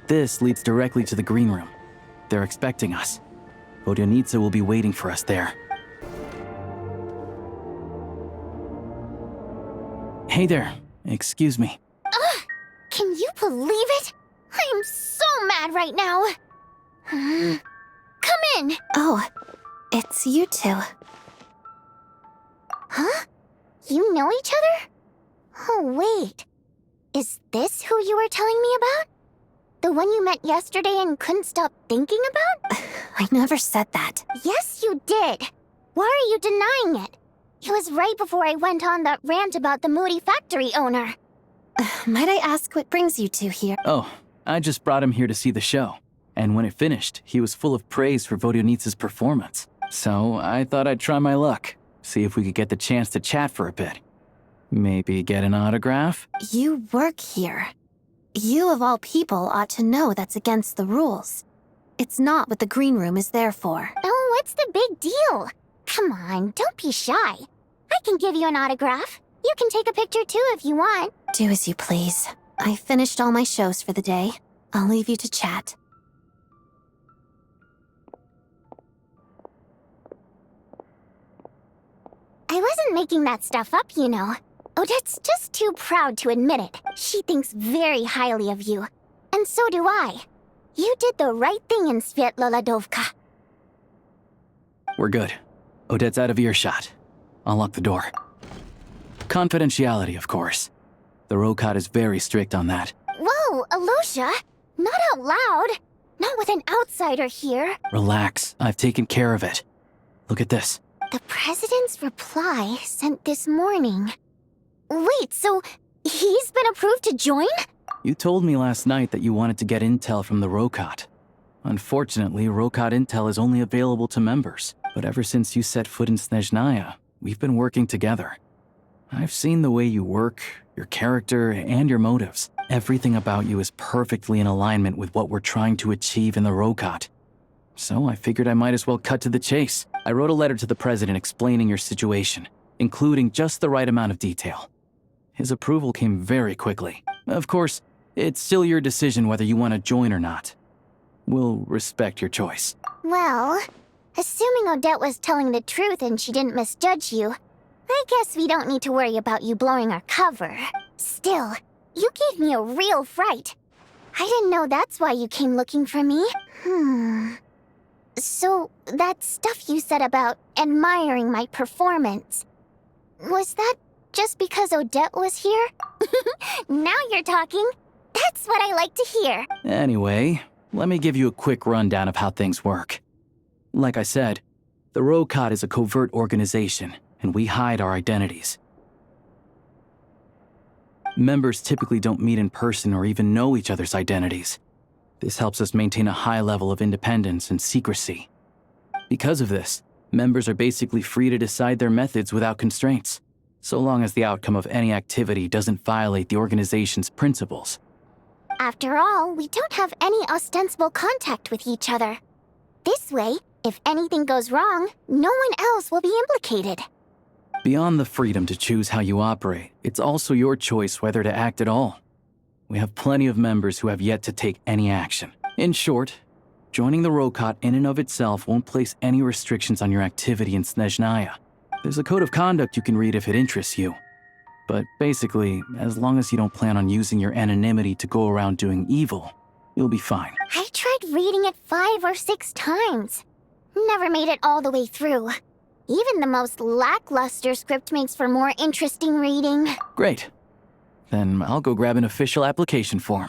This leads directly to the green room. They're expecting us. Vodyanitsa will be waiting for us there. Hey there. Excuse me. Ugh! Can you believe it? I am so mad right now. Come in. Oh, it's you two. Huh? You know each other? Oh, wait. Is this who you were telling me about? The one you met yesterday and couldn't stop thinking about? I never said that. Yes, you did. Why are you denying it? It was right before I went on that rant about the moody factory owner. Might I ask what brings you two here? Oh, I just brought him here to see the show. And when it finished, he was full of praise for Vodyanitsa's performance. So I thought I'd try my luck, see if we could get the chance to chat for a bit. Maybe get an autograph? You work here. You, of all people, ought to know that's against the rules. It's not what the green room is there for. Oh, what's the big deal? Come on, don't be shy. I can give you an autograph. You can take a picture too if you want. Do as you please. I finished all my shows for the day. I'll leave you to chat. I wasn't making that stuff up, you know. Odette's just too proud to admit it. She thinks very highly of you. And so do I. You did the right thing in Svietloladovka. We're good. Odette's out of earshot. I'll lock the door. Confidentiality, of course. The Rokat is very strict on that. Whoa, Alosha! Not out loud! Not with an outsider here. Relax, I've taken care of it. Look at this. The President's reply sent this morning. Wait, so he's been approved to join? You told me last night that you wanted to get intel from the Rokat. Unfortunately, Rokat intel is only available to members. But ever since you set foot in Snezhnaya, we've been working together. I've seen the way you work, your character, and your motives. Everything about you is perfectly in alignment with what we're trying to achieve in the Rokat. So I figured I might as well cut to the chase. I wrote a letter to the President explaining your situation, including just the right amount of detail. His approval came very quickly. Of course, it's still your decision whether you want to join or not. We'll respect your choice. Well, assuming Odette was telling the truth and she didn't misjudge you, I guess we don't need to worry about you blowing our cover. Still, you gave me a real fright. I didn't know that's why you came looking for me. So, that stuff you said about admiring my performance, was that just because Odette was here? Now you're talking. That's what I like to hear. Anyway, let me give you a quick rundown of how things work. Like I said, the Rokat is a covert organization, and we hide our identities. Members typically don't meet in person or even know each other's identities. This helps us maintain a high level of independence and secrecy. Because of this, members are basically free to decide their methods without constraints, so long as the outcome of any activity doesn't violate the organization's principles. After all, we don't have any ostensible contact with each other. This way, if anything goes wrong, no one else will be implicated. Beyond the freedom to choose how you operate, it's also your choice whether to act at all. We have plenty of members who have yet to take any action. In short, joining the Rokot in and of itself won't place any restrictions on your activity in Snezhnaya. There's a code of conduct you can read if it interests you. But basically, as long as you don't plan on using your anonymity to go around doing evil, you'll be fine. I tried reading it 5 or 6 times. Never made it all the way through. Even the most lackluster script makes for more interesting reading. Great. Then I'll go grab an official application form.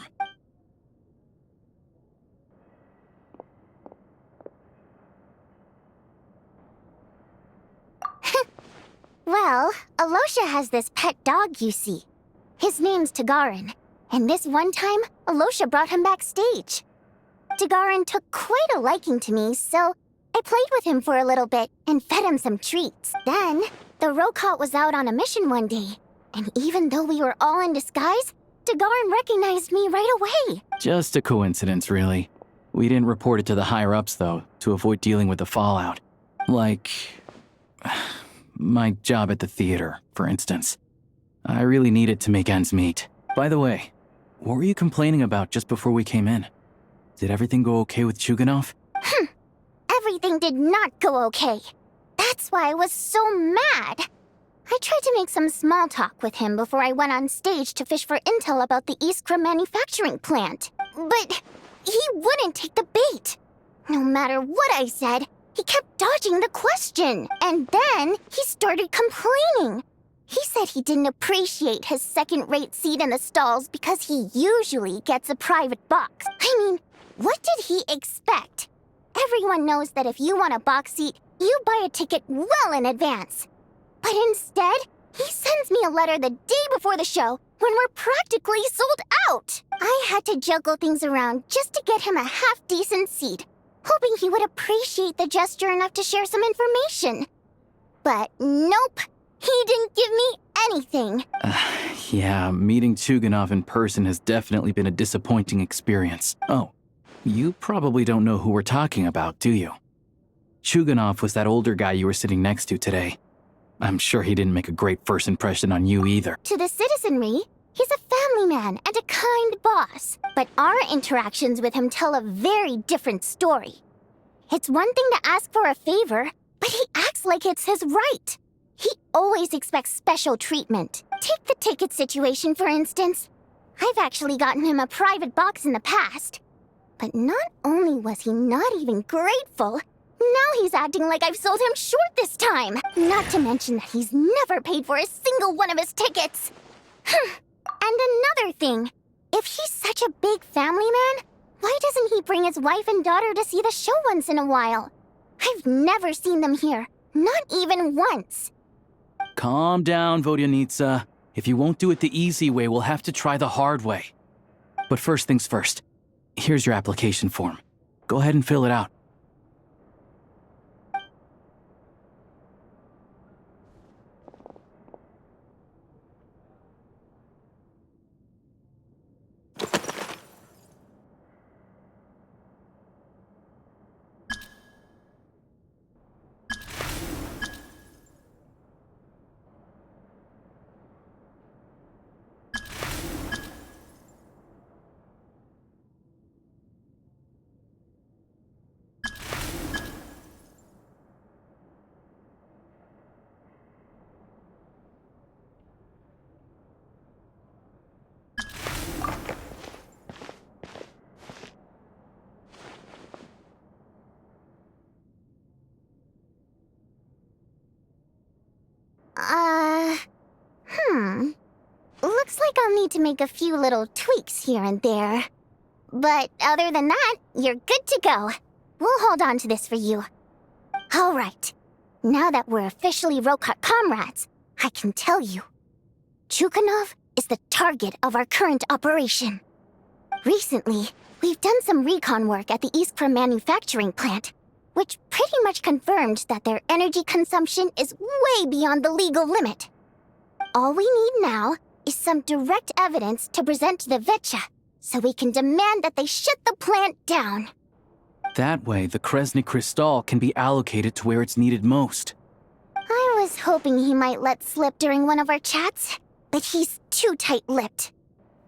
Well, Alosha has this pet dog, you see. His name's Tagarin, and this one time, Alosha brought him backstage. Tagarin took quite a liking to me, so I played with him for a little bit and fed him some treats. Then, the Rokot was out on a mission one day, and even though we were all in disguise, Tagarin recognized me right away. Just a coincidence, really. We didn't report it to the higher-ups, though, to avoid dealing with the fallout. Like my job at the theater, for instance. I really needed to make ends meet. By the way, what were you complaining about just before we came in? Did everything go okay with Chuganov? Everything did not go okay. That's why I was so mad. I tried to make some small talk with him before I went on stage to fish for intel about the Iskra manufacturing plant. But he wouldn't take the bait. No matter what I said, he kept dodging the question. And then he started complaining. He said he didn't appreciate his second-rate seat in the stalls because he usually gets a private box. I mean, what did he expect? Everyone knows that if you want a box seat, you buy a ticket well in advance. But instead, he sends me a letter the day before the show when we're practically sold out. I had to juggle things around just to get him a half-decent seat, hoping he would appreciate the gesture enough to share some information. But nope, he didn't give me anything. Yeah, meeting Chuganov in person has definitely been a disappointing experience. Oh, you probably don't know who we're talking about, do you? Chuganov was that older guy you were sitting next to today. I'm sure he didn't make a great first impression on you either. To the citizenry, he's a family man and a kind boss. But our interactions with him tell a very different story. It's one thing to ask for a favor, but he acts like it's his right. He always expects special treatment. Take the ticket situation, for instance. I've actually gotten him a private box in the past. But not only was he not even grateful, now he's acting like I've sold him short this time. Not to mention that he's never paid for a single one of his tickets. And another thing, if he's such a big family man, why doesn't he bring his wife and daughter to see the show once in a while? I've never seen them here, not even once. Calm down, Vodyanitsa. If you won't do it the easy way, we'll have to try the hard way. But first things first. Here's your application form. Go ahead and fill it out. Looks like I'll need to make a few little tweaks here and there. But other than that, you're good to go. We'll hold on to this for you. All right. Now that we're officially Rokat comrades, I can tell you. Chukhanov is the target of our current operation. Recently, we've done some recon work at the Iskra manufacturing plant, which pretty much confirmed that their energy consumption is way beyond the legal limit. All we need now is some direct evidence to present to the VII, so we can demand that they shut the plant down. That way, the Kresnik Kristall can be allocated to where it's needed most. I was hoping he might let slip during one of our chats, but he's too tight-lipped.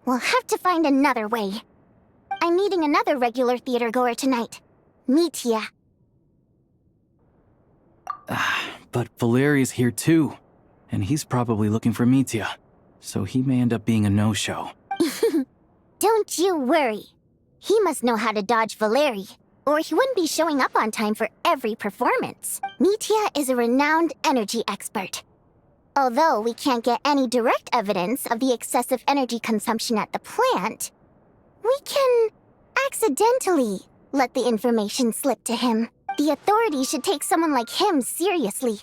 We'll have to find another way. I'm meeting another regular theater-goer tonight, Mitya. But Valeri's here too, and he's probably looking for Mitya, so he may end up being a no-show. Don't you worry. He must know how to dodge Valeri, or he wouldn't be showing up on time for every performance. Mitya is a renowned energy expert. Although we can't get any direct evidence of the excessive energy consumption at the plant, we can accidentally let the information slip to him. The authorities should take someone like him seriously.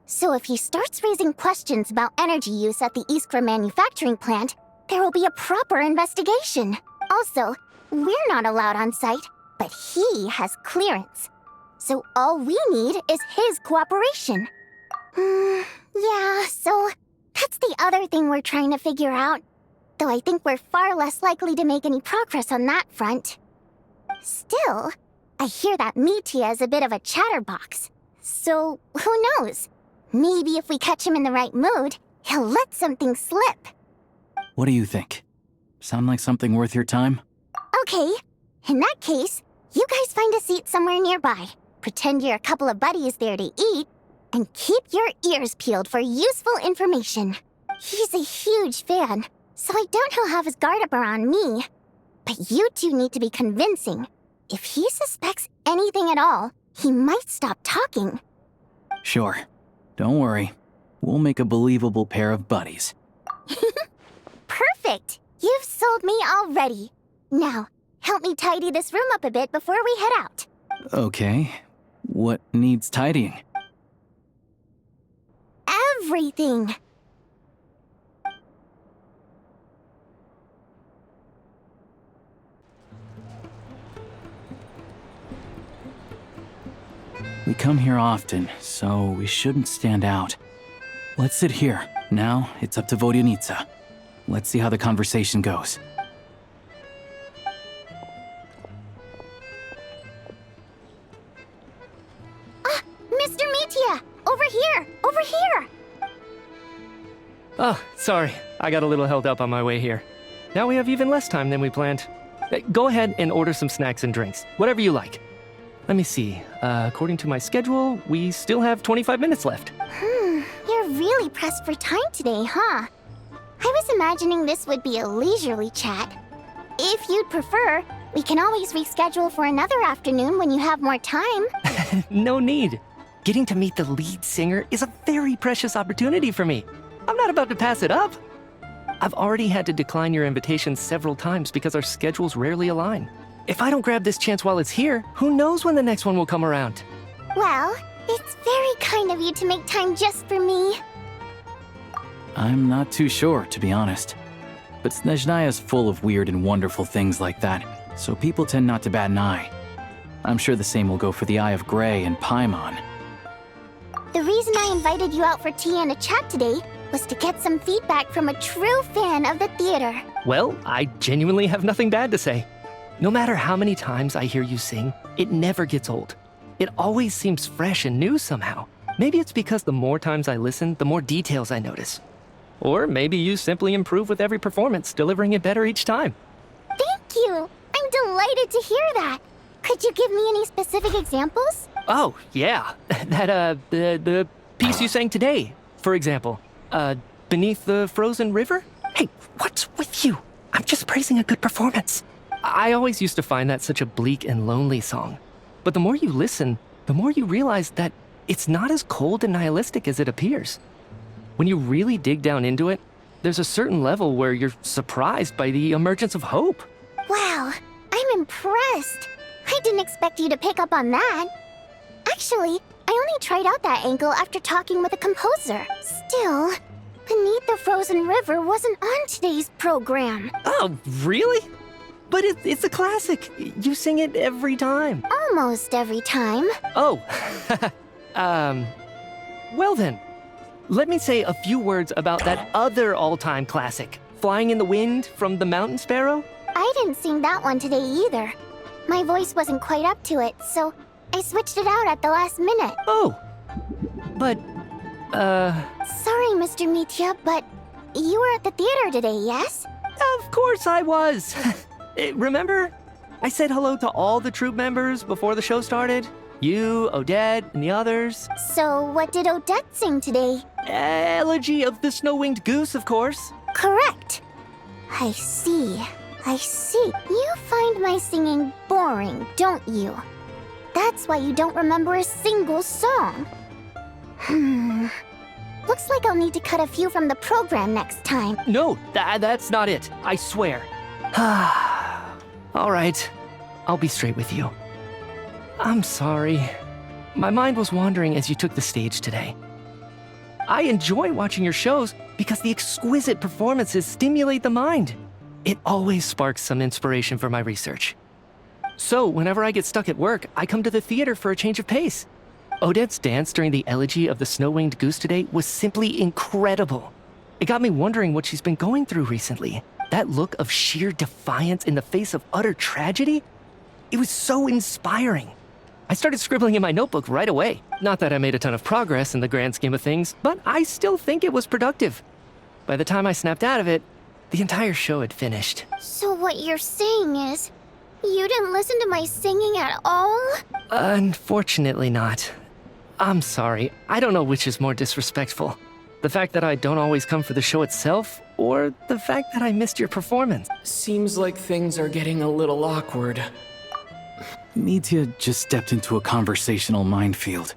So if he starts raising questions about energy use at the Iskra manufacturing plant, there will be a proper investigation. Also, we're not allowed on site, but he has clearance. So all we need is his cooperation. Yeah, so that's the other thing we're trying to figure out. Though I think we're far less likely to make any progress on that front. Still, I hear that Mitya is a bit of a chatterbox. So, who knows? Maybe if we catch him in the right mood, he'll let something slip. What do you think? Sound like something worth your time? Okay, in that case, you guys find a seat somewhere nearby. Pretend you're a couple of buddies there to eat, and keep your ears peeled for useful information. He's a huge fan, so I doubt he'll have his guard up around me. But you two need to be convincing. If he suspects anything at all, he might stop talking. Sure. Don't worry. We'll make a believable pair of buddies. Perfect! You've sold me already. Now, help me tidy this room up a bit before we head out. Okay. What needs tidying? Everything! We come here often, so we shouldn't stand out. Let's sit here. Now, it's up to Vodyanitsa. Let's see how the conversation goes. Mr. Mitya! Over here! Over here! Oh, sorry. I got a little held up on my way here. Now we have even less time than we planned. Go ahead and order some snacks and drinks. Whatever you like. Let me see. According to my schedule, we still have 25 minutes left. You're really pressed for time today, huh? I was imagining this would be a leisurely chat. If you'd prefer, we can always reschedule for another afternoon when you have more time. No need. Getting to meet the lead singer is a very precious opportunity for me. I'm not about to pass it up. I've already had to decline your invitation several times because our schedules rarely align. If I don't grab this chance while it's here, who knows when the next one will come around? Well, it's very kind of you to make time just for me. I'm not too sure, to be honest. But Snezhnaya's full of weird and wonderful things like that, so people tend not to bat an eye. I'm sure the same will go for the Eye of Grey and Paimon. The reason I invited you out for tea and a chat today was to get some feedback from a true fan of the theater. Well, I genuinely have nothing bad to say. No matter how many times I hear you sing, it never gets old. It always seems fresh and new somehow. Maybe it's because the more times I listen, the more details I notice. Or maybe you simply improve with every performance, delivering it better each time. Thank you! I'm delighted to hear that. Could you give me any specific examples? Oh, yeah. The piece you sang today, for example. Beneath the Frozen River? Hey, what's with you? I'm just praising a good performance. I always used to find that such a bleak and lonely song. But the more you listen, the more you realize that it's not as cold and nihilistic as it appears. When you really dig down into it, there's a certain level where you're surprised by the emergence of hope. Wow, I'm impressed. I didn't expect you to pick up on that. Actually, I only tried out that angle after talking with the composer. Still, Beneath the Frozen River wasn't on today's program. Oh, really? But it's a classic. You sing it every time. Almost every time. Oh, well then, let me say a few words about that other all-time classic, Flying in the Wind from the Mountain Sparrow. I didn't sing that one today either. My voice wasn't quite up to it, so I switched it out at the last minute. Oh, but, Sorry, Mr. Mitya, but you were at the theater today, yes? Of course I was. Remember? I said hello to all the troupe members before the show started. You, Odette, and the others. So what did Odette sing today? Elegy of the Snow-Winged Goose, of course. Correct. I see. You find my singing boring, don't you? That's why you don't remember a single song. Looks like I'll need to cut a few from the program next time. No, that's not it. I swear. All right. I'll be straight with you. I'm sorry. My mind was wandering as you took the stage today. I enjoy watching your shows because the exquisite performances stimulate the mind. It always sparks some inspiration for my research. So, whenever I get stuck at work, I come to the theater for a change of pace. Odette's dance during the Elegy of the Snow-Winged Goose today was simply incredible. It got me wondering what she's been going through recently. That look of sheer defiance in the face of utter tragedy? It was so inspiring. I started scribbling in my notebook right away. Not that I made a ton of progress in the grand scheme of things, but I still think it was productive. By the time I snapped out of it, the entire show had finished. So what you're saying is, you didn't listen to my singing at all? Unfortunately not. I'm sorry. I don't know which is more disrespectful. The fact that I don't always come for the show itself, or the fact that I missed your performance. Seems like things are getting a little awkward. Mitya just stepped into a conversational minefield.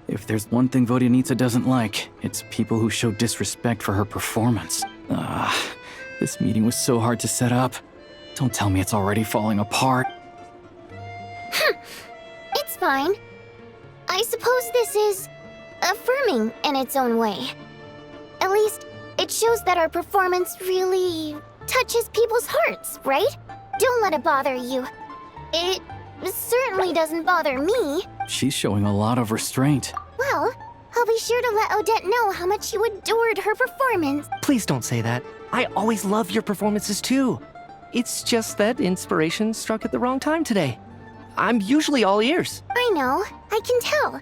If there's one thing Vodyanitsa doesn't like, it's people who show disrespect for her performance. This meeting was so hard to set up. Don't tell me it's already falling apart. It's fine. I suppose this is affirming in its own way. At least, it shows that our performance really touches people's hearts, right? Don't let it bother you. It certainly doesn't bother me. She's showing a lot of restraint. Well, I'll be sure to let Odette know how much you adored her performance. Please don't say that. I always love your performances too. It's just that inspiration struck at the wrong time today. I'm usually all ears. I know, I can tell.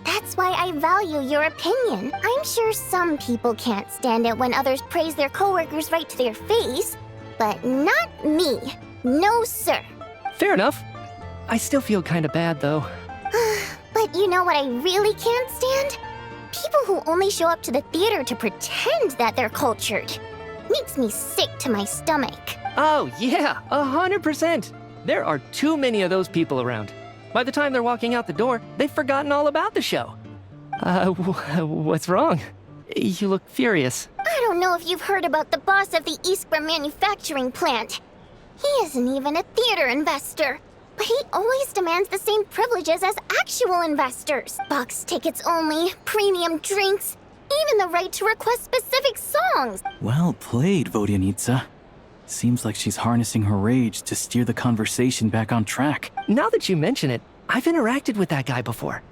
That's why I value your opinion. I'm sure some people can't stand it when others praise their coworkers right to their face, but not me. No, sir. Fair enough. I still feel kind of bad though. But you know what I really can't stand? People who only show up to the theater to pretend that they're cultured. Makes me sick to my stomach. Oh yeah, 100%. There are too many of those people around. By the time they're walking out the door, they've forgotten all about the show. What's wrong? You look furious. I don't know if you've heard about the boss of the Iskra manufacturing plant. He isn't even a theater investor, but he always demands the same privileges as actual investors. Box tickets only, premium drinks, even the right to request specific songs. Well played, Vodyanitsa. Seems like she's harnessing her rage to steer the conversation back on track. Now that you mention it, I've interacted with that guy before.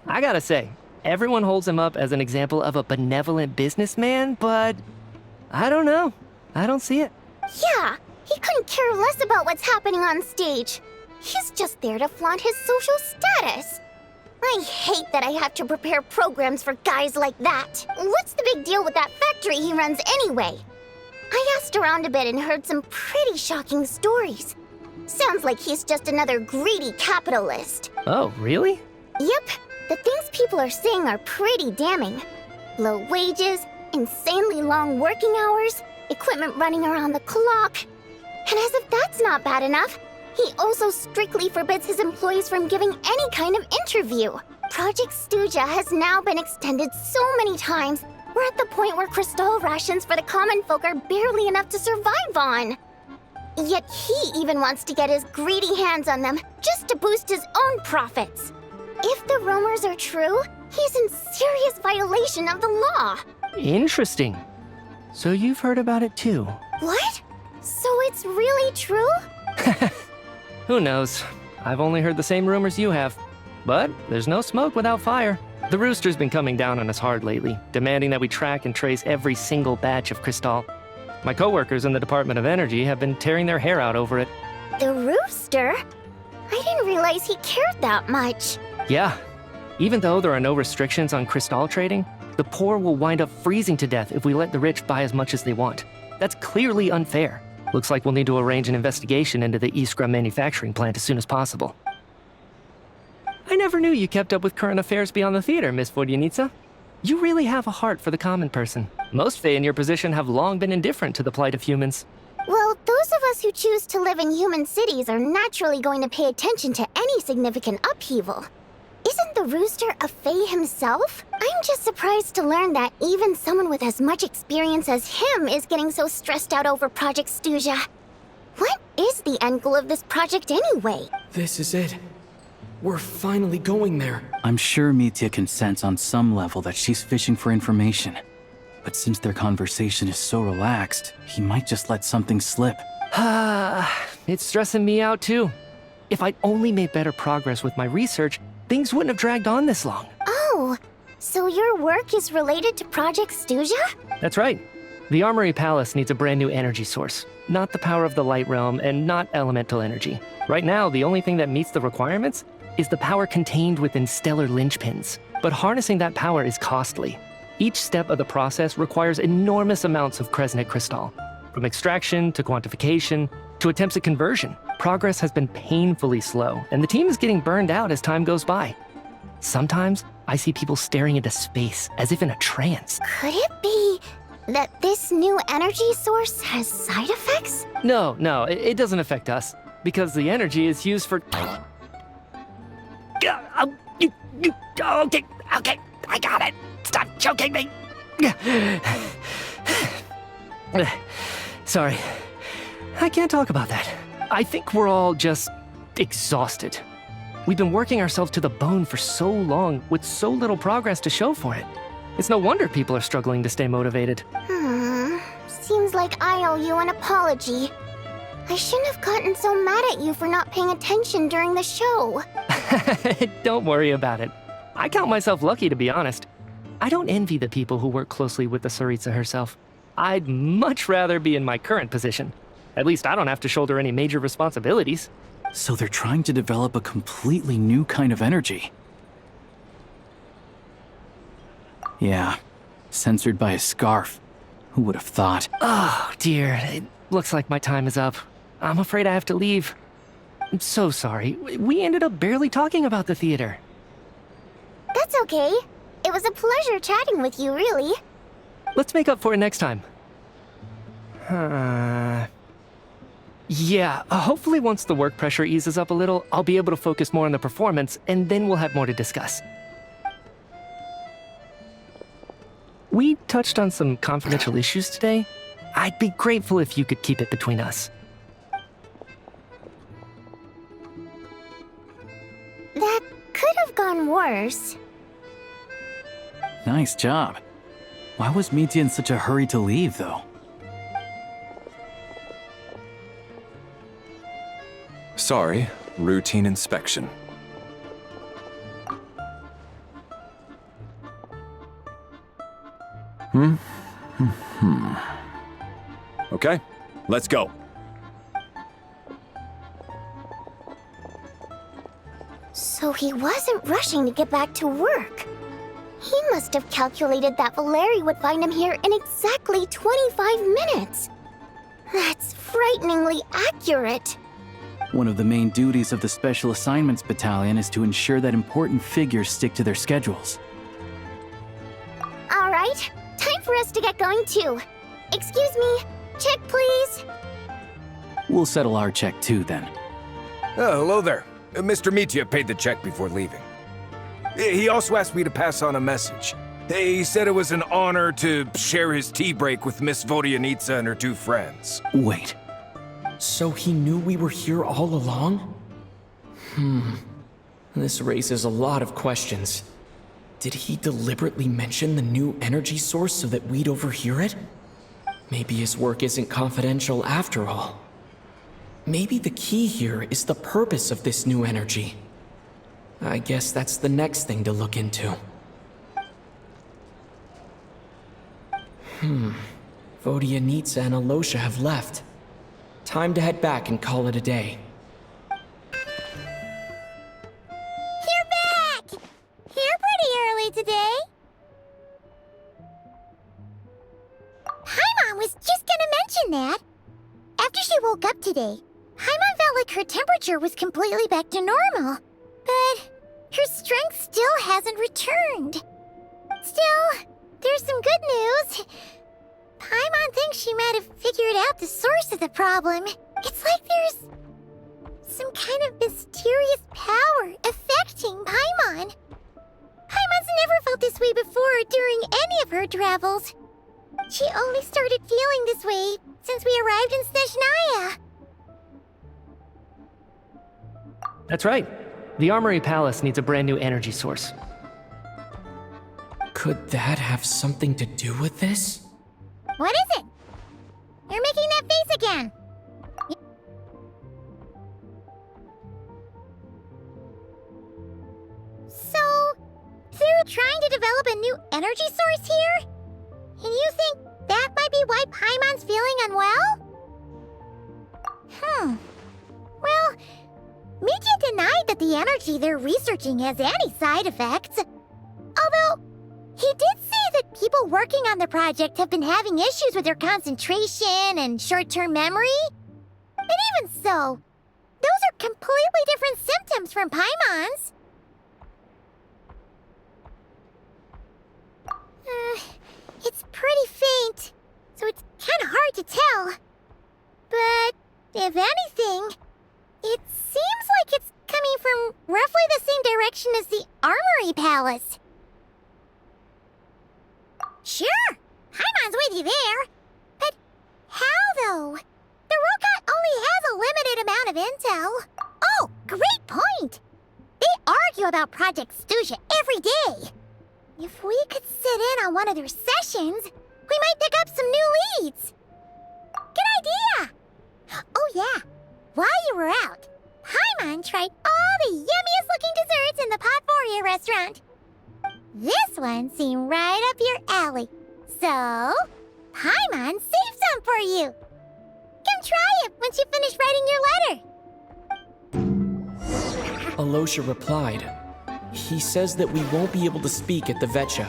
I gotta say, everyone holds him up as an example of a benevolent businessman, but I don't know. I don't see it. Yeah, he couldn't care less about what's happening on stage. He's just there to flaunt his social status. I hate that I have to prepare programs for guys like that. What's the big deal with that factory he runs anyway? I asked around a bit and heard some pretty shocking stories. Sounds like he's just another greedy capitalist. Oh, really? Yep, the things people are saying are pretty damning. Low wages, insanely long working hours, equipment running around the clock. And as if that's not bad enough, he also strictly forbids his employees from giving any kind of interview. Project Stuja has now been extended so many times, we're at the point where crystal rations for the common folk are barely enough to survive on. Yet he even wants to get his greedy hands on them just to boost his own profits. If the rumors are true, He's in serious violation of the law. Interesting. So you've heard about it too? What? So it's really true? Who knows? I've only heard the same rumors you have. But there's no smoke without fire. The Rooster's been coming down on us hard lately, demanding that we track and trace every single batch of Crystal. My coworkers in the Department of Energy have been tearing their hair out over it. The Rooster? I didn't realize he cared that much. Yeah. Even though there are no restrictions on Crystal trading, the poor will wind up freezing to death if we let the rich buy as much as they want. That's clearly unfair. Looks like we'll need to arrange an investigation into the Iskra manufacturing plant as soon as possible. I never knew you kept up with current affairs beyond the theater, Miss Vodyanitsa. You really have a heart for the common person. Most Fae in your position have long been indifferent to the plight of humans. Well, those of us who choose to live in human cities are naturally going to pay attention to any significant upheaval. Isn't the Rooster a Fae himself? I'm just surprised to learn that even someone with as much experience as him is getting so stressed out over Project Stuja. What is the end goal of this project anyway? This is it. We're finally going there. I'm sure Mitya can sense on some level that she's fishing for information. But since their conversation is so relaxed, he might just let something slip. It's stressing me out too. If I'd only made better progress with my research, things wouldn't have dragged on this long. Oh, so your work is related to Project Stuja? That's right. The Armory Palace needs a brand new energy source. Not the power of the Light Realm and not elemental energy. Right now, the only thing that meets the requirements is the power contained within stellar linchpins. But harnessing that power is costly. Each step of the process requires enormous amounts of Kresnik crystal. From extraction to quantification to attempts at conversion, progress has been painfully slow, and the team is getting burned out as time goes by. Sometimes, I see people staring into space as if in a trance. Could it be that this new energy source has side effects? No, it doesn't affect us, because the energy is used for... Okay, I got it. Stop choking me. Sorry, I can't talk about that. I think we're all just exhausted. We've been working ourselves to the bone for so long with so little progress to show for it. It's no wonder people are struggling to stay motivated. Seems like I owe you an apology. I shouldn't have gotten so mad at you for not paying attention during the show. Don't worry about it. I count myself lucky, to be honest. I don't envy the people who work closely with the Tsaritsa herself. I'd much rather be in my current position. At least I don't have to shoulder any major responsibilities. So they're trying to develop a completely new kind of energy. Yeah, censored by a scarf. Who would have thought? Oh, dear. It looks like my time is up. I'm afraid I have to leave. I'm so sorry. We ended up barely talking about the theater. That's okay. It was a pleasure chatting with you, really. Let's make up for it next time. Yeah, hopefully once the work pressure eases up a little, I'll be able to focus more on the performance, and then we'll have more to discuss. We touched on some confidential issues today. I'd be grateful if you could keep it between us. That could have gone worse. Nice job. Why was Mitya in such a hurry to leave, though? Sorry, routine inspection. Okay, let's go. So he wasn't rushing to get back to work. He must have calculated that Valeri would find him here in exactly 25 minutes. That's frighteningly accurate. One of the main duties of the Special Assignments Battalion is to ensure that important figures stick to their schedules. All right, time for us to get going too. Excuse me, check please. We'll settle our check too, then. Oh, hello there. Mr. Mitya paid the check before leaving. He also asked me to pass on a message. He said it was an honor to share his tea break with Miss Vodyanitsa and her two friends. Wait. So he knew we were here all along? This raises a lot of questions. Did he deliberately mention the new energy source so that we'd overhear it? Maybe his work isn't confidential after all. Maybe the key here is the purpose of this new energy. I guess that's the next thing to look into. Vodyanitsa and Alosha have left. Time to head back and call it a day. You're back! You're pretty early today. Paimon was just gonna mention that. After she woke up today, Paimon felt like her temperature was completely back to normal. But her strength still hasn't returned. Still, there's some good news. Paimon thinks she might have figured out the source of the problem. It's like there's some kind of mysterious power affecting Paimon. Paimon's never felt this way before during any of her travels. She only started feeling this way since we arrived in Snezhnaya. That's right. The Armory Palace needs a brand new energy source. Could that have something to do with this? What is it? You're making that face again. So, they're trying to develop a new energy source here? And you think that might be why Paimon's feeling unwell? Well, Mitya denied that the energy they're researching has any side effects. Although, he did say that people working on the project have been having issues with their concentration and short-term memory. And even so, those are completely different symptoms from Paimon's. It's pretty faint, so it's kind of hard to tell. But if anything, it seems like it's coming from roughly the same direction as the Armory Palace. Sure, Paimon's with you there. But how, though? The robot only has a limited amount of intel. Oh, great point! They argue about Project Stuja every day. If we could sit in on one of their sessions, we might pick up some new leads. Good idea! Oh yeah, while you were out, Paimon tried all the yummiest looking desserts in the Potvoria restaurant. This one seemed right up your alley. So, Paimon saved some for you. Come try it once you finish writing your letter. Alosha replied. He says that we won't be able to speak at the VII,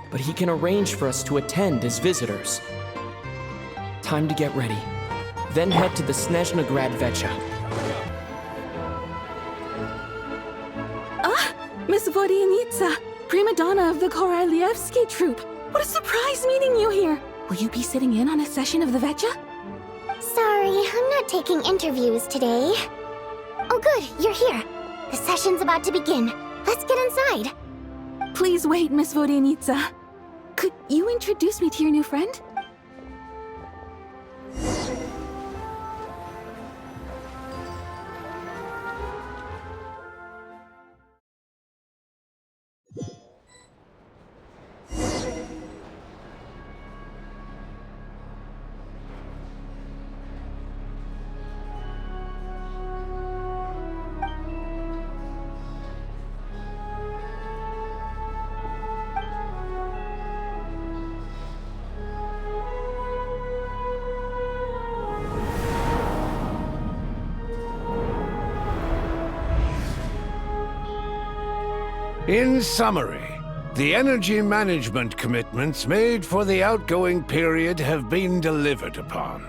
but he can arrange for us to attend as visitors. Time to get ready. Then head to the Snezhnograd VII. Ah, Miss Vodyanitsa, prima donna of the Korolievsky troupe. What a surprise meeting you here. Will you be sitting in on a session of the VII? Sorry, I'm not taking interviews today. Oh good, you're here. The session's about to begin. Let's get inside. Please wait, Miss Vodyanitsa. Could you introduce me to your new friend? In summary, the energy management commitments made for the outgoing period have been delivered upon.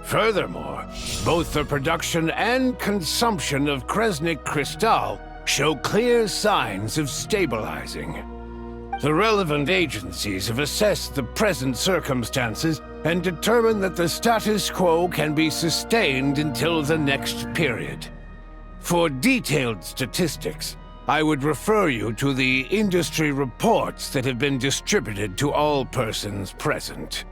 Furthermore, both the production and consumption of Kresnik Crystal show clear signs of stabilizing. The relevant agencies have assessed the present circumstances and determined that the status quo can be sustained until the next period. For detailed statistics, I would refer you to the industry reports that have been distributed to all persons present.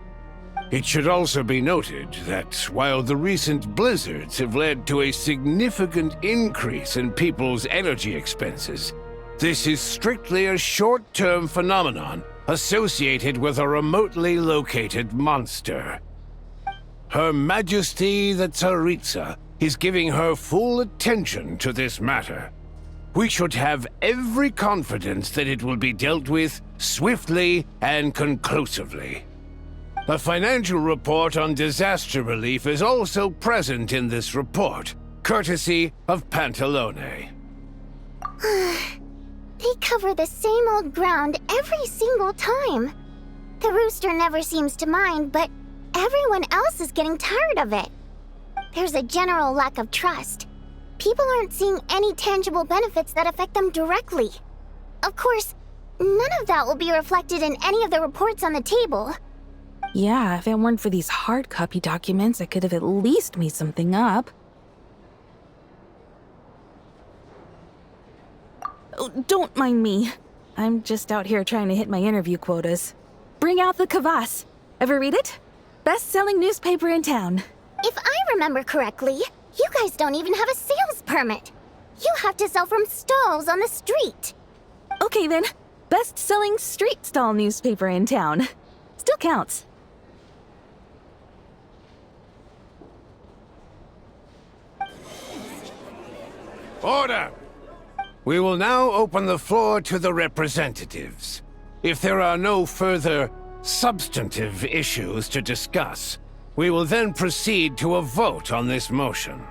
It should also be noted that while the recent blizzards have led to a significant increase in people's energy expenses, This is strictly a short-term phenomenon associated with a remotely located monster. Her Majesty the Tsaritsa is giving her full attention to this matter. We should have every confidence that it will be dealt with swiftly and conclusively. A financial report on disaster relief is also present in this report, courtesy of Pantalone. They cover the same old ground every single time. The rooster never seems to mind, but everyone else is getting tired of it. There's a general lack of trust. People aren't seeing any tangible benefits that affect them directly. Of course, none of that will be reflected in any of the reports on the table. Yeah, if it weren't for these hard copy documents, I could have at least made something up. Oh, don't mind me. I'm just out here trying to hit my interview quotas. Bring out the kvass. Ever read it? Best-selling newspaper in town. If I remember correctly, you guys don't even have a sales permit. You have to sell from stalls on the street. Okay then, best-selling street stall newspaper in town. Still counts. Order! We will now open the floor to the representatives. If there are no further substantive issues to discuss, we will then proceed to a vote on this motion.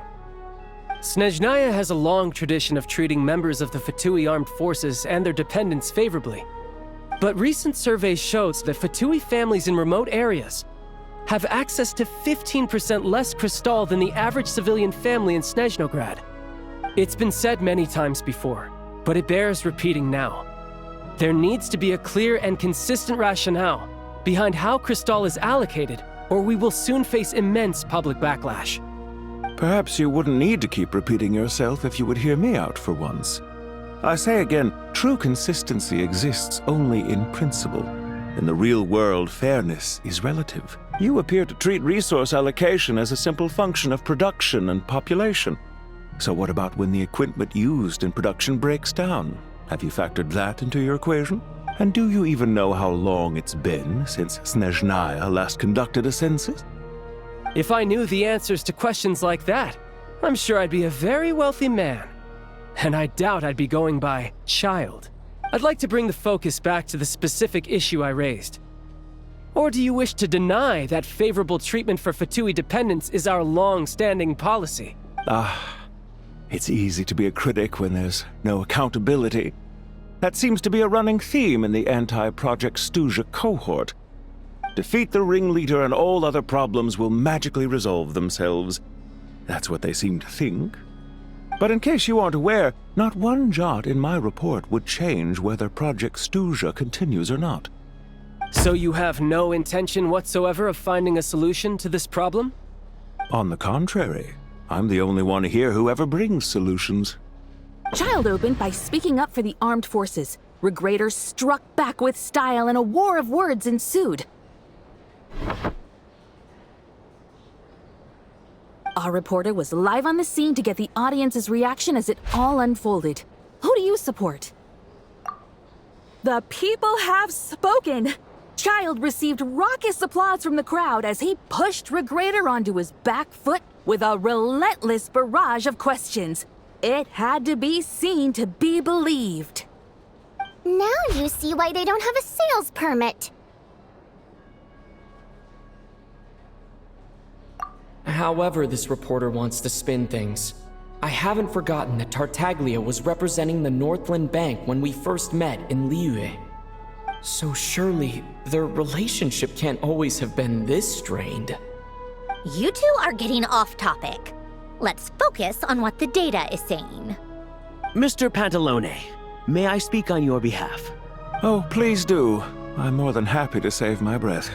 Snezhnaya has a long tradition of treating members of the Fatui armed forces and their dependents favorably. But recent surveys shows that Fatui families in remote areas have access to 15% less crystal than the average civilian family in Snezhnograd. It's been said many times before, but it bears repeating now. There needs to be a clear and consistent rationale behind how crystal is allocated, or we will soon face immense public backlash. Perhaps you wouldn't need to keep repeating yourself if you would hear me out for once. I say again, true consistency exists only in principle. In the real world, fairness is relative. You appear to treat resource allocation as a simple function of production and population. So what about when the equipment used in production breaks down? Have you factored that into your equation? And do you even know how long it's been since Snezhnaya last conducted a census? If I knew the answers to questions like that, I'm sure I'd be a very wealthy man. And I doubt I'd be going by child. I'd like to bring the focus back to the specific issue I raised. Or do you wish to deny that favorable treatment for Fatui dependents is our long-standing policy? It's easy to be a critic when there's no accountability. That seems to be a running theme in the anti-Project Stuja cohort. Defeat the ringleader and all other problems will magically resolve themselves. That's what they seem to think. But in case you aren't aware, not one jot in my report would change whether Project Stuja continues or not. So you have no intention whatsoever of finding a solution to this problem? On the contrary, I'm the only one here who ever brings solutions. Child opened by speaking up for the armed forces. Regrator struck back with style and a war of words ensued. Our reporter was live on the scene to get the audience's reaction as it all unfolded. Who do you support? The people have spoken! Child received raucous applause from the crowd as he pushed Regrator onto his back foot with a relentless barrage of questions. It had to be seen to be believed. Now you see why they don't have a sales permit. However this reporter wants to spin things, I haven't forgotten that Tartaglia was representing the Northland Bank when we first met in Liyue. So surely, their relationship can't always have been this strained. You two are getting off topic. Let's focus on what the data is saying. Mr. Pantalone, may I speak on your behalf? Oh, please do. I'm more than happy to save my breath.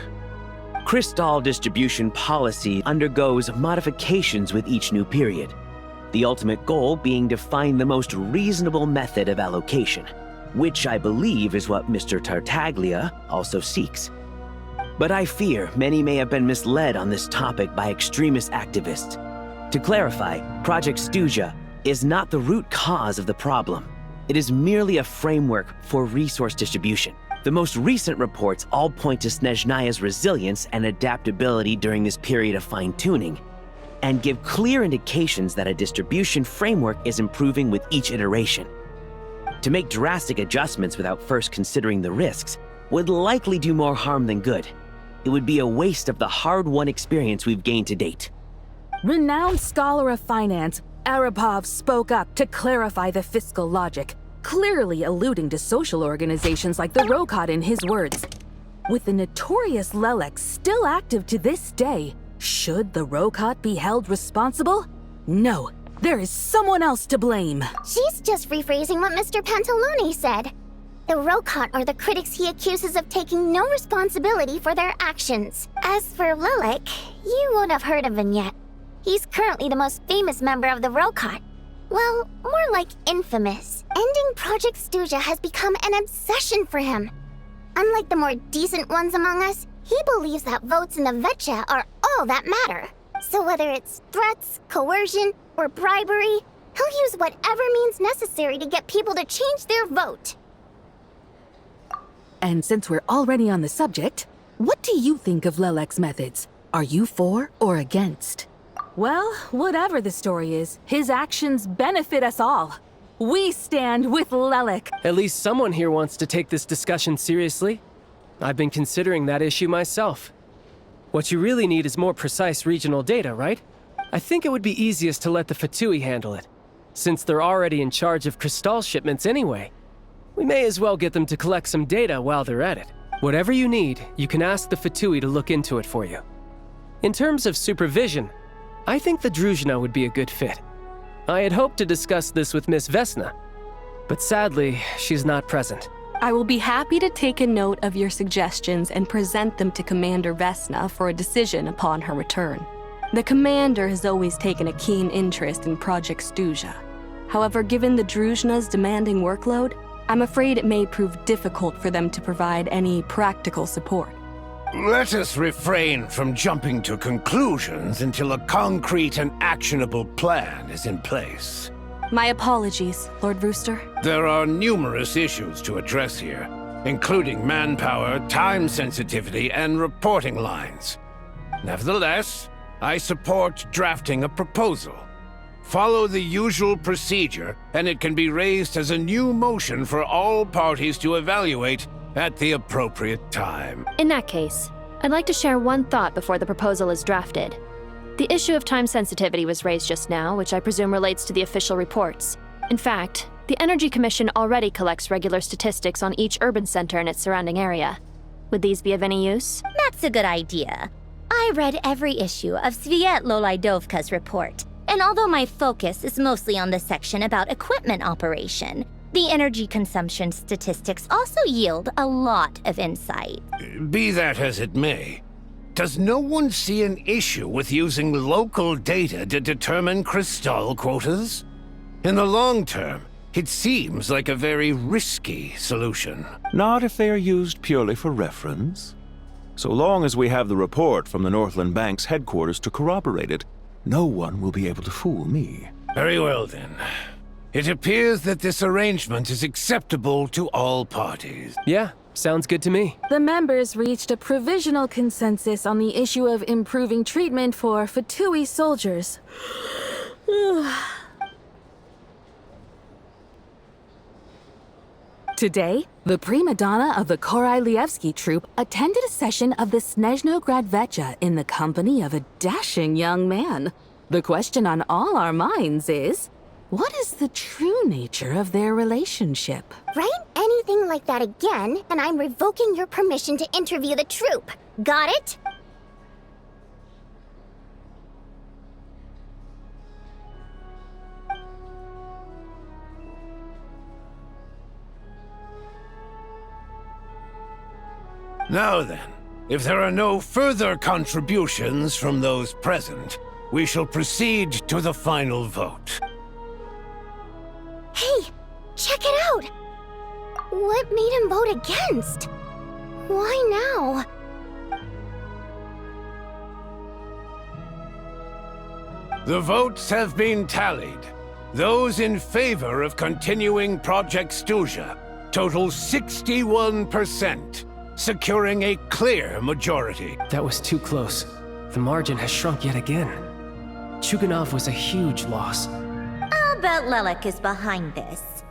Crystal distribution policy undergoes modifications with each new period. The ultimate goal being to find the most reasonable method of allocation, which I believe is what Mr. Tartaglia also seeks. But I fear many may have been misled on this topic by extremist activists. To clarify, Project Stuja is not the root cause of the problem. It is merely a framework for resource distribution. The most recent reports all point to Snezhnaya's resilience and adaptability during this period of fine-tuning, and give clear indications that a distribution framework is improving with each iteration. To make drastic adjustments without first considering the risks would likely do more harm than good. It would be a waste of the hard-won experience we've gained to date. Renowned scholar of finance, Arapov spoke up to clarify the fiscal logic, clearly alluding to social organizations like the Rokot in his words. With the notorious Lelek still active to this day, should the Rokot be held responsible? No, there is someone else to blame. She's just rephrasing what Mr. Pantalone said. The Rokot are the critics he accuses of taking no responsibility for their actions. As for Lilac, you won't have heard of him yet. He's currently the most famous member of the Rokot. Well, more like infamous. Ending Project Stuja has become an obsession for him. Unlike the more decent ones among us, he believes that votes in the VII are all that matter. So whether it's threats, coercion, or bribery, he'll use whatever means necessary to get people to change their vote. And since we're already on the subject, what do you think of Lelek's methods? Are you for or against? Well, whatever the story is, his actions benefit us all. We stand with Lelek. At least someone here wants to take this discussion seriously. I've been considering that issue myself. What you really need is more precise regional data, right? I think it would be easiest to let the Fatui handle it, since they're already in charge of Crystal shipments anyway. We may as well get them to collect some data while they're at it. Whatever you need, you can ask the Fatui to look into it for you. In terms of supervision, I think the Druzhna would be a good fit. I had hoped to discuss this with Miss Vesna, but sadly, she's not present. I will be happy to take a note of your suggestions and present them to Commander Vesna for a decision upon her return. The Commander has always taken a keen interest in Project Stuja. However, given the Druzhna's demanding workload, I'm afraid it may prove difficult for them to provide any practical support. Let us refrain from jumping to conclusions until a concrete and actionable plan is in place. My apologies, Lord Rooster. There are numerous issues to address here, including manpower, time sensitivity, and reporting lines. Nevertheless, I support drafting a proposal. Follow the usual procedure, and it can be raised as a new motion for all parties to evaluate at the appropriate time. In that case, I'd like to share one thought before the proposal is drafted. The issue of time sensitivity was raised just now, which I presume relates to the official reports. In fact, the Energy Commission already collects regular statistics on each urban center and its surrounding area. Would these be of any use? That's a good idea. I read every issue of Svietlolaidovka's report, and although my focus is mostly on the section about equipment operation, the energy consumption statistics also yield a lot of insight. Be that as it may, does no one see an issue with using local data to determine Crystal quotas? In the long term, it seems like a very risky solution. Not if they are used purely for reference. So long as we have the report from the Northland Bank's headquarters to corroborate it, no one will be able to fool me. Very well then. It appears that this arrangement is acceptable to all parties. Yeah, sounds good to me. The members reached a provisional consensus on the issue of improving treatment for Fatui soldiers. Today, the prima donna of the Korailievsky troupe attended a session of the Snezhnograd Vecha in the company of a dashing young man. The question on all our minds is, what is the true nature of their relationship? Write anything like that again, and I'm revoking your permission to interview the troupe. Got it? Now then, if there are no further contributions from those present, we shall proceed to the final vote. Hey, check it out! What made him vote against? Why now? The votes have been tallied. Those in favor of continuing Project Stuja total 61%, securing a clear majority. That was too close. The margin has shrunk yet again. Chuganov was a huge loss. I'll bet Lelek is behind this.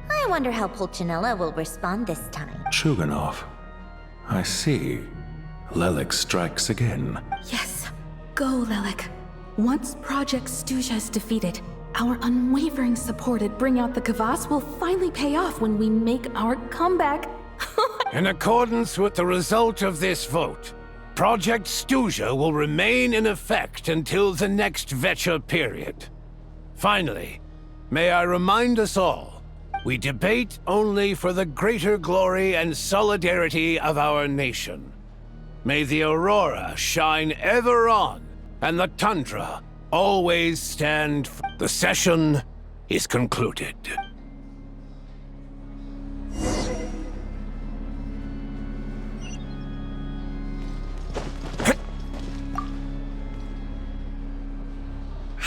I wonder how Pulcinella will respond this time. Chuganov. I see. Lelek strikes again. Yes. Go, Lelek. Once Project Stuja is defeated, our unwavering support at Bring Out the Kvass will finally pay off when we make our comeback. In accordance with the result of this vote, Project Stuja will remain in effect until the next VII period. Finally, may I remind us all, we debate only for the greater glory and solidarity of our nation. May the aurora shine ever on, and the tundra always stand. The session is concluded.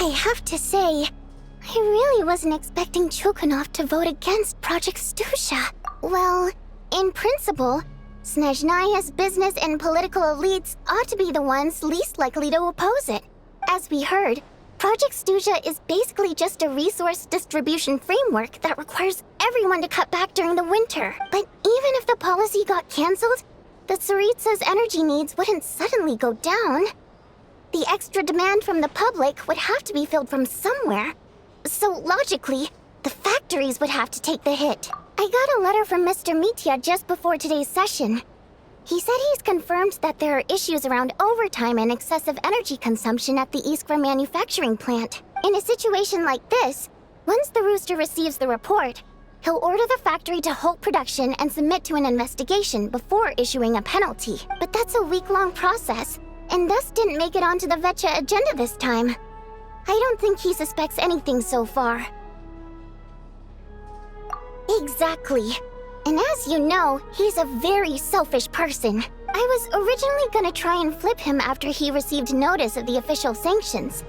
I have to say, I really wasn't expecting Chuganov to vote against Project Stuja. Well, in principle, Snezhnaya's business and political elites ought to be the ones least likely to oppose it. As we heard, Project Stuja is basically just a resource distribution framework that requires everyone to cut back during the winter. But even if the policy got cancelled, the Tsaritsa's energy needs wouldn't suddenly go down. The extra demand from the public would have to be filled from somewhere. So logically, the factories would have to take the hit. I got a letter from Mr. Mitya just before today's session. He said he's confirmed that there are issues around overtime and excessive energy consumption at the Iskra manufacturing plant. In a situation like this, once the Rooster receives the report, he'll order the factory to halt production and submit to an investigation before issuing a penalty. But that's a week-long process, and thus didn't make it onto the Vetcha agenda this time. I don't think he suspects anything so far. Exactly. And as you know, he's a very selfish person. I was originally gonna try and flip him after he received notice of the official sanctions.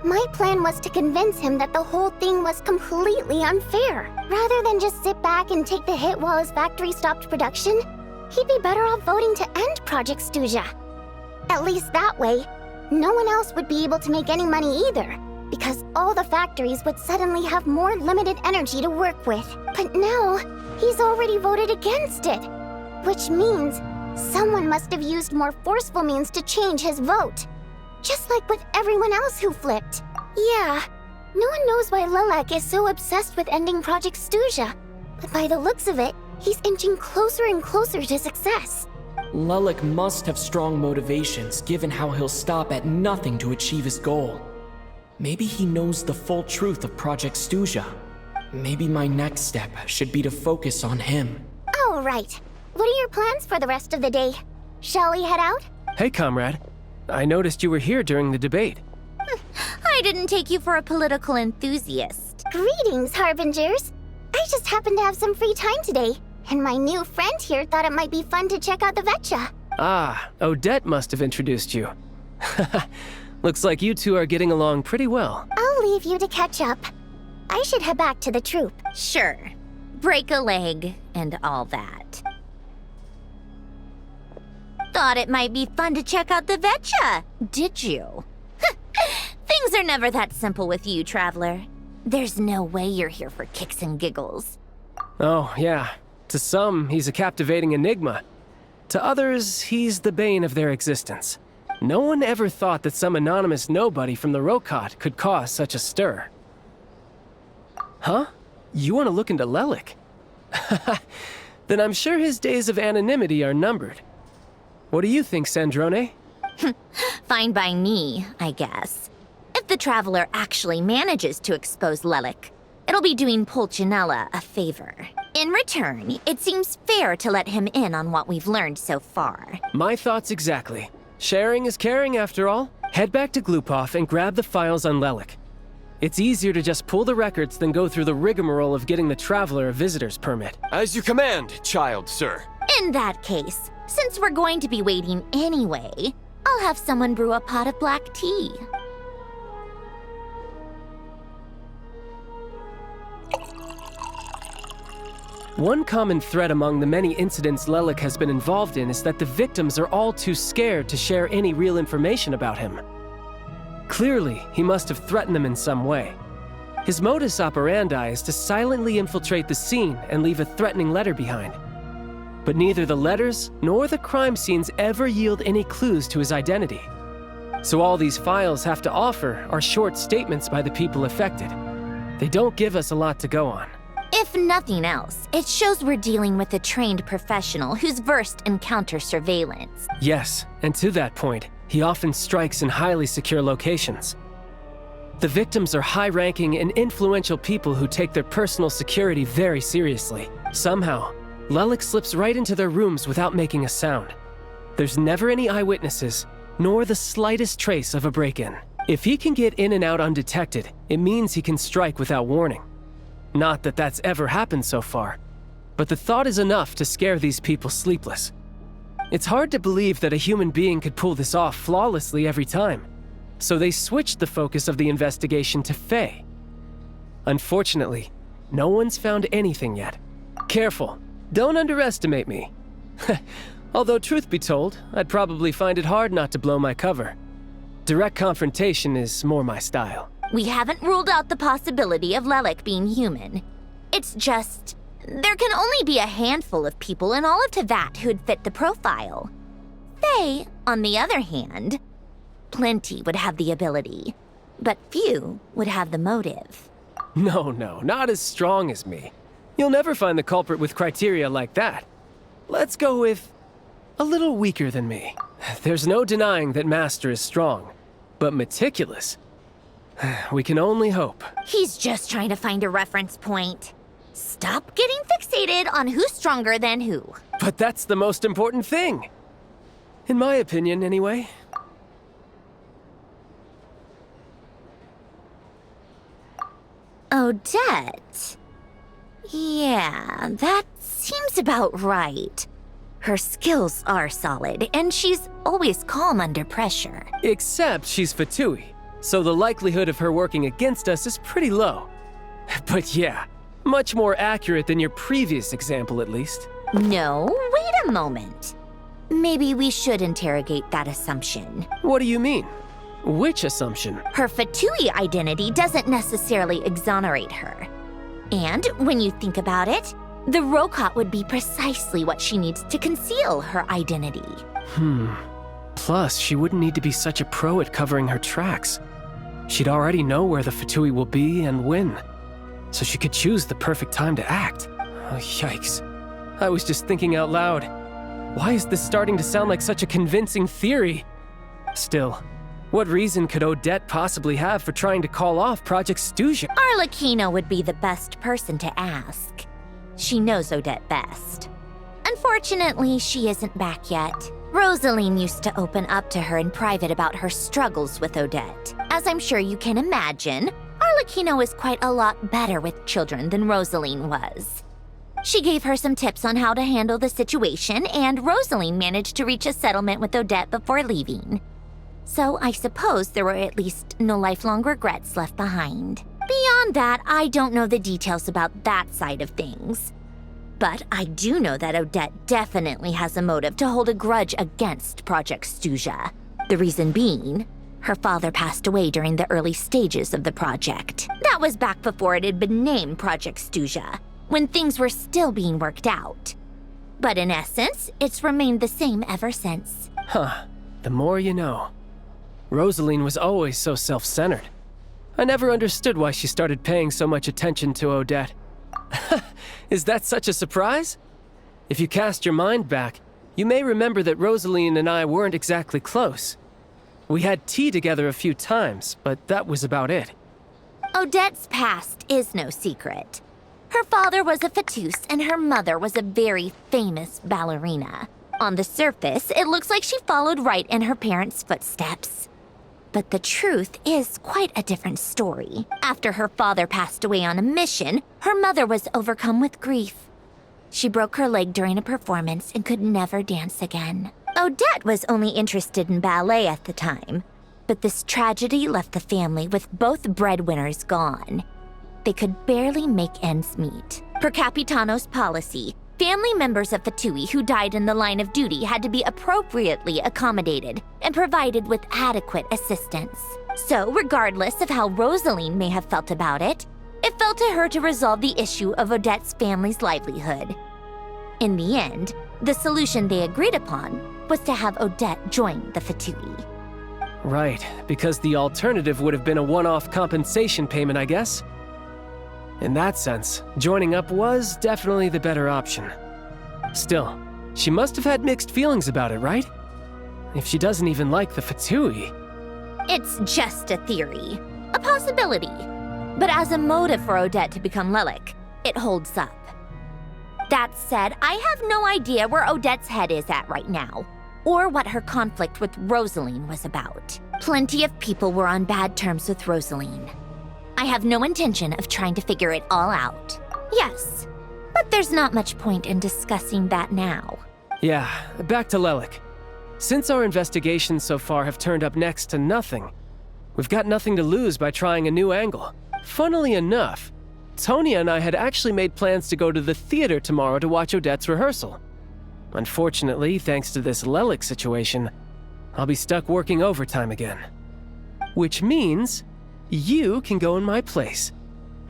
My plan was to convince him that the whole thing was completely unfair. Rather than just sit back and take the hit while his factory stopped production, he'd be better off voting to end Project Stuja. At least that way, no one else would be able to make any money either, because all the factories would suddenly have more limited energy to work with. But now, he's already voted against it, which means someone must have used more forceful means to change his vote. Just like with everyone else who flipped. Yeah, no one knows why Lelek is so obsessed with ending Project Stuja, but by the looks of it, he's inching closer and closer to success. Lelek must have strong motivations, given how he'll stop at nothing to achieve his goal. Maybe he knows the full truth of Project Stuja. Maybe my next step should be to focus on him. All right. What are your plans for the rest of the day? Shall we head out? Hey, comrade. I noticed you were here during the debate. I didn't take you for a political enthusiast. Greetings, Harbingers. I just happened to have some free time today, and my new friend here thought it might be fun to check out the Vetcha. Ah, Odette must have introduced you. Looks like you two are getting along pretty well. I'll leave you to catch up. I should head back to the troop. Sure. Break a leg and all that. Thought it might be fun to check out the Vetcha, did you? Things are never that simple with you, Traveler. There's no way you're here for kicks and giggles. Oh, yeah. To some, he's a captivating enigma. To others, he's the bane of their existence. No one ever thought that some anonymous nobody from the Rokot could cause such a stir. Huh? You want to look into Lelek? Then I'm sure his days of anonymity are numbered. What do you think, Sandrone? Fine by me, I guess. If the Traveler actually manages to expose Lelek, it'll be doing Pulcinella a favor. In return, it seems fair to let him in on what we've learned so far. My thoughts exactly. Sharing is caring, after all. Head back to Glupov and grab the files on Lelek. It's easier to just pull the records than go through the rigmarole of getting the Traveler a visitor's permit. As you command, child, sir. In that case, since we're going to be waiting anyway, I'll have someone brew a pot of black tea. One common thread among the many incidents Lelik has been involved in is that the victims are all too scared to share any real information about him. Clearly, he must have threatened them in some way. His modus operandi is to silently infiltrate the scene and leave a threatening letter behind. But neither the letters nor the crime scenes ever yield any clues to his identity. So all these files have to offer are short statements by the people affected. They don't give us a lot to go on. If nothing else, it shows we're dealing with a trained professional who's versed in counter-surveillance. Yes, and to that point, he often strikes in highly secure locations. The victims are high-ranking and influential people who take their personal security very seriously. Somehow, Lelik slips right into their rooms without making a sound. There's never any eyewitnesses, nor the slightest trace of a break-in. If he can get in and out undetected, it means he can strike without warning. Not that that's ever happened so far, but the thought is enough to scare these people sleepless. It's hard to believe that a human being could pull this off flawlessly every time, so they switched the focus of the investigation to Faye. Unfortunately, no one's found anything yet. Careful, don't underestimate me. Although truth be told, I'd probably find it hard not to blow my cover. Direct confrontation is more my style. We haven't ruled out the possibility of Lelik being human. It's just, there can only be a handful of people in all of Teyvat who'd fit the profile. Faye, on the other hand, plenty would have the ability, but few would have the motive. No, not as strong as me. You'll never find the culprit with criteria like that. Let's go with a little weaker than me. There's no denying that Master is strong, but meticulous. We can only hope. He's just trying to find a reference point. Stop getting fixated on who's stronger than who. But that's the most important thing. In my opinion, anyway. Odette. Yeah, that seems about right. Her skills are solid, and she's always calm under pressure. Except she's Fatui, so the likelihood of her working against us is pretty low. But yeah, much more accurate than your previous example, at least. No, wait a moment. Maybe we should interrogate that assumption. What do you mean? Which assumption? Her Fatui identity doesn't necessarily exonerate her. And when you think about it, the Rokot would be precisely what she needs to conceal her identity. Plus, she wouldn't need to be such a pro at covering her tracks. She'd already know where the Fatui will be and when, so she could choose the perfect time to act. Oh, yikes. I was just thinking out loud. Why is this starting to sound like such a convincing theory? Still, what reason could Odette possibly have for trying to call off Project Stuja? Arlecchino would be the best person to ask. She knows Odette best. Unfortunately, she isn't back yet. Rosaline used to open up to her in private about her struggles with Odette. As I'm sure you can imagine, Arlecchino is quite a lot better with children than Rosaline was. She gave her some tips on how to handle the situation, and Rosaline managed to reach a settlement with Odette before leaving. So I suppose there were at least no lifelong regrets left behind. Beyond that, I don't know the details about that side of things. But I do know that Odette definitely has a motive to hold a grudge against Project Stuja. The reason being, her father passed away during the early stages of the project. That was back before it had been named Project Stuja, when things were still being worked out. But in essence, it's remained the same ever since. The more you know. Rosaline was always so self-centered. I never understood why she started paying so much attention to Odette. Is that such a surprise? If you cast your mind back, you may remember that Rosaline and I weren't exactly close. We had tea together a few times, but that was about it. Odette's past is no secret. Her father was a Fatus and her mother was a very famous ballerina. On the surface, it looks like she followed right in her parents' footsteps. But the truth is quite a different story. After her father passed away on a mission, her mother was overcome with grief. She broke her leg during a performance and could never dance again. Odette was only interested in ballet at the time, but this tragedy left the family with both breadwinners gone. They could barely make ends meet. Per Capitano's policy, family members of Fatui who died in the line of duty had to be appropriately accommodated and provided with adequate assistance. So, regardless of how Rosaline may have felt about it, it fell to her to resolve the issue of Odette's family's livelihood. In the end, the solution they agreed upon was to have Odette join the Fatui. Right, because the alternative would have been a one-off compensation payment, I guess. In that sense, joining up was definitely the better option. Still, she must have had mixed feelings about it, right? If she doesn't even like the Fatui. It's just a theory, a possibility. But as a motive for Odette to become Lelik, it holds up. That said, I have no idea where Odette's head is at right now, or what her conflict with Rosaline was about. Plenty of people were on bad terms with Rosaline. I have no intention of trying to figure it all out. Yes, but there's not much point in discussing that now. Yeah, back to Lelik. Since our investigations so far have turned up next to nothing, we've got nothing to lose by trying a new angle. Funnily enough, Tonya and I had actually made plans to go to the theater tomorrow to watch Odette's rehearsal. Unfortunately, thanks to this Lelik situation, I'll be stuck working overtime again. Which means you can go in my place.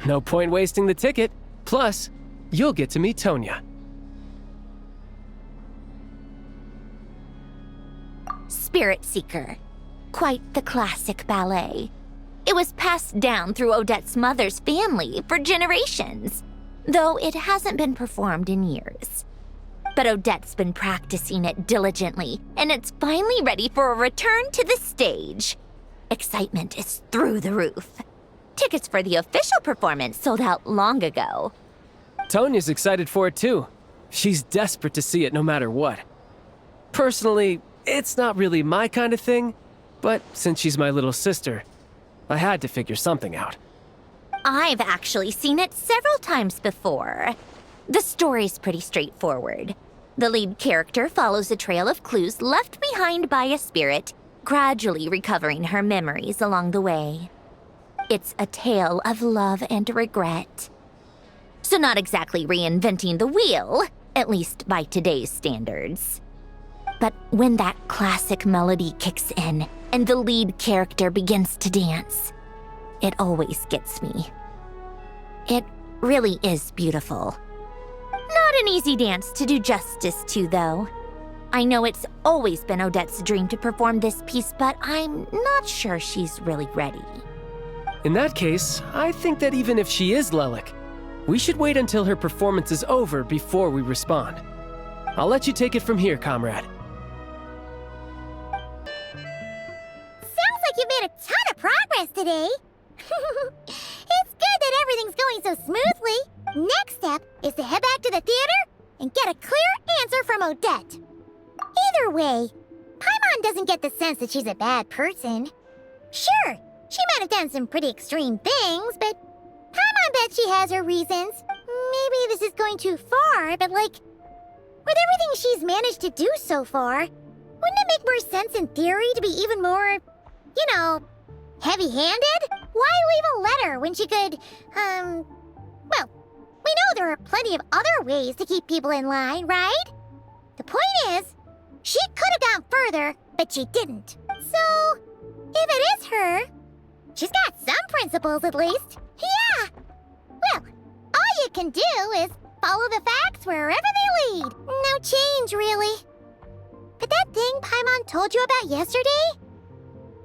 No point wasting the ticket. Plus, you'll get to meet Tonya. Spirit Seeker. Quite the classic ballet. It was passed down through Odette's mother's family for generations, though it hasn't been performed in years. But Odette's been practicing it diligently, and it's finally ready for a return to the stage. Excitement is through the roof. Tickets for the official performance sold out long ago. Tonya's excited for it too. She's desperate to see it no matter what. Personally, it's not really my kind of thing, but since she's my little sister, I had to figure something out. I've actually seen it several times before. The story's pretty straightforward. The lead character follows a trail of clues left behind by a spirit, gradually recovering her memories along the way. It's a tale of love and regret. So not exactly reinventing the wheel, at least by today's standards. But when that classic melody kicks in and the lead character begins to dance, it always gets me. It really is beautiful. Not an easy dance to do justice to, though. I know it's always been Odette's dream to perform this piece, but I'm not sure she's really ready. In that case, I think that even if she is Lelik, we should wait until her performance is over before we respond. I'll let you take it from here, comrade. Sounds like you've made a ton of progress today. It's good that everything's going so smoothly. Next step is to head back to the theater and get a clear answer from Odette. Either way, Paimon doesn't get the sense that she's a bad person. Sure, she might have done some pretty extreme things, but Paimon bet she has her reasons. Maybe this is going too far, but like, with everything she's managed to do so far, wouldn't it make more sense in theory to be even more, heavy-handed? Why leave a letter when she could, well, we know there are plenty of other ways to keep people in line, right? The point is, she could have gone further, but she didn't. So, if it is her, she's got some principles at least. Yeah! Well, all you can do is follow the facts wherever they lead. No change, really. But that thing Paimon told you about yesterday?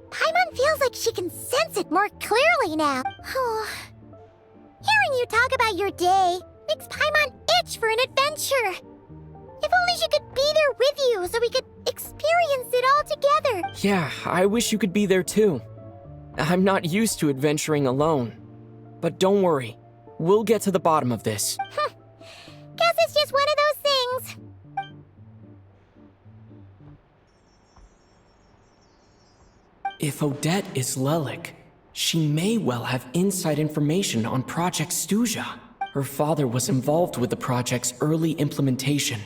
Paimon feels like she can sense it more clearly now. Hearing you talk about your day makes Paimon itch for an adventure. If only she could be there with you so we could experience it all together. Yeah, I wish you could be there too. I'm not used to adventuring alone. But don't worry, we'll get to the bottom of this. Guess it's just one of those things. If Odette is Lelik, she may well have inside information on Project Stuja. Her father was involved with the project's early implementation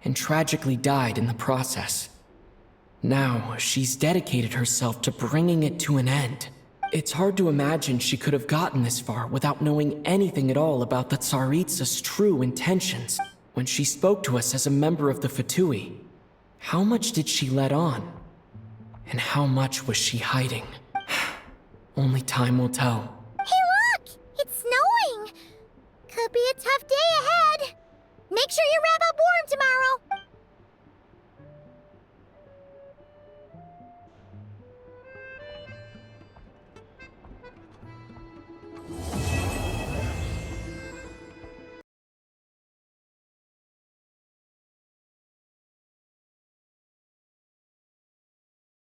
and tragically died in the process. Now, she's dedicated herself to bringing it to an end. It's hard to imagine she could have gotten this far without knowing anything at all about the Tsaritsa's true intentions when she spoke to us as a member of the Fatui. How much did she let on? And how much was she hiding? Only time will tell. Hey, look! It's snowing! Could be a tough day ahead. Make sure you wrap